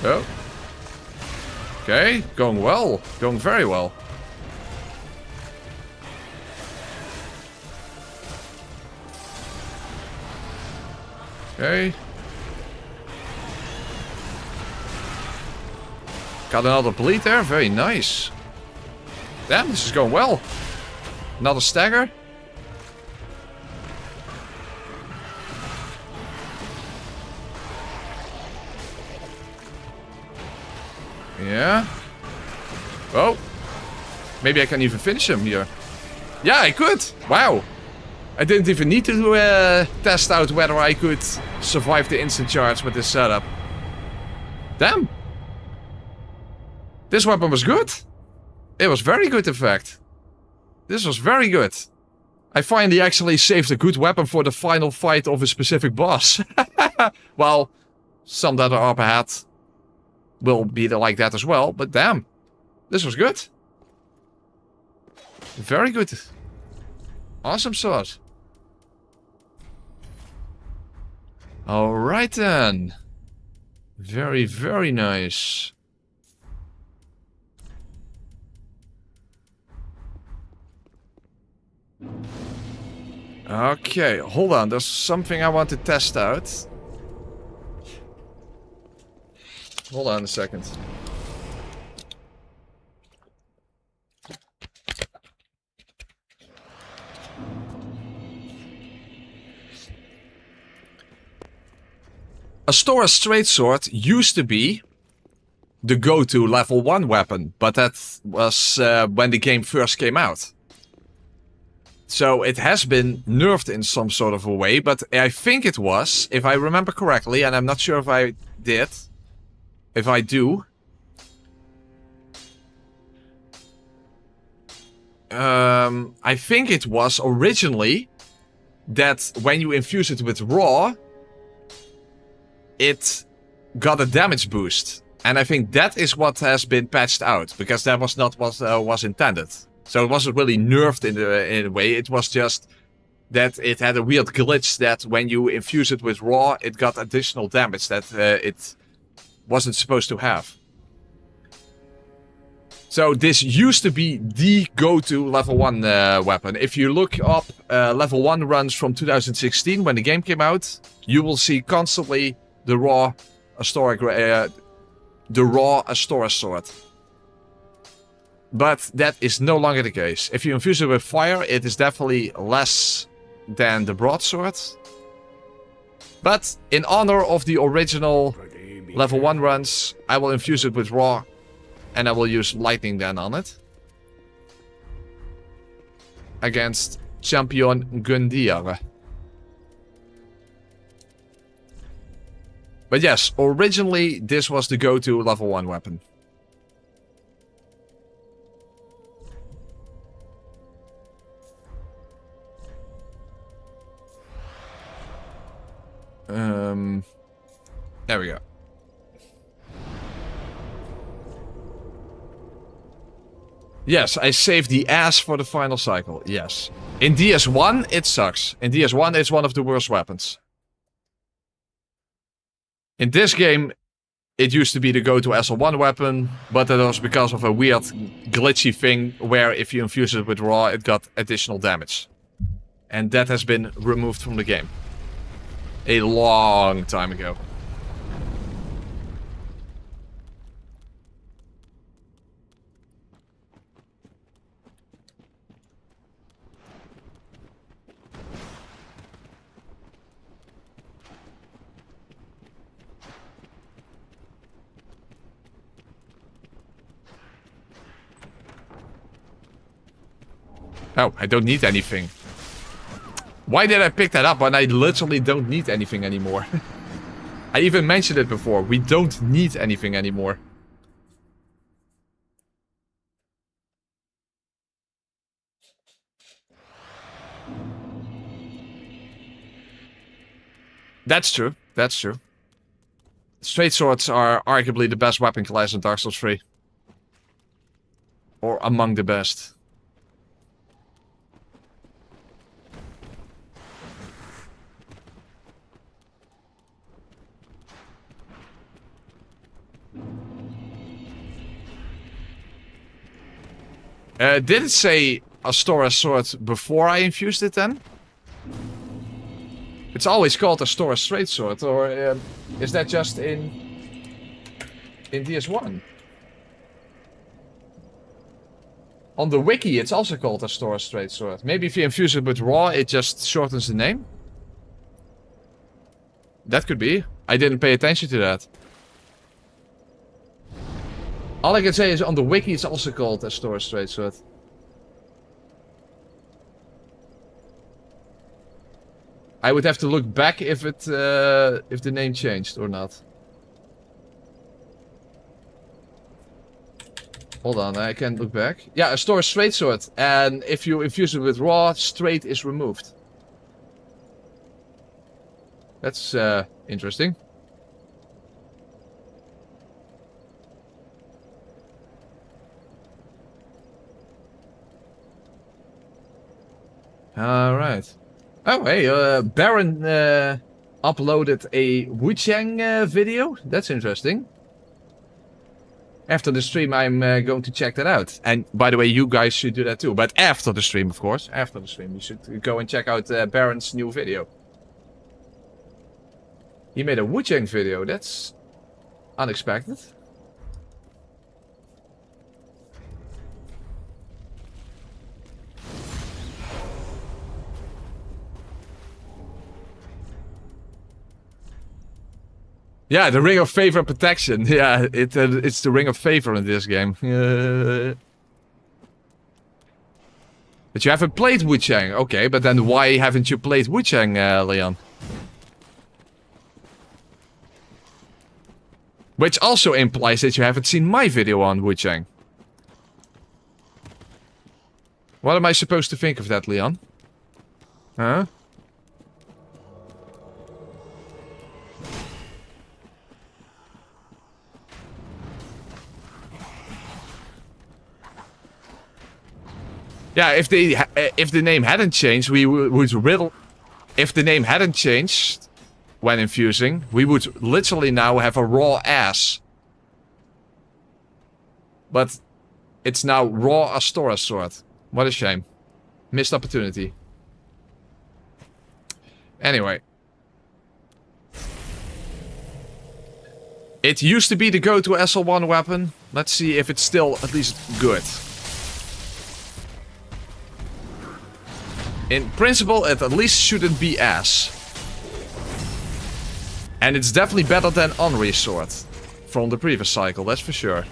Oh. Okay, going well. Going very well. Okay. Got another bleed there. Very nice. Damn, this is going well. Another stagger. Yeah. Oh. Maybe I can even finish him here. Yeah, I could. Wow. I didn't even need to test out whether I could survive the instant charge with this setup. Damn. This weapon was good. It was very good, in fact. This was very good. I finally actually saved a good weapon for the final fight of a specific boss. Well, some that are up ahead will be like that as well, but damn. This was good. Very good. Awesome sword. Alright then. Very, very nice. Okay, hold on. There's something I want to test out. Hold on a second. A Stora's straight sword used to be the go-to level 1 weapon, but that was when the game first came out. So it has been nerfed in some sort of a way, but I think it was, if I remember correctly, and I'm not sure if I did, if I do. I think it was originally that when you infuse it with raw, it got a damage boost. And I think that is what has been patched out, because that was not what was intended. So it wasn't really nerfed in a way, it was just that it had a weird glitch that when you infuse it with raw, it got additional damage that it wasn't supposed to have. So this used to be the go-to level 1 weapon. If you look up level 1 runs from 2016, when the game came out, you will see constantly the raw Astora sword. But that is no longer the case. If you infuse it with fire, it is definitely less than the broadsword. But in honor of the original level 1 runs, I will infuse it with raw. And I will use lightning then on it. Against Champion Gundyr. But yes, originally this was the go-to level 1 weapon. There we go. Yes, I saved the ass for the final cycle. Yes. In DS1, it sucks. In DS1, it's one of the worst weapons. In this game, it used to be the go-to SL1 weapon, but that was because of a weird glitchy thing where if you infuse it with raw, it got additional damage. And that has been removed from the game. A long time ago. Oh, I don't need anything. Why did I pick that up when I literally don't need anything anymore? I even mentioned it before. We don't need anything anymore. That's true. That's true. Straight swords are arguably the best weapon class in Dark Souls 3. Or among the best. Did it say Astora sword before I infused it then? It's always called Astora straight sword, or is that just in DS1? On the wiki, it's also called Astora straight sword. Maybe if you infuse it with raw, it just shortens the name. That could be. I didn't pay attention to that. All I can say is on the wiki, it's also called Astora straight sword. I would have to look back if it if the name changed or not. Hold on, I can look back. Yeah, Astora straight sword, and if you infuse it with raw, straight is removed. That's interesting. All right. Oh, hey, Baron uploaded a Wuchang video. That's interesting. After the stream, I'm going to check that out. And by the way, you guys should do that too. But after the stream, of course. After the stream, you should go and check out Baron's new video. He made a Wuchang video. That's unexpected. Yeah, the Ring of Favor and Protection. Yeah, it's the Ring of Favor in this game. But you haven't played Wuchang. Okay, but then why haven't you played Wuchang, Leon? Which also implies that you haven't seen my video on Wuchang. What am I supposed to think of that, Leon? Huh? Yeah, if the name hadn't changed, we would riddle. If the name hadn't changed when infusing, we would literally now have a raw ass. But it's now raw Astora sword. What a shame. Missed opportunity. Anyway. It used to be the go-to SL1 weapon. Let's see if it's still at least good. In principle, it at least shouldn't be ass. And it's definitely better than Henri's sword. From the previous cycle, that's for sure.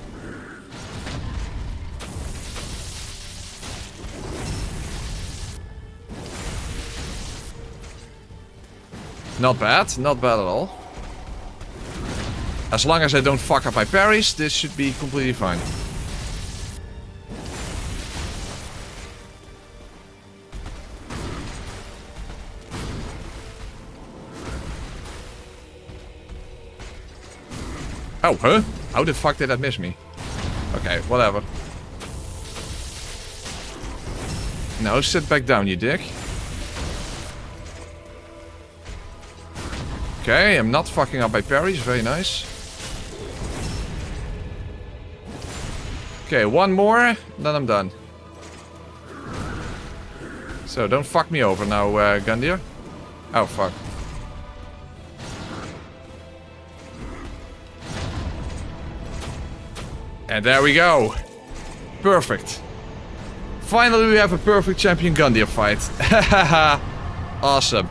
Not bad, not bad at all. As long as I don't fuck up my parries, this should be completely fine. Oh, huh? How the fuck did that miss me? Okay, whatever. No, sit back down, you dick. Okay, I'm not fucking up my parries. Very nice. Okay, one more, then I'm done. So, don't fuck me over now, Gundyr. Oh, fuck. And there we go. Perfect. Finally, we have a perfect champion Gundyr fight. Awesome.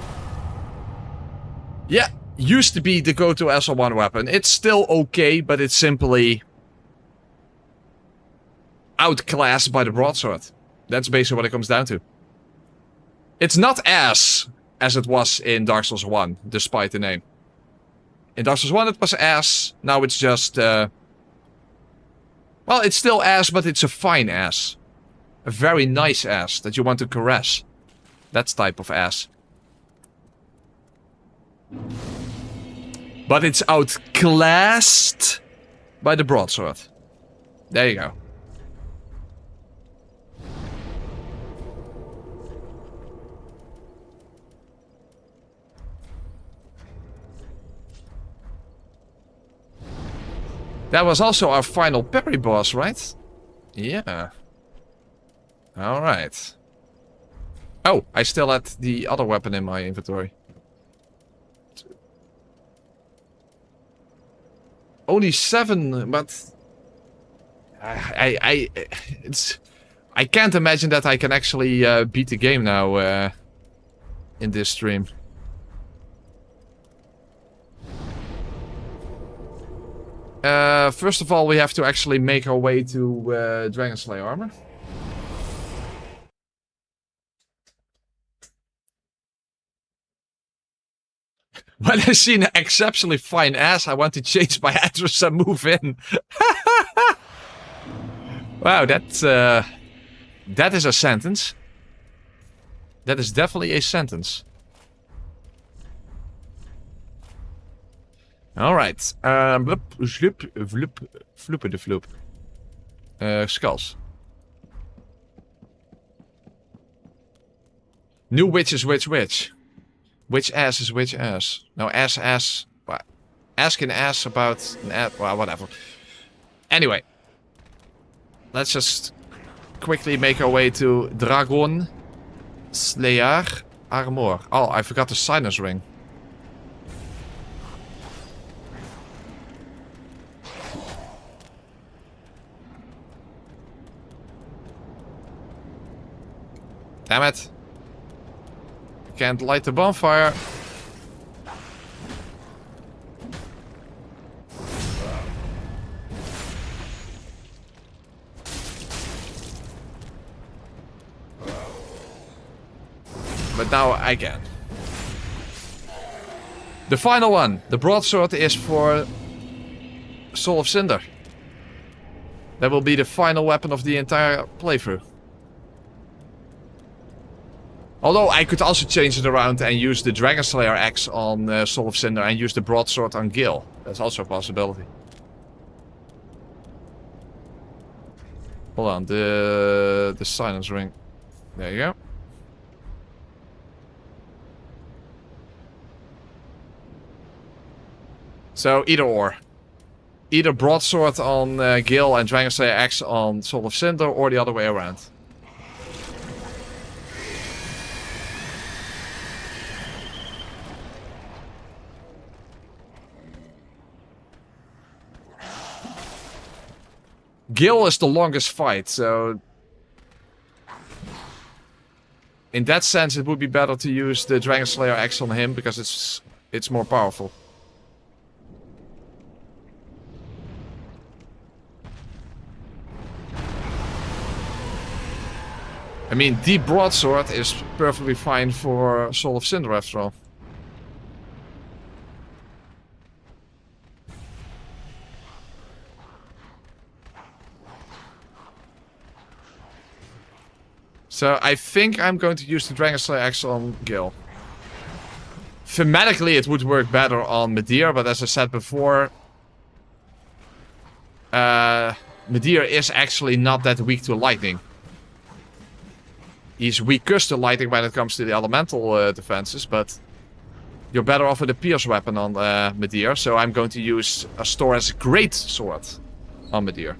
Yeah, used to be the go-to SL1 weapon. It's still okay, but it's simply outclassed by the broadsword. That's basically what it comes down to. It's not as it was in Dark Souls 1, despite the name. In Dark Souls 1 it was ass, now it's just... well, it's still ass, but it's a fine ass. A very nice ass that you want to caress. That type of ass. But it's outclassed by the broadsword. There you go. That was also our final parry boss, right? Yeah. Alright. Oh, I still had the other weapon in my inventory. Only 7, but... I can't imagine that I can actually beat the game now in this stream. First of all, we have to actually make our way to Dragon Slayer armor. When I see an exceptionally fine ass, I want to change my address and move in. Wow, that is a sentence. That is definitely a sentence. Alright. Vloep, vloep, vloep, vloepen de vloep. Skulls. New witch is which witch. Which ass is which ass? No, ass. Ask an ass about an ass. Well, whatever. Anyway. Let's just quickly make our way to Dragon Slayer armor. Oh, I forgot the sinus ring. Damn it. Can't light the bonfire. But now I can. The final one. The broadsword is for Soul of Cinder. That will be the final weapon of the entire playthrough. Although I could also change it around and use the Dragon Slayer axe on Soul of Cinder and use the broadsword on Gil. That's also a possibility. Hold on, the silence ring. There you go. So either or. Either broadsword on Gil and Dragon Slayer axe on Soul of Cinder, or the other way around. Gil is the longest fight, so... in that sense, it would be better to use the Dragon Slayer axe on him, because it's more powerful. I mean, Deep Broadsword is perfectly fine for Soul of Cinder after all. So I think I'm going to use the Dragon Slayer axe on Gil. Thematically it would work better on Medivh, but as I said before... Medivh is actually not that weak to lightning. He's weakest to lightning when it comes to the elemental defenses, but... you're better off with a pierce weapon on Medivh, so I'm going to use a Stor's Great Sword on Medivh.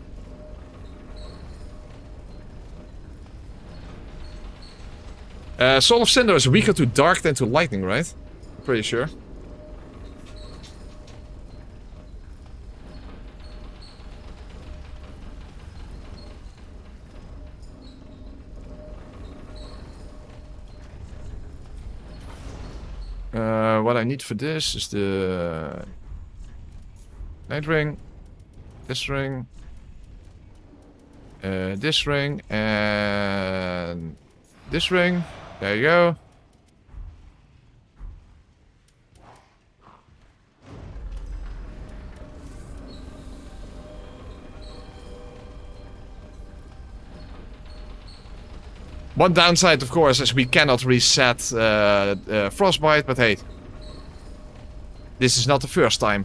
Soul of Cinder is weaker to dark than to lightning, right? Pretty sure. What I need for this is the night ring, this ring, This ring and this ring. There you go. One downside, of course, is we cannot reset Frostbite, but hey. This is not the first time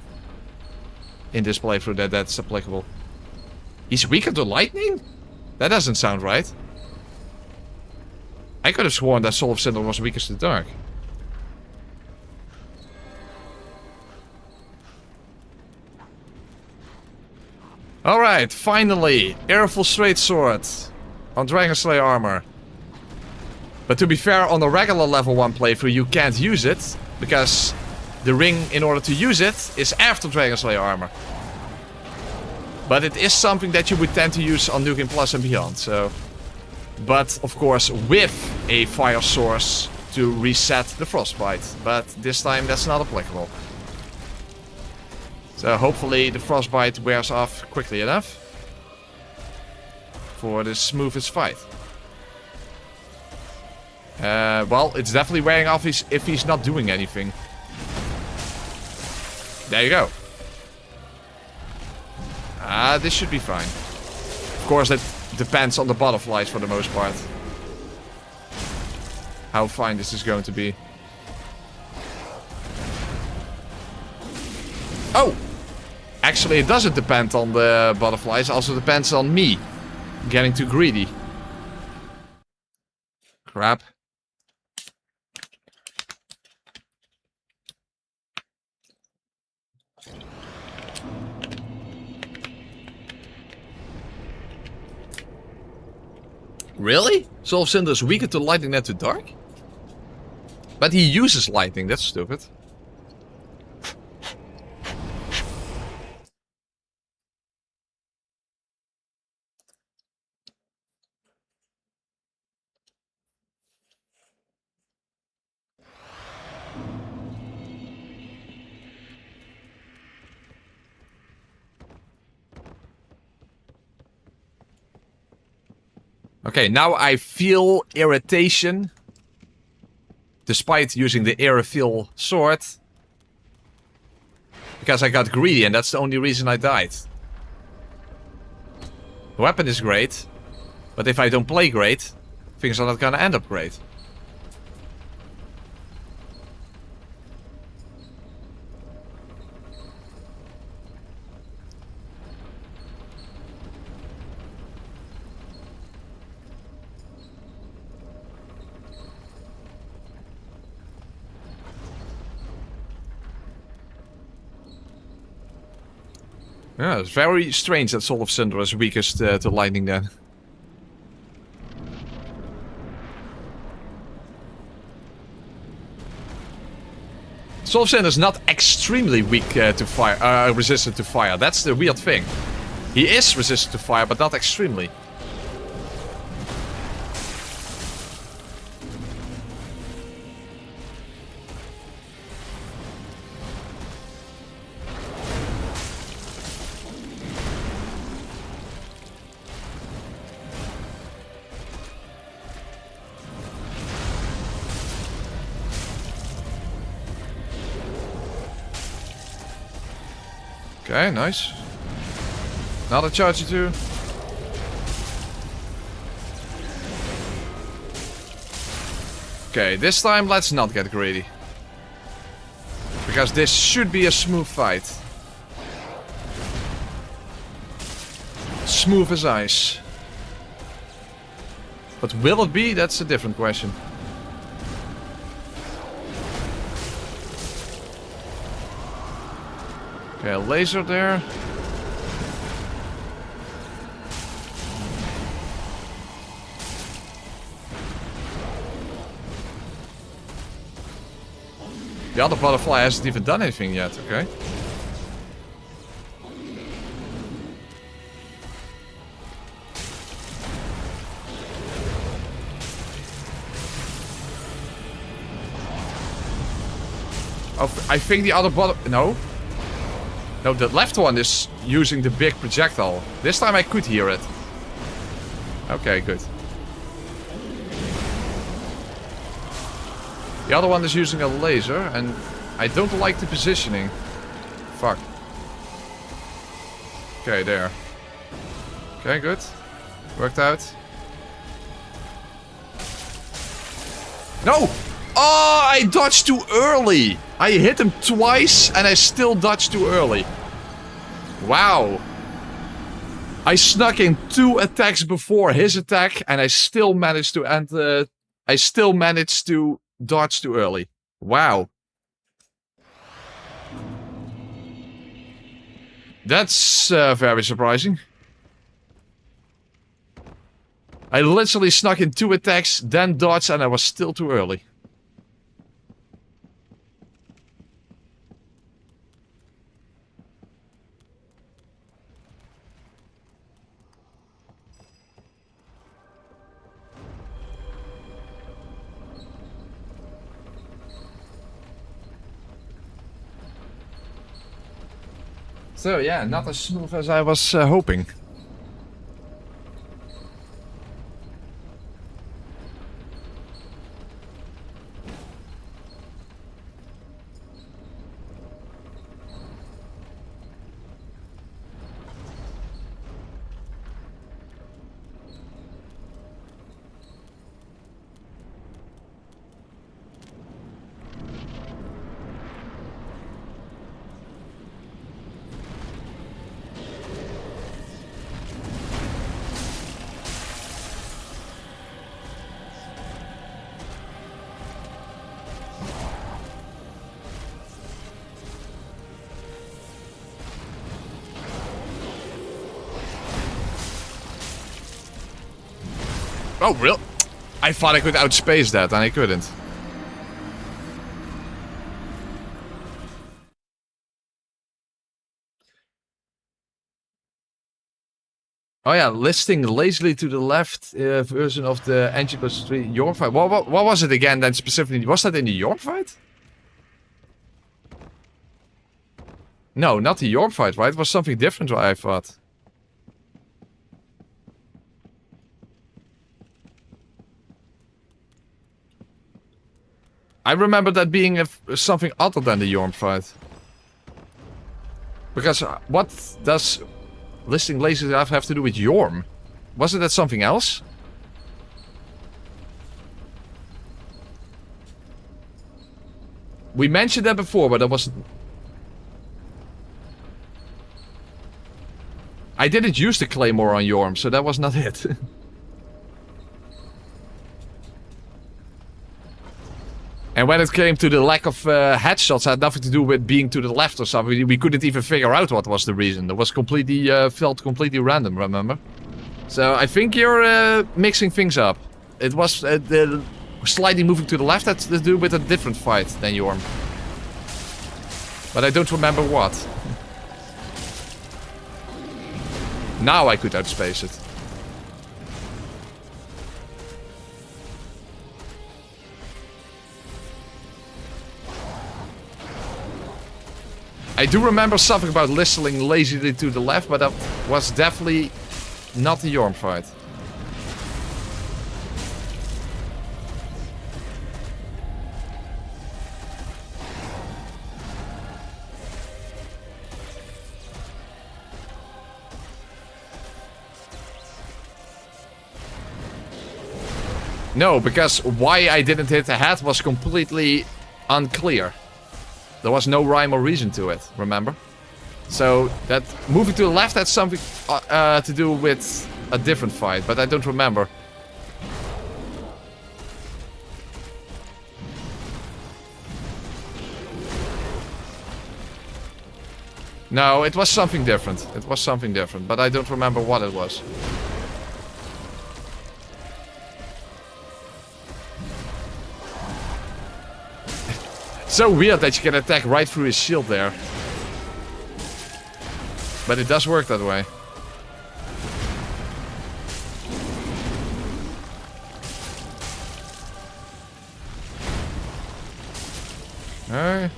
in this playthrough that that's applicable. He's weaker to lightning? That doesn't sound right. I could have sworn that Soul of Cinder was weakest to dark. Alright, finally! Airful Straight Sword on Dragon Slayer armor. But to be fair, on a regular level 1 playthrough you can't use it, because the ring, in order to use it, is after Dragon Slayer armor. But it is something that you would tend to use on New Game Plus and beyond, so... But, of course, with a fire source to reset the Frostbite. But this time that's not applicable. So hopefully the Frostbite wears off quickly enough for the smoothest fight. Well, it's definitely wearing off if he's not doing anything. There you go. This should be fine. Of course, it depends on the butterflies for the most part. How fine this is going to be. Oh! Actually, it doesn't depend on the butterflies. It also depends on me getting too greedy. Crap. Really? Soul of Cinder is weaker to lightning than to dark? But he uses lightning, that's stupid. Okay, now I feel irritation. Despite using the Aerophil sword. Because I got greedy and that's the only reason I died. The weapon is great. But if I don't play great, things are not gonna end up great. Yeah, it's very strange that Soul of Cinder is weakest to lightning then. Soul of Cinder is not extremely weak to fire, resistant to fire. That's the weird thing. He is resistant to fire, but not extremely. Okay, nice. Another charge or two. Okay, this time let's not get greedy. Because this should be a smooth fight. Smooth as ice. But will it be? That's a different question. Okay, a laser there. The other butterfly hasn't even done anything yet, okay. Oh, I think the other no. No, the left one is using the big projectile. This time I could hear it. Okay, good. The other one is using a laser, and I don't like the positioning. Fuck. Okay, there. Okay, good. Worked out. No! Oh, I dodged too early! I hit him twice, and I still dodged too early. Wow. I snuck in 2 attacks before his attack, and I still managed to dodge too early. Wow. That's very surprising. I literally snuck in 2 attacks, then dodged, and I was still too early. So yeah, not as smooth as I was hoping. Oh, real? I thought I could outspace that, and I couldn't. Oh yeah, listing lazily to the left version of the NG+3 Yorm fight. What was it again then specifically? Was that in the Yorm fight? No, not the Yorm fight, right? It was something different, I thought. I remember that being something other than the Yorm fight. Because what does listing lasers have to do with Yorm? Wasn't that something else? We mentioned that before, but that wasn't... I didn't use the Claymore on Yorm, so that was not it. And when it came to the lack of headshots, it had nothing to do with being to the left or something. We couldn't even figure out what was the reason. It was completely, felt completely random, remember? So I think you're mixing things up. It was the slightly moving to the left had to do with a different fight than Yorm. But I don't remember what. Now I could outspace it. I do remember something about listening lazily to the left, but that was definitely not the Yorm fight. No, because why I didn't hit the head was completely unclear. There was no rhyme or reason to it, remember? So, that moving to the left had something to do with a different fight, but I don't remember. No, it was something different. It was something different, but I don't remember what it was. So weird that you can attack right through his shield there. But it does work that way. Alright.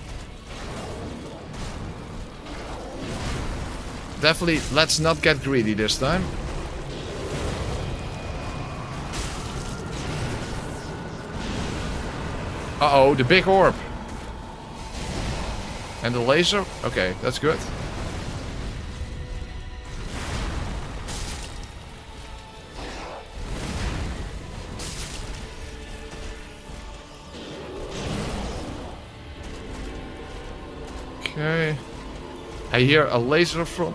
Definitely, let's not get greedy this time. Uh-oh, the big orb. And the laser? Okay, that's good. Okay. I hear a laser from...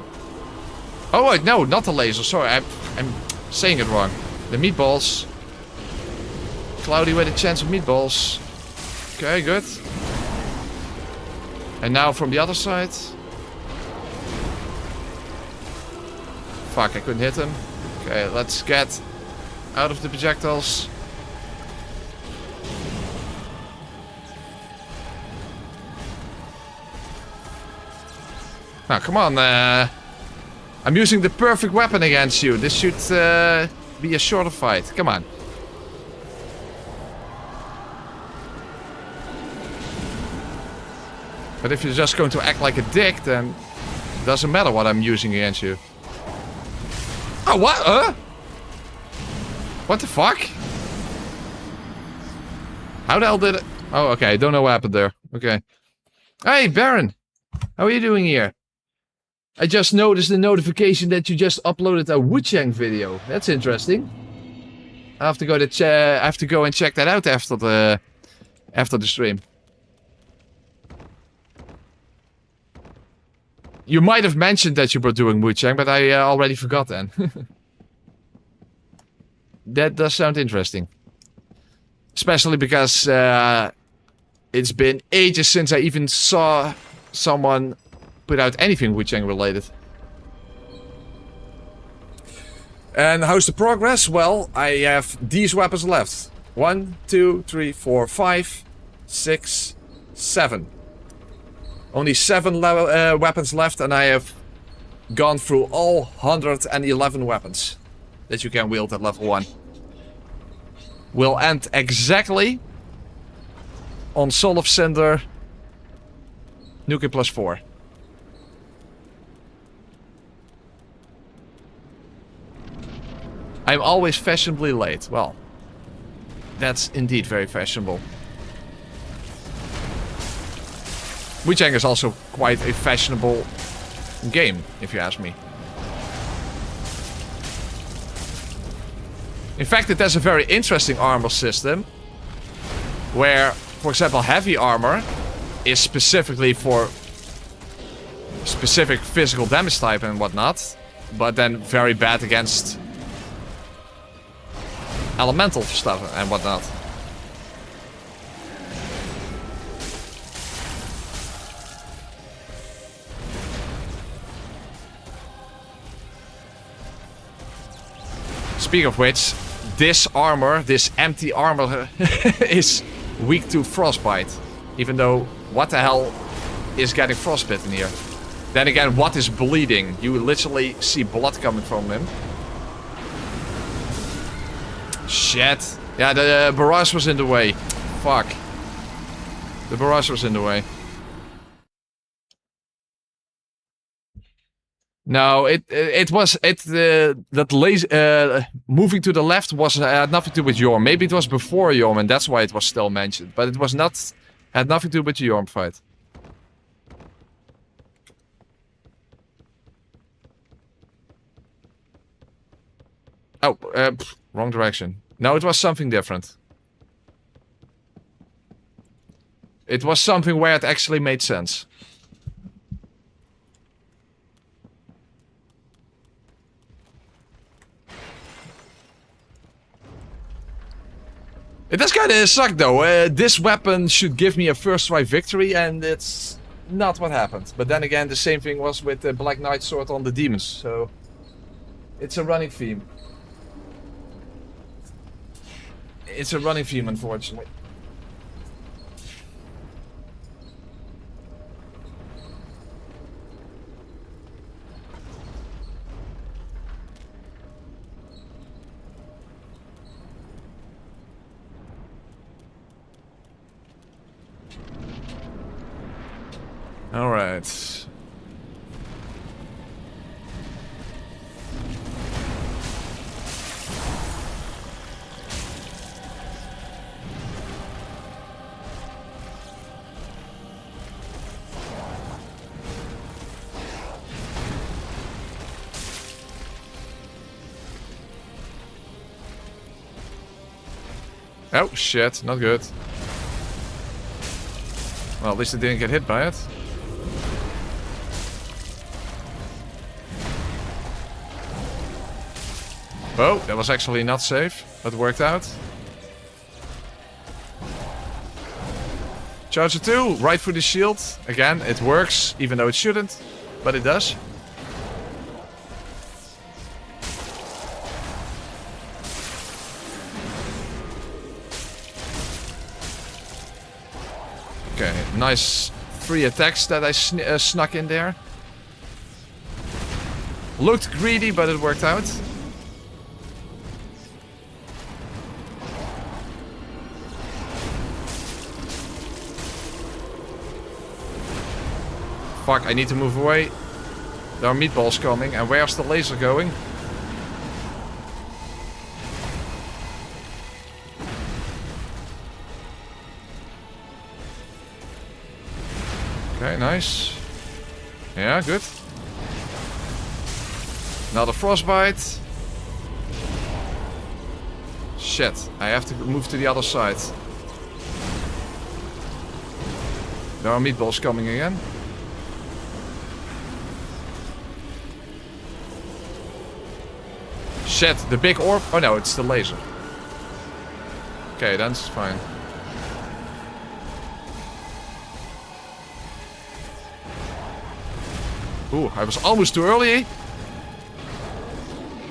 Oh, wait, no, not the laser. Sorry, I'm saying it wrong. The meatballs. Cloudy with a chance of meatballs. Okay, good. And now from the other side. Fuck, I couldn't hit him. Okay, let's get out of the projectiles. Now, come on. I'm using the perfect weapon against you. This should be a shorter fight. Come on. But if you're just going to act like a dick, then it doesn't matter what I'm using against you. Oh, what? What the fuck? How the hell did it... Oh, okay. I don't know what happened there. Okay. Hey, Baron. How are you doing here? I just noticed the notification that you just uploaded a Wu-Chang video. That's interesting. I have to go and check that out after the stream. You might have mentioned that you were doing Wu-Chang, but I already forgot then. That does sound interesting. Especially because it's been ages since I even saw someone put out anything Wu-Chang related. And how's the progress? Well, I have these weapons left. 1, 2, 3, 4, 5, 6, 7. Only 7 weapons left, and I have gone through all 111 weapons that you can wield at level 1. We'll end exactly on Soul of Cinder, Nuking plus 4. I'm always fashionably late. Well, that's indeed very fashionable. Wu-Chang is also quite a fashionable game, if you ask me. In fact, it has a very interesting armor system. Where, for example, heavy armor is specifically for specific physical damage type and whatnot. But then very bad against elemental stuff and whatnot. Speaking of which, this armor, this empty armor, is weak to frostbite. Even though, what the hell is getting frostbitten here? Then again, what is bleeding? You literally see blood coming from him. Shit. Yeah, the barrage was in the way. Fuck. The barrage was in the way. No, that laser moving to the left was had nothing to do with Yorm. Maybe it was before Yorm, and that's why it was still mentioned. But it was not had nothing to do with the Yorm fight. Oh, wrong direction. No, it was something different. It was something where it actually made sense. It does kinda suck though. This weapon should give me a first try victory, and it's not what happened. But then again, the same thing was with the Black Knight sword on the demons, so it's a running theme. It's a running theme, unfortunately. All right. Oh, shit. Not good. Well, at least I didn't get hit by it. Oh, that was actually not safe, but it worked out. Charger 2, right through the shield. Again, it works, even though it shouldn't, but it does. Okay, nice 3 attacks that I snuck in there. Looked greedy, but it worked out. Fuck, I need to move away. There are meatballs coming. And where's the laser going? Okay, nice. Yeah, good. Another frostbite. Shit, I have to move to the other side. There are meatballs coming again. Shit, the big orb. Oh no, it's the laser. Okay, that's fine. Ooh, I was almost too early.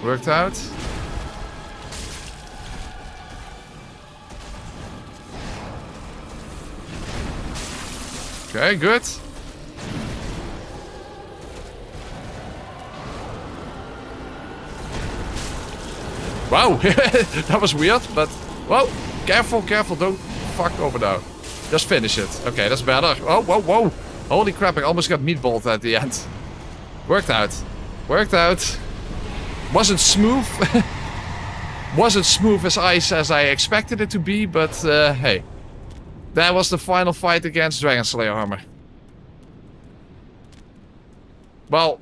Worked out. Okay, good. Wow, that was weird, but... Whoa, careful, careful, don't fuck over now. Just finish it. Okay, that's better. Oh, whoa, whoa. Holy crap, I almost got meatballed at the end. Worked out. Worked out. Wasn't smooth. Wasn't smooth as ice as I expected it to be, but hey. That was the final fight against Dragon Slayer Armor. Well,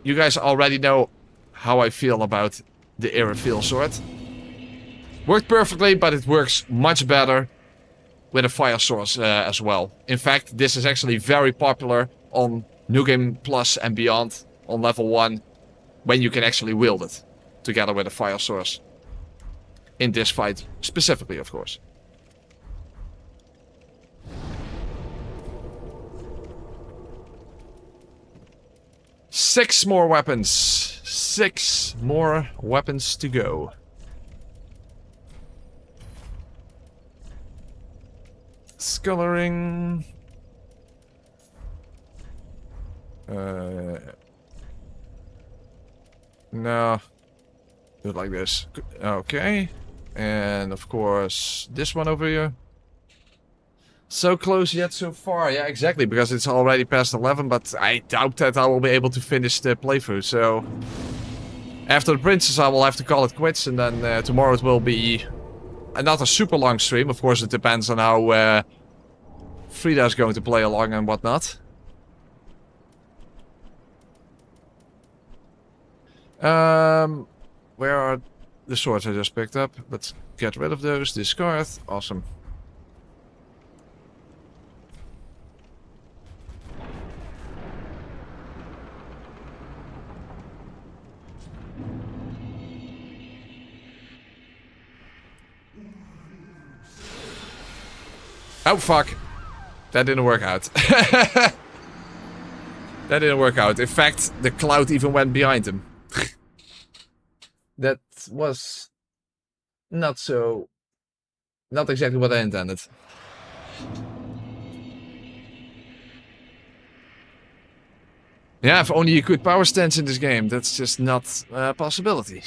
you guys already know how I feel about the Irrefill sword. Worked perfectly, but it works much better with a fire source as well. In fact, this is actually very popular on New Game Plus and beyond on level 1 when you can actually wield it together with a fire source. In this fight specifically, of course. Six more weapons. 6 more weapons to go. Scullery. No. Do it like this. Okay. And of course, this one over here. So close yet so far. Yeah, exactly. Because it's already past 11, but I doubt that I will be able to finish the playthrough. So, after the princess, I will have to call it quits. And then tomorrow it will be another super long stream. Of course, it depends on how Frida is going to play along and whatnot. Where are the swords I just picked up? Let's get rid of those. Discard. Awesome. Oh, fuck. That didn't work out. That didn't work out. In fact, the cloud even went behind him. That was not so... Not exactly what I intended. Yeah, if only you could power stance in this game. That's just not a possibility.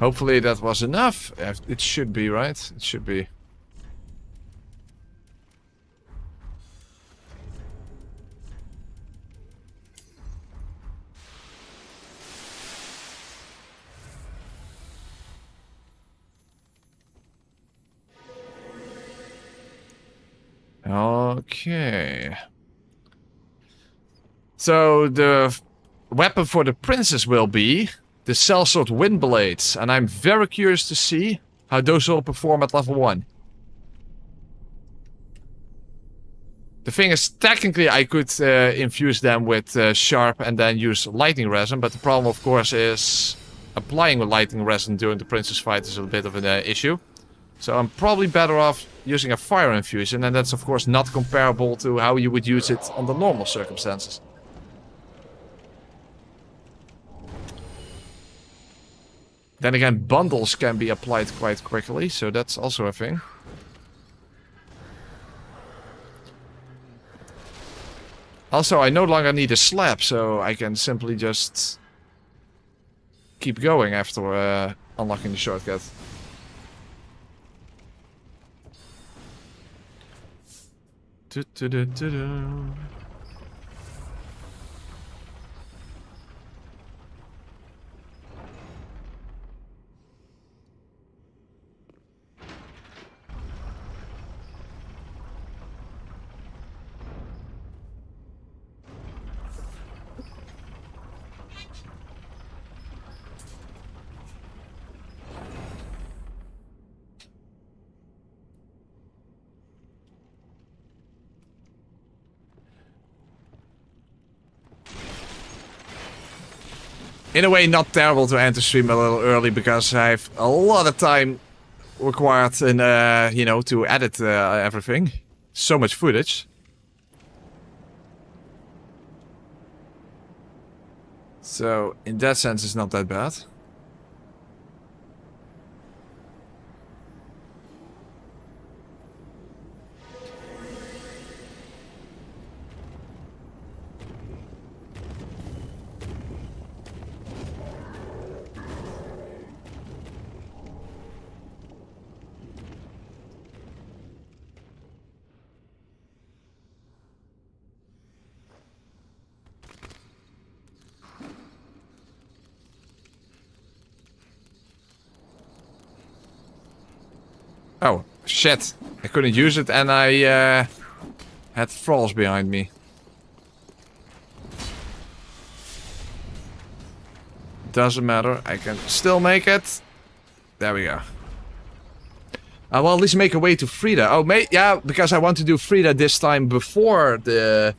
Hopefully that was enough. It should be, right? It should be. Okay. So the weapon for the princess will be the sellsword wind blades, and I'm very curious to see how those will perform at level 1. The thing is, technically I could infuse them with sharp and then use lightning resin, but the problem of course is applying with lightning resin during the princess fight is a bit of an issue. So I'm probably better off using a fire infusion, and that's of course not comparable to how you would use it under normal circumstances. Then again, bundles can be applied quite quickly, so that's also a thing. Also, I no longer need a slab, so I can simply just keep going after unlocking the shortcut. In a way, not terrible to enter stream a little early because I have a lot of time required in, you know, to edit everything. So much footage. So, in that sense, it's not that bad. Oh, shit. I couldn't use it and I had thralls behind me. Doesn't matter. I can still make it. There we go. I will at least make a way to Frida. Oh, yeah, because I want to do Frida this time before the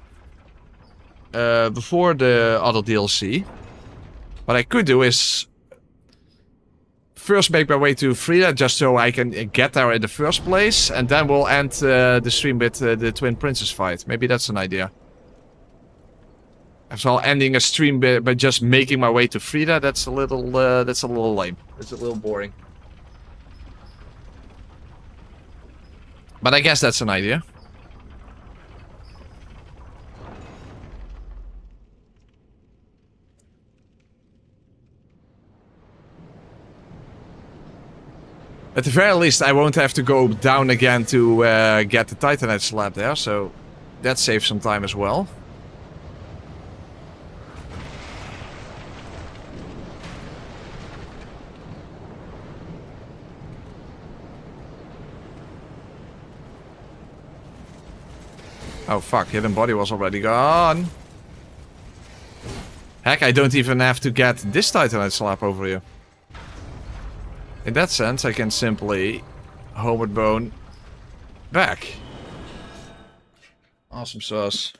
other DLC. What I could do is first make my way to Frida, just so I can get there in the first place, and then we'll end the stream with the Twin Princess fight. Maybe that's an idea. After all, ending a stream by just making my way to Frida, that's a little lame. It's a little boring. But I guess that's an idea. At the very least, I won't have to go down again to get the Titanite slab there, so that saves some time as well. Oh fuck, hidden body was already gone. Heck, I don't even have to get this Titanite slab over here. In that sense, I can simply homeward bone back. Awesome sauce.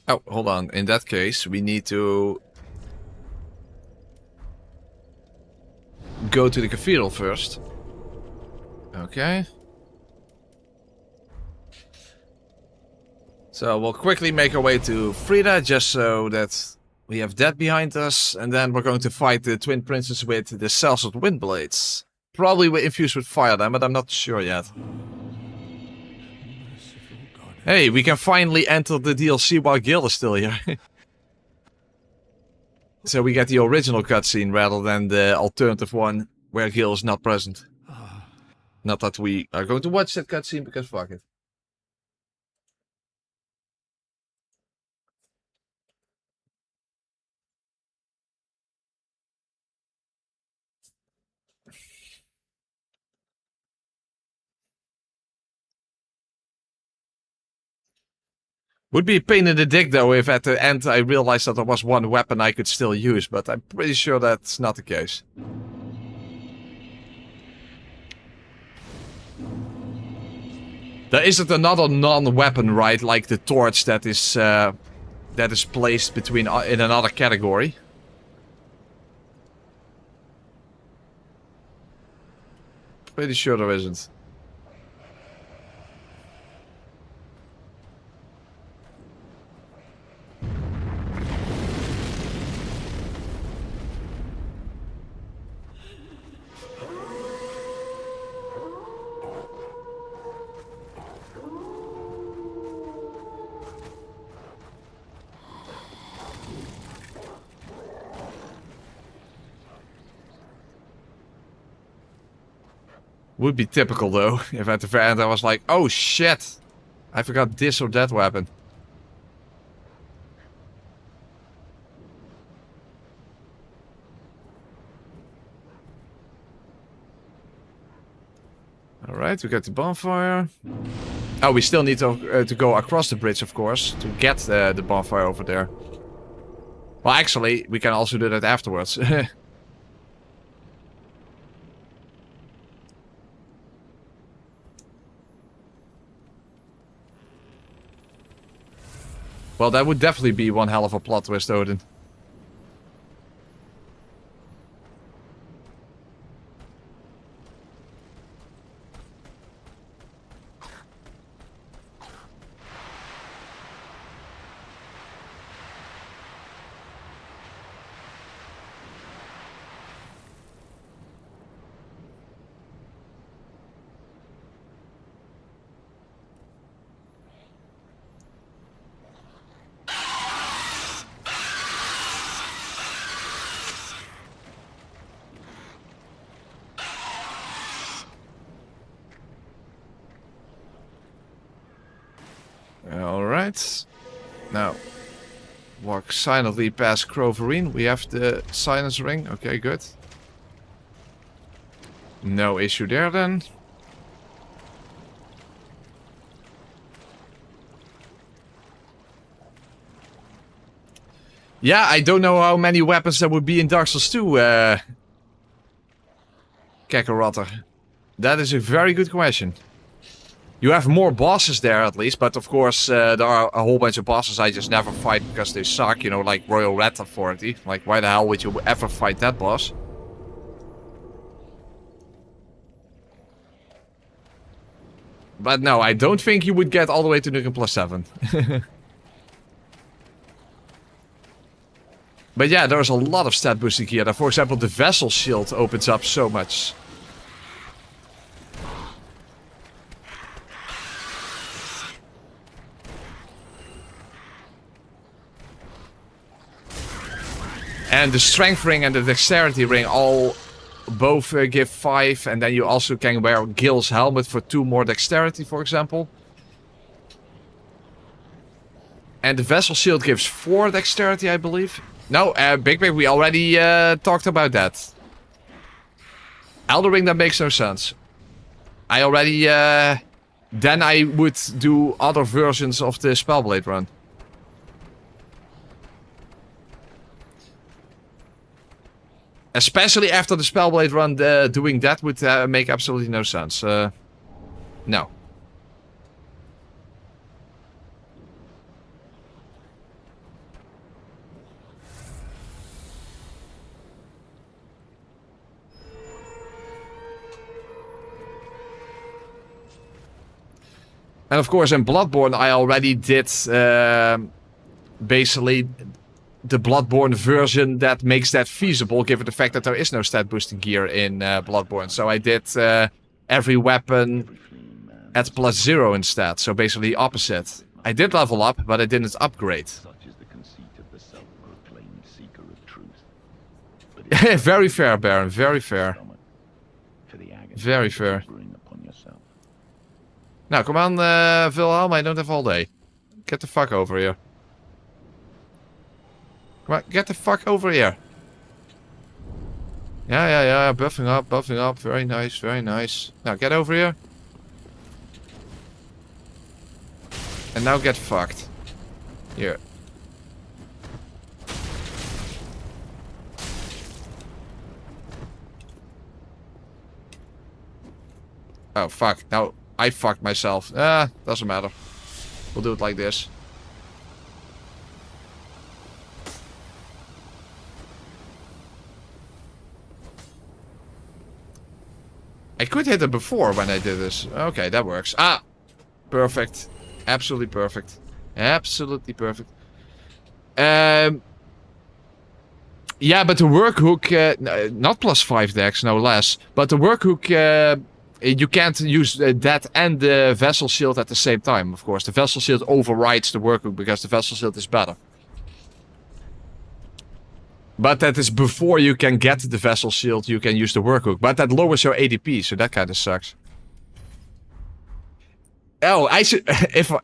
Oh, hold on. In that case, we need to go to the cathedral first. Okay. So we'll quickly make our way to Frida, just so that we have that behind us. And then we're going to fight the Twin Princes with the sellsword wind blades. Probably infused with fire then, but I'm not sure yet. Hey, we can finally enter the DLC while Gil is still here. So we get the original cutscene rather than the alternative one where Gil is not present. Not that we are going to watch that cutscene because fuck it. Would be a pain in the dick though if at the end I realized that there was one weapon I could still use, but I'm pretty sure that's not the case. There isn't another non-weapon, right, like the torch that is placed between in another category. Pretty sure there isn't. Would be typical though, if at the very end I was like, oh shit, I forgot this or that weapon. Alright, we got the bonfire. Oh, we still need to go across the bridge, of course, to get the bonfire over there. Well, actually, we can also do that afterwards. Well, that would definitely be one hell of a plot twist, Odin. Alright. Now, walk silently past Croverine. We have the silence ring. Okay, good. No issue there then. Yeah, I don't know how many weapons there would be in Dark Souls 2, Kakarot. That is a very good question. You have more bosses there at least, but of course there are a whole bunch of bosses I just never fight because they suck, you know, like Royal Red Authority. Like, why the hell would you ever fight that boss? But no, I don't think you would get all the way to Nukem plus 7. But yeah, there's a lot of stat boosting here. For example, the Vessel Shield opens up so much. And the Strength Ring and the Dexterity Ring all both give 5. And then you also can wear Gil's Helmet for 2 more Dexterity, for example. And the Vessel Shield gives 4 Dexterity, I believe. No, Big Big, we already talked about that. Elder Ring, that makes no sense. I already... then I would do other versions of the Spellblade run. Especially after the Spellblade run, doing that would make absolutely no sense. No. And of course in Bloodborne I already did basically the Bloodborne version that makes that feasible, given the fact that there is no stat boosting gear in Bloodborne. So I did every weapon at +0 instead, so basically the opposite. I did level up, but I didn't upgrade. Such is the conceit of the self-proclaimed seeker of truth. Very fair, Baron, very fair. For the agony Very fair. bring upon yourself. Now, come on, Wilhelm, I don't have all day. Get the fuck over here. Come on, get the fuck over here. Yeah, buffing up. Very nice, very nice. Now, get over here. And now get fucked. Here. Oh, fuck. No, I fucked myself. Doesn't matter. We'll do it like this. I could hit it before when I did this. Okay, that works. Ah! Perfect. Absolutely perfect. Absolutely perfect. Yeah, but the work hook... not +5 dex, no less. But the work hook... you can't use that and the vessel shield at the same time, of course. The vessel shield overrides the work hook because the vessel shield is better. But that is before you can get the vessel shield, you can use the work hook. But that lowers your ADP, so that kind of sucks. Oh, I should...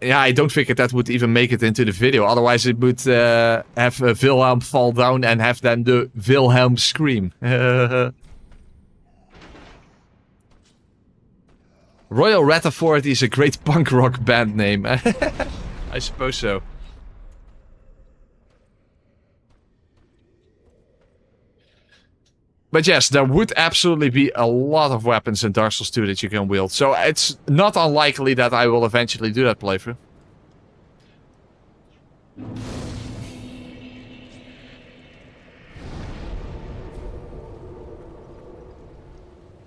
Yeah, I don't think that would even make it into the video. Otherwise it would have Wilhelm fall down and have then the Wilhelm scream. Royal Rat Authority is a great punk rock band name. I suppose so. But yes, there would absolutely be a lot of weapons in Dark Souls 2 that you can wield. So it's not unlikely that I will eventually do that playthrough.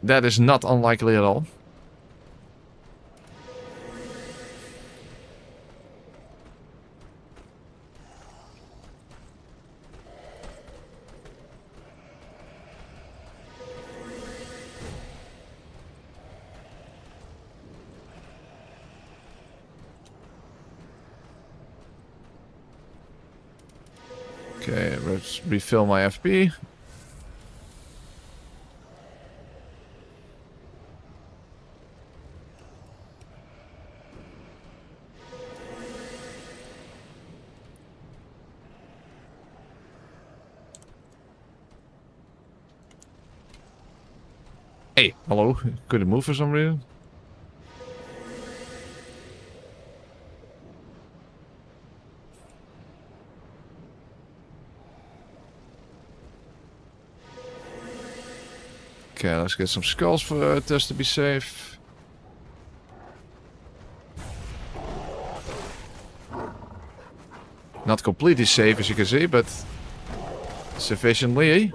That is not unlikely at all. Okay, let's refill my FP. Hey, hello. Couldn't move for some reason. Okay, let's get some skulls for just to be safe. Not completely safe, as you can see, but sufficiently.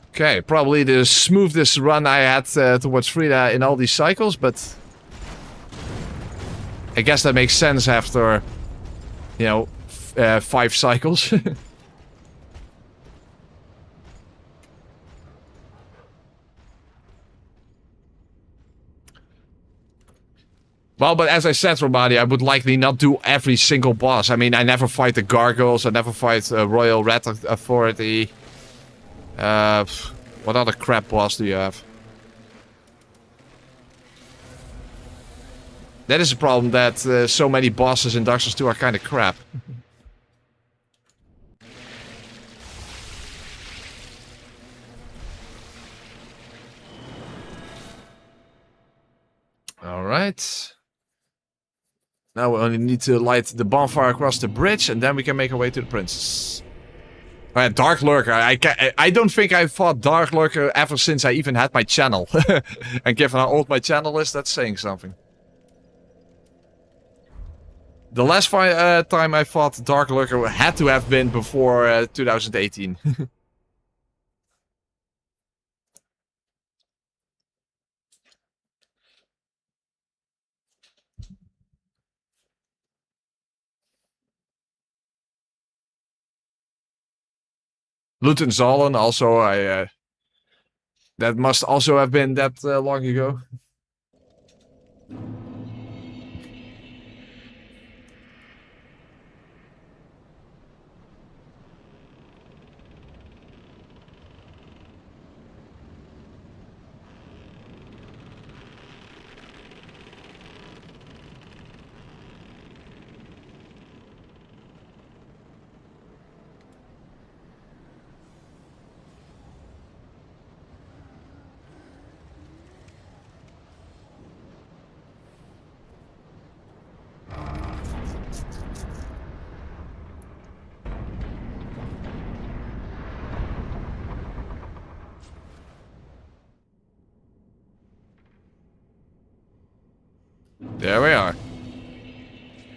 Okay, probably the smoothest run I had towards Frida in all these cycles, but I guess that makes sense after, you know, 5 cycles. Well, but as I said, Romani, I would likely not do every single boss. I mean, I never fight the Gargoyles, I never fight Royal Rat Authority. What other crap boss do you have? That is a problem, that so many bosses in Dark Souls 2 are kind of crap. Alright. Now we only need to light the bonfire across the bridge, and then we can make our way to the princess. Alright, Dark Lurker. I don't think I've fought Dark Lurker ever since I even had my channel. And given how old my channel is, that's saying something. The last time I fought Dark Lurker had to have been before 2018. Luton Zollen also, that must also have been that long ago. There we are.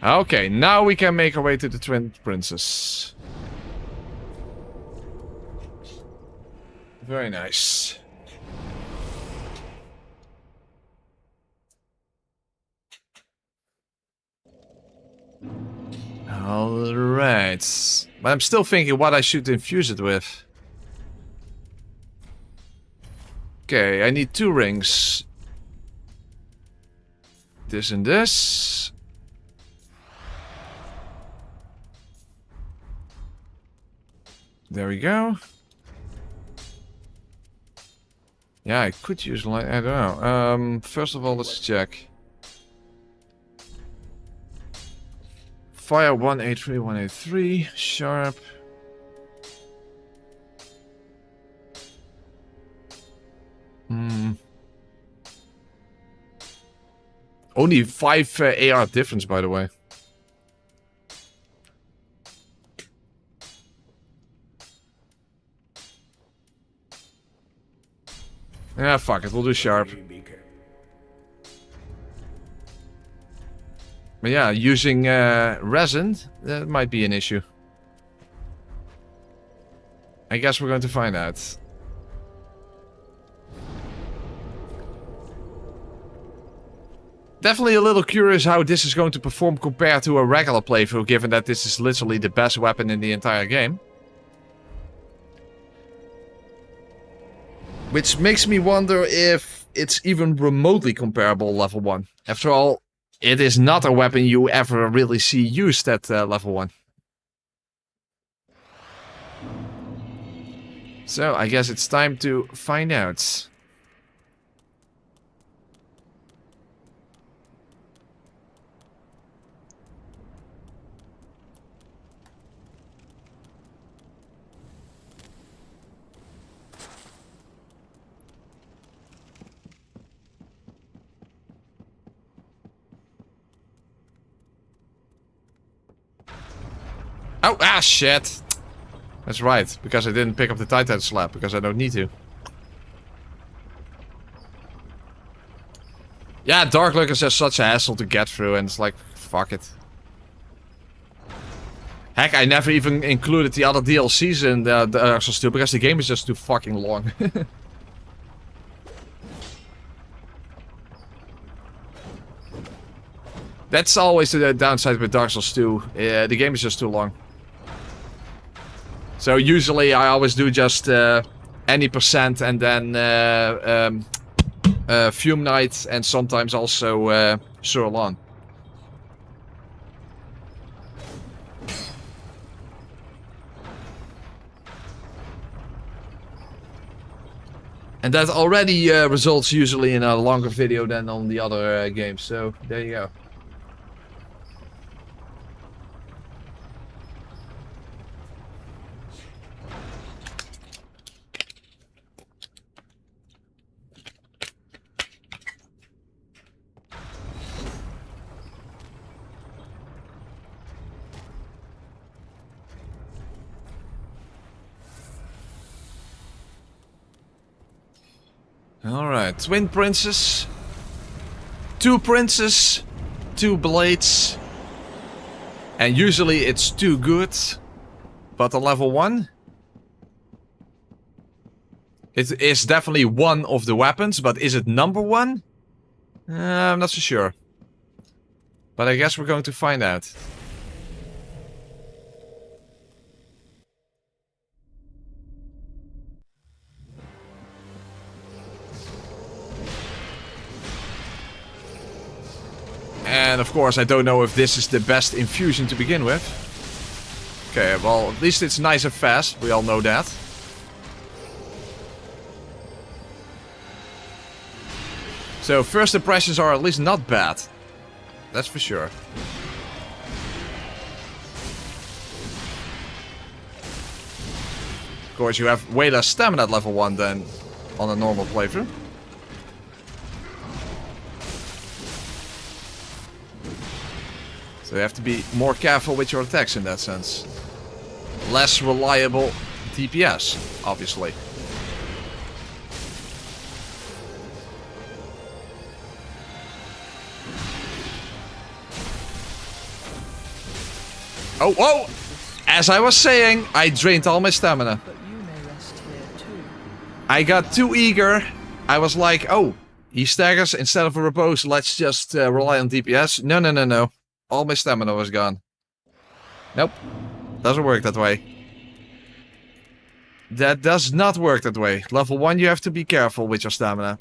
Okay, now we can make our way to the Twin Princes. Very nice. Alright. But I'm still thinking what I should infuse it with. Okay, I need 2 rings. This and this. There we go. Yeah, I could use light. I don't know. First of all, let's check. Fire 183, 183. Sharp. Only 5 AR difference, by the way. Yeah, fuck it. We'll do sharp. But yeah, using resin, that might be an issue. I guess we're going to find out. Definitely a little curious how this is going to perform compared to a regular playthrough, given that this is literally the best weapon in the entire game. Which makes me wonder if it's even remotely comparable level 1. After all, it is not a weapon you ever really see used at level 1. So, I guess it's time to find out. Oh, ah, shit. That's right, because I didn't pick up the Titan slab, because I don't need to. Yeah, Dark Lurk is just such a hassle to get through, and it's like, fuck it. Heck, I never even included the other DLCs in the Dark Souls 2, because the game is just too fucking long. That's always the downside with Dark Souls 2. The game is just too long. So usually I always do just any percent and then Fume Knight and sometimes also SL1. And that already results usually in a longer video than on the other games, so there you go. Alright, Twin Princes. 2 Princes. 2 Blades. And usually it's too good. But the level 1? It is definitely one of the weapons, but is it number 1? I'm not so sure. But I guess we're going to find out. And of course I don't know if this is the best infusion to begin with. Okay, well at least it's nice and fast, we all know that. So first impressions are at least not bad. That's for sure. Of course you have way less stamina at level 1 than on a normal playthrough. So you have to be more careful with your attacks in that sense. Less reliable DPS, obviously. Oh, whoa! As I was saying, I drained all my stamina. But you may rest here too. I got too eager. I was like, oh, he staggers instead of a repose. Let's just rely on DPS. No, no, no, no. All my stamina was gone. Nope. Doesn't work that way. That does not work that way. Level 1, you have to be careful with your stamina.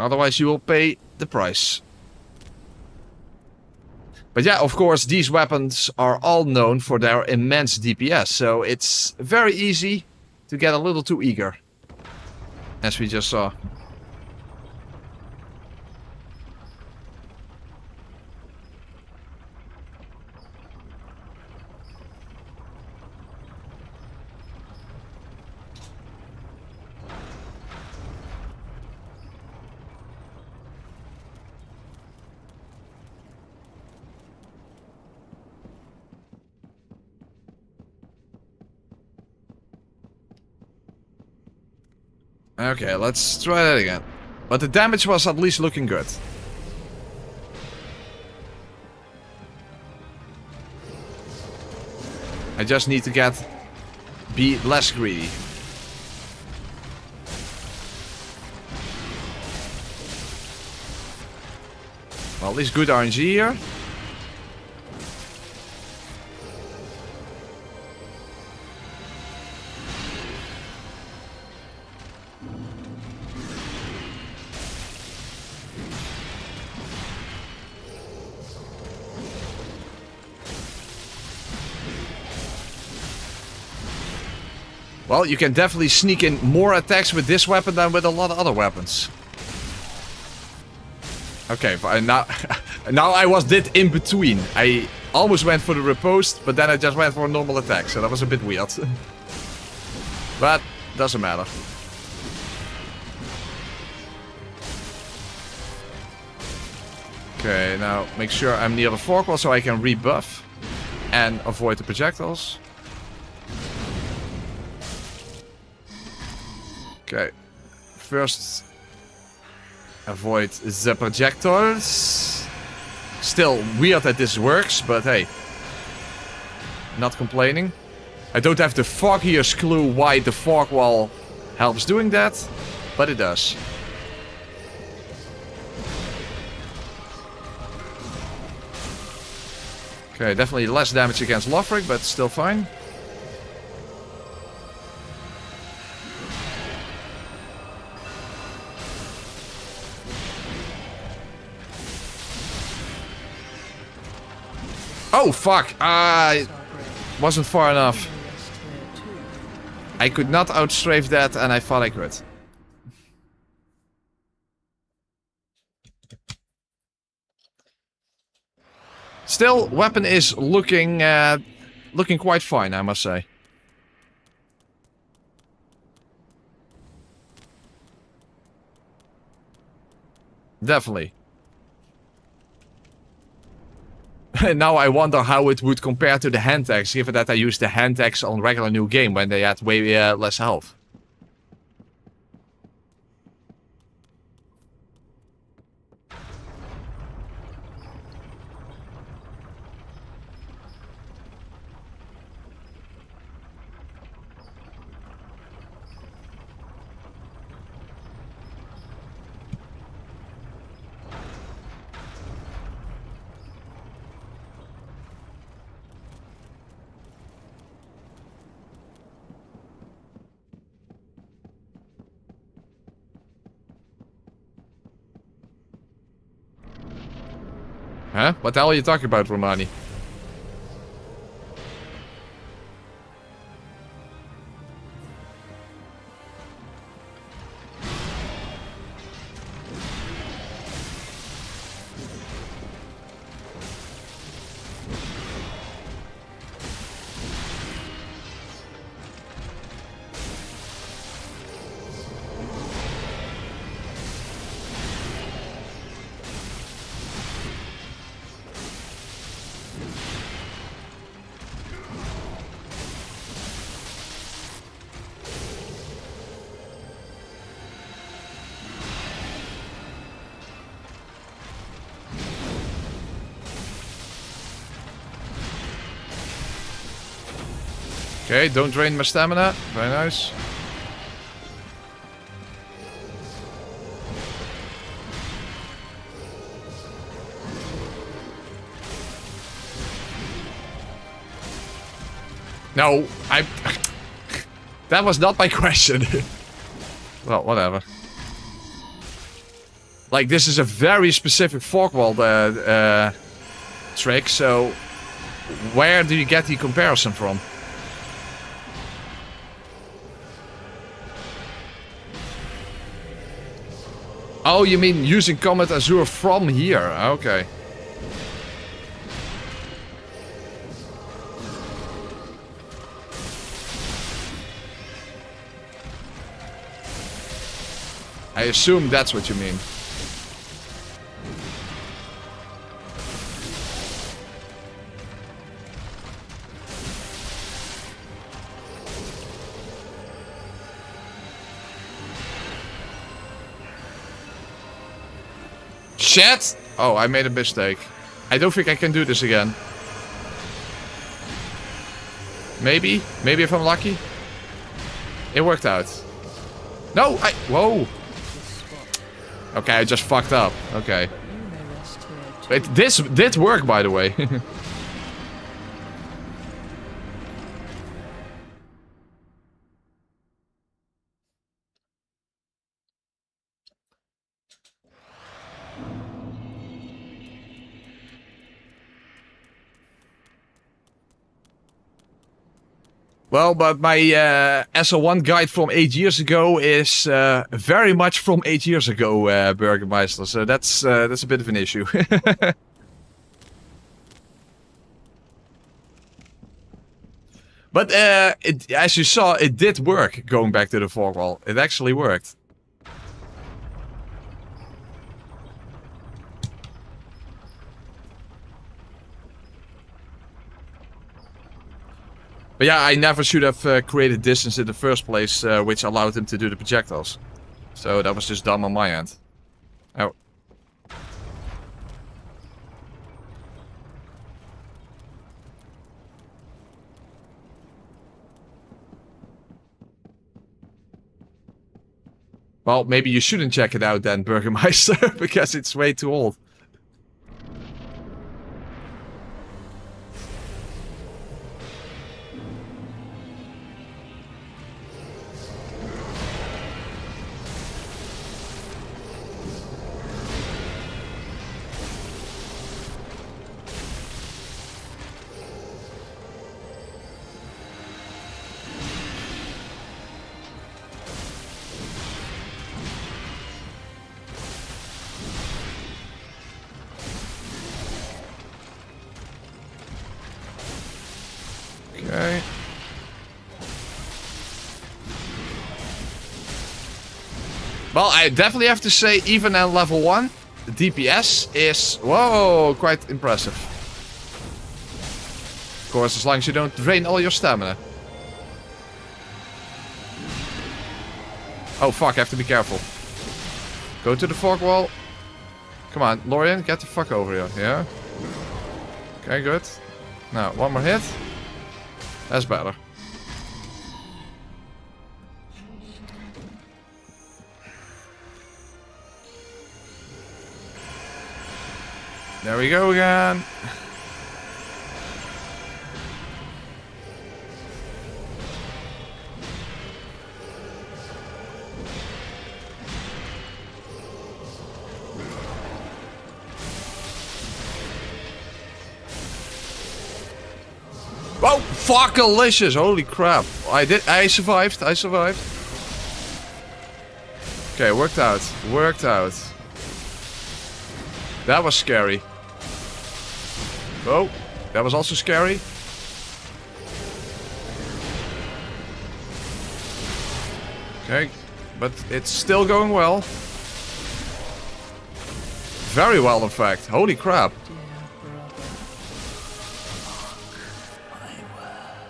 Otherwise, you will pay the price. But yeah, of course, these weapons are all known for their immense DPS. So it's very easy to get a little too eager. As we just saw. Okay, let's try that again. But the damage was at least looking good. I just need to be less greedy. Well, at least good RNG here. Well, you can definitely sneak in more attacks with this weapon than with a lot of other weapons. Okay, now, now I did in between. I almost went for the riposte, but then I just went for a normal attack, so that was a bit weird. But, doesn't matter. Okay, now make sure I'm near the fork wall so I can rebuff and avoid the projectiles. Okay, first avoid the projectiles. Still weird that this works, but hey, not complaining. I don't have the foggiest clue why the fork wall helps doing that, but it does. Okay, definitely less damage against Lothric, but still fine. Oh, fuck! I wasn't far enough. I could not outstrafe that, and I thought I could. Still, weapon is looking quite fine, I must say. Definitely. Now I wonder how it would compare to the hand axe, given that I used the hand axe on regular new game when they had way less health. Huh? What the hell are you talking about, Romani? Okay, don't drain my stamina. Very nice. No, I... That was not my question. Well, whatever. Like, this is a very specific Forkwall trick, so... Where do you get the comparison from? Oh, you mean using Comet Azure from here? Okay. I assume that's what you mean. Shit! Oh, I made a mistake. I don't think I can do this again. Maybe? Maybe if I'm lucky? It worked out. No, whoa! Okay, I just fucked up. Okay. This did work, by the way. Well, but my SL1 guide from 8 years ago is very much from 8 years ago, Burgermeister. So that's a bit of an issue. But as you saw, it did work going back to the Forkwall. It actually worked. But yeah, I never should have created distance in the first place, which allowed him to do the projectiles. So that was just dumb on my end. Oh. Well, maybe you shouldn't check it out then, Burgermeister, because it's way too old. Okay. Well, I definitely have to say, even at level 1, the DPS is, whoa, quite impressive. Of course, as long as you don't drain all your stamina. Oh fuck, I have to be careful. Go to the Forkwall. Come on, Lorian, get the fuck over here, yeah? Okay, good. Now, one more hit. That's better. There we go again. Oh, fuckalicious! Holy crap! I survived. I survived. Okay, worked out. Worked out. That was scary. Oh, that was also scary. Okay, but it's still going well. Very well, in fact. Holy crap.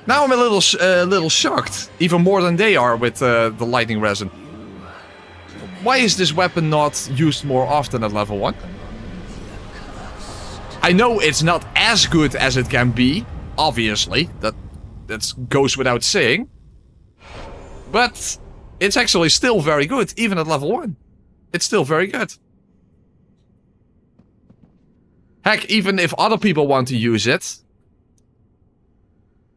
Now I'm a little shocked, even more than they are with the lightning resin. Why is this weapon not used more often at level 1? I know it's not as good as it can be, obviously. that goes without saying. But it's actually still very good, even at level 1. It's still very good. Heck, even if other people want to use it,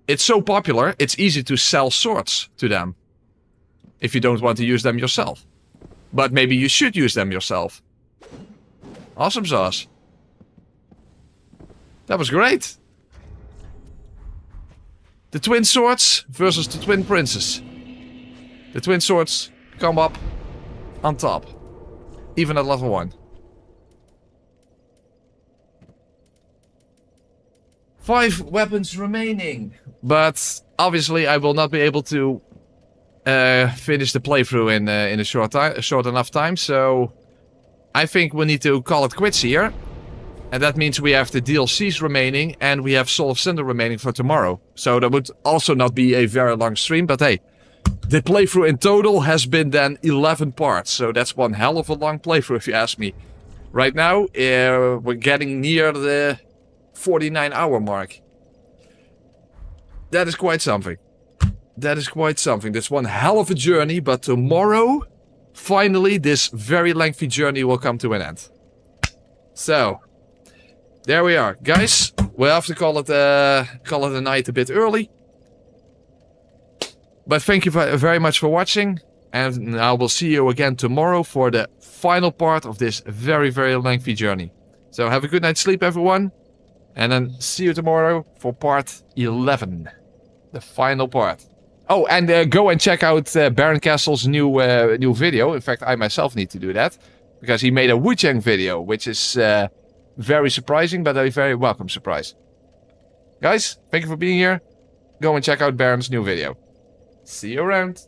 it's so popular, it's easy to sell swords to them. If you don't want to use them yourself. But maybe you should use them yourself. Awesome sauce. That was great. The twin swords versus the twin princes. The twin swords come up on top. Even at level 1. 5 weapons remaining. But obviously I will not be able to finish the playthrough in a short enough time. So I think we need to call it quits here. And that means we have the DLCs remaining and we have Soul of Cinder remaining for tomorrow. So that would also not be a very long stream, but hey. The playthrough in total has been then 11 parts. So that's one hell of a long playthrough if you ask me. Right now, we're getting near the 49-hour mark. That is quite something. That is quite something. That's one hell of a journey, but tomorrow, finally, this very lengthy journey will come to an end. So, there we are. Guys, we'll have to call it a night a bit early. But thank you very much for watching. And I will see you again tomorrow for the final part of this very, very lengthy journey. So have a good night's sleep, everyone. And then see you tomorrow for part 11. The final part. Oh, and go and check out Baron Castle's new video. In fact, I myself need to do that. Because he made a Wu-Chang video, which is very surprising, but a very welcome surprise. Guys, thank you for being here. Go and check out Baron's new video. See you around.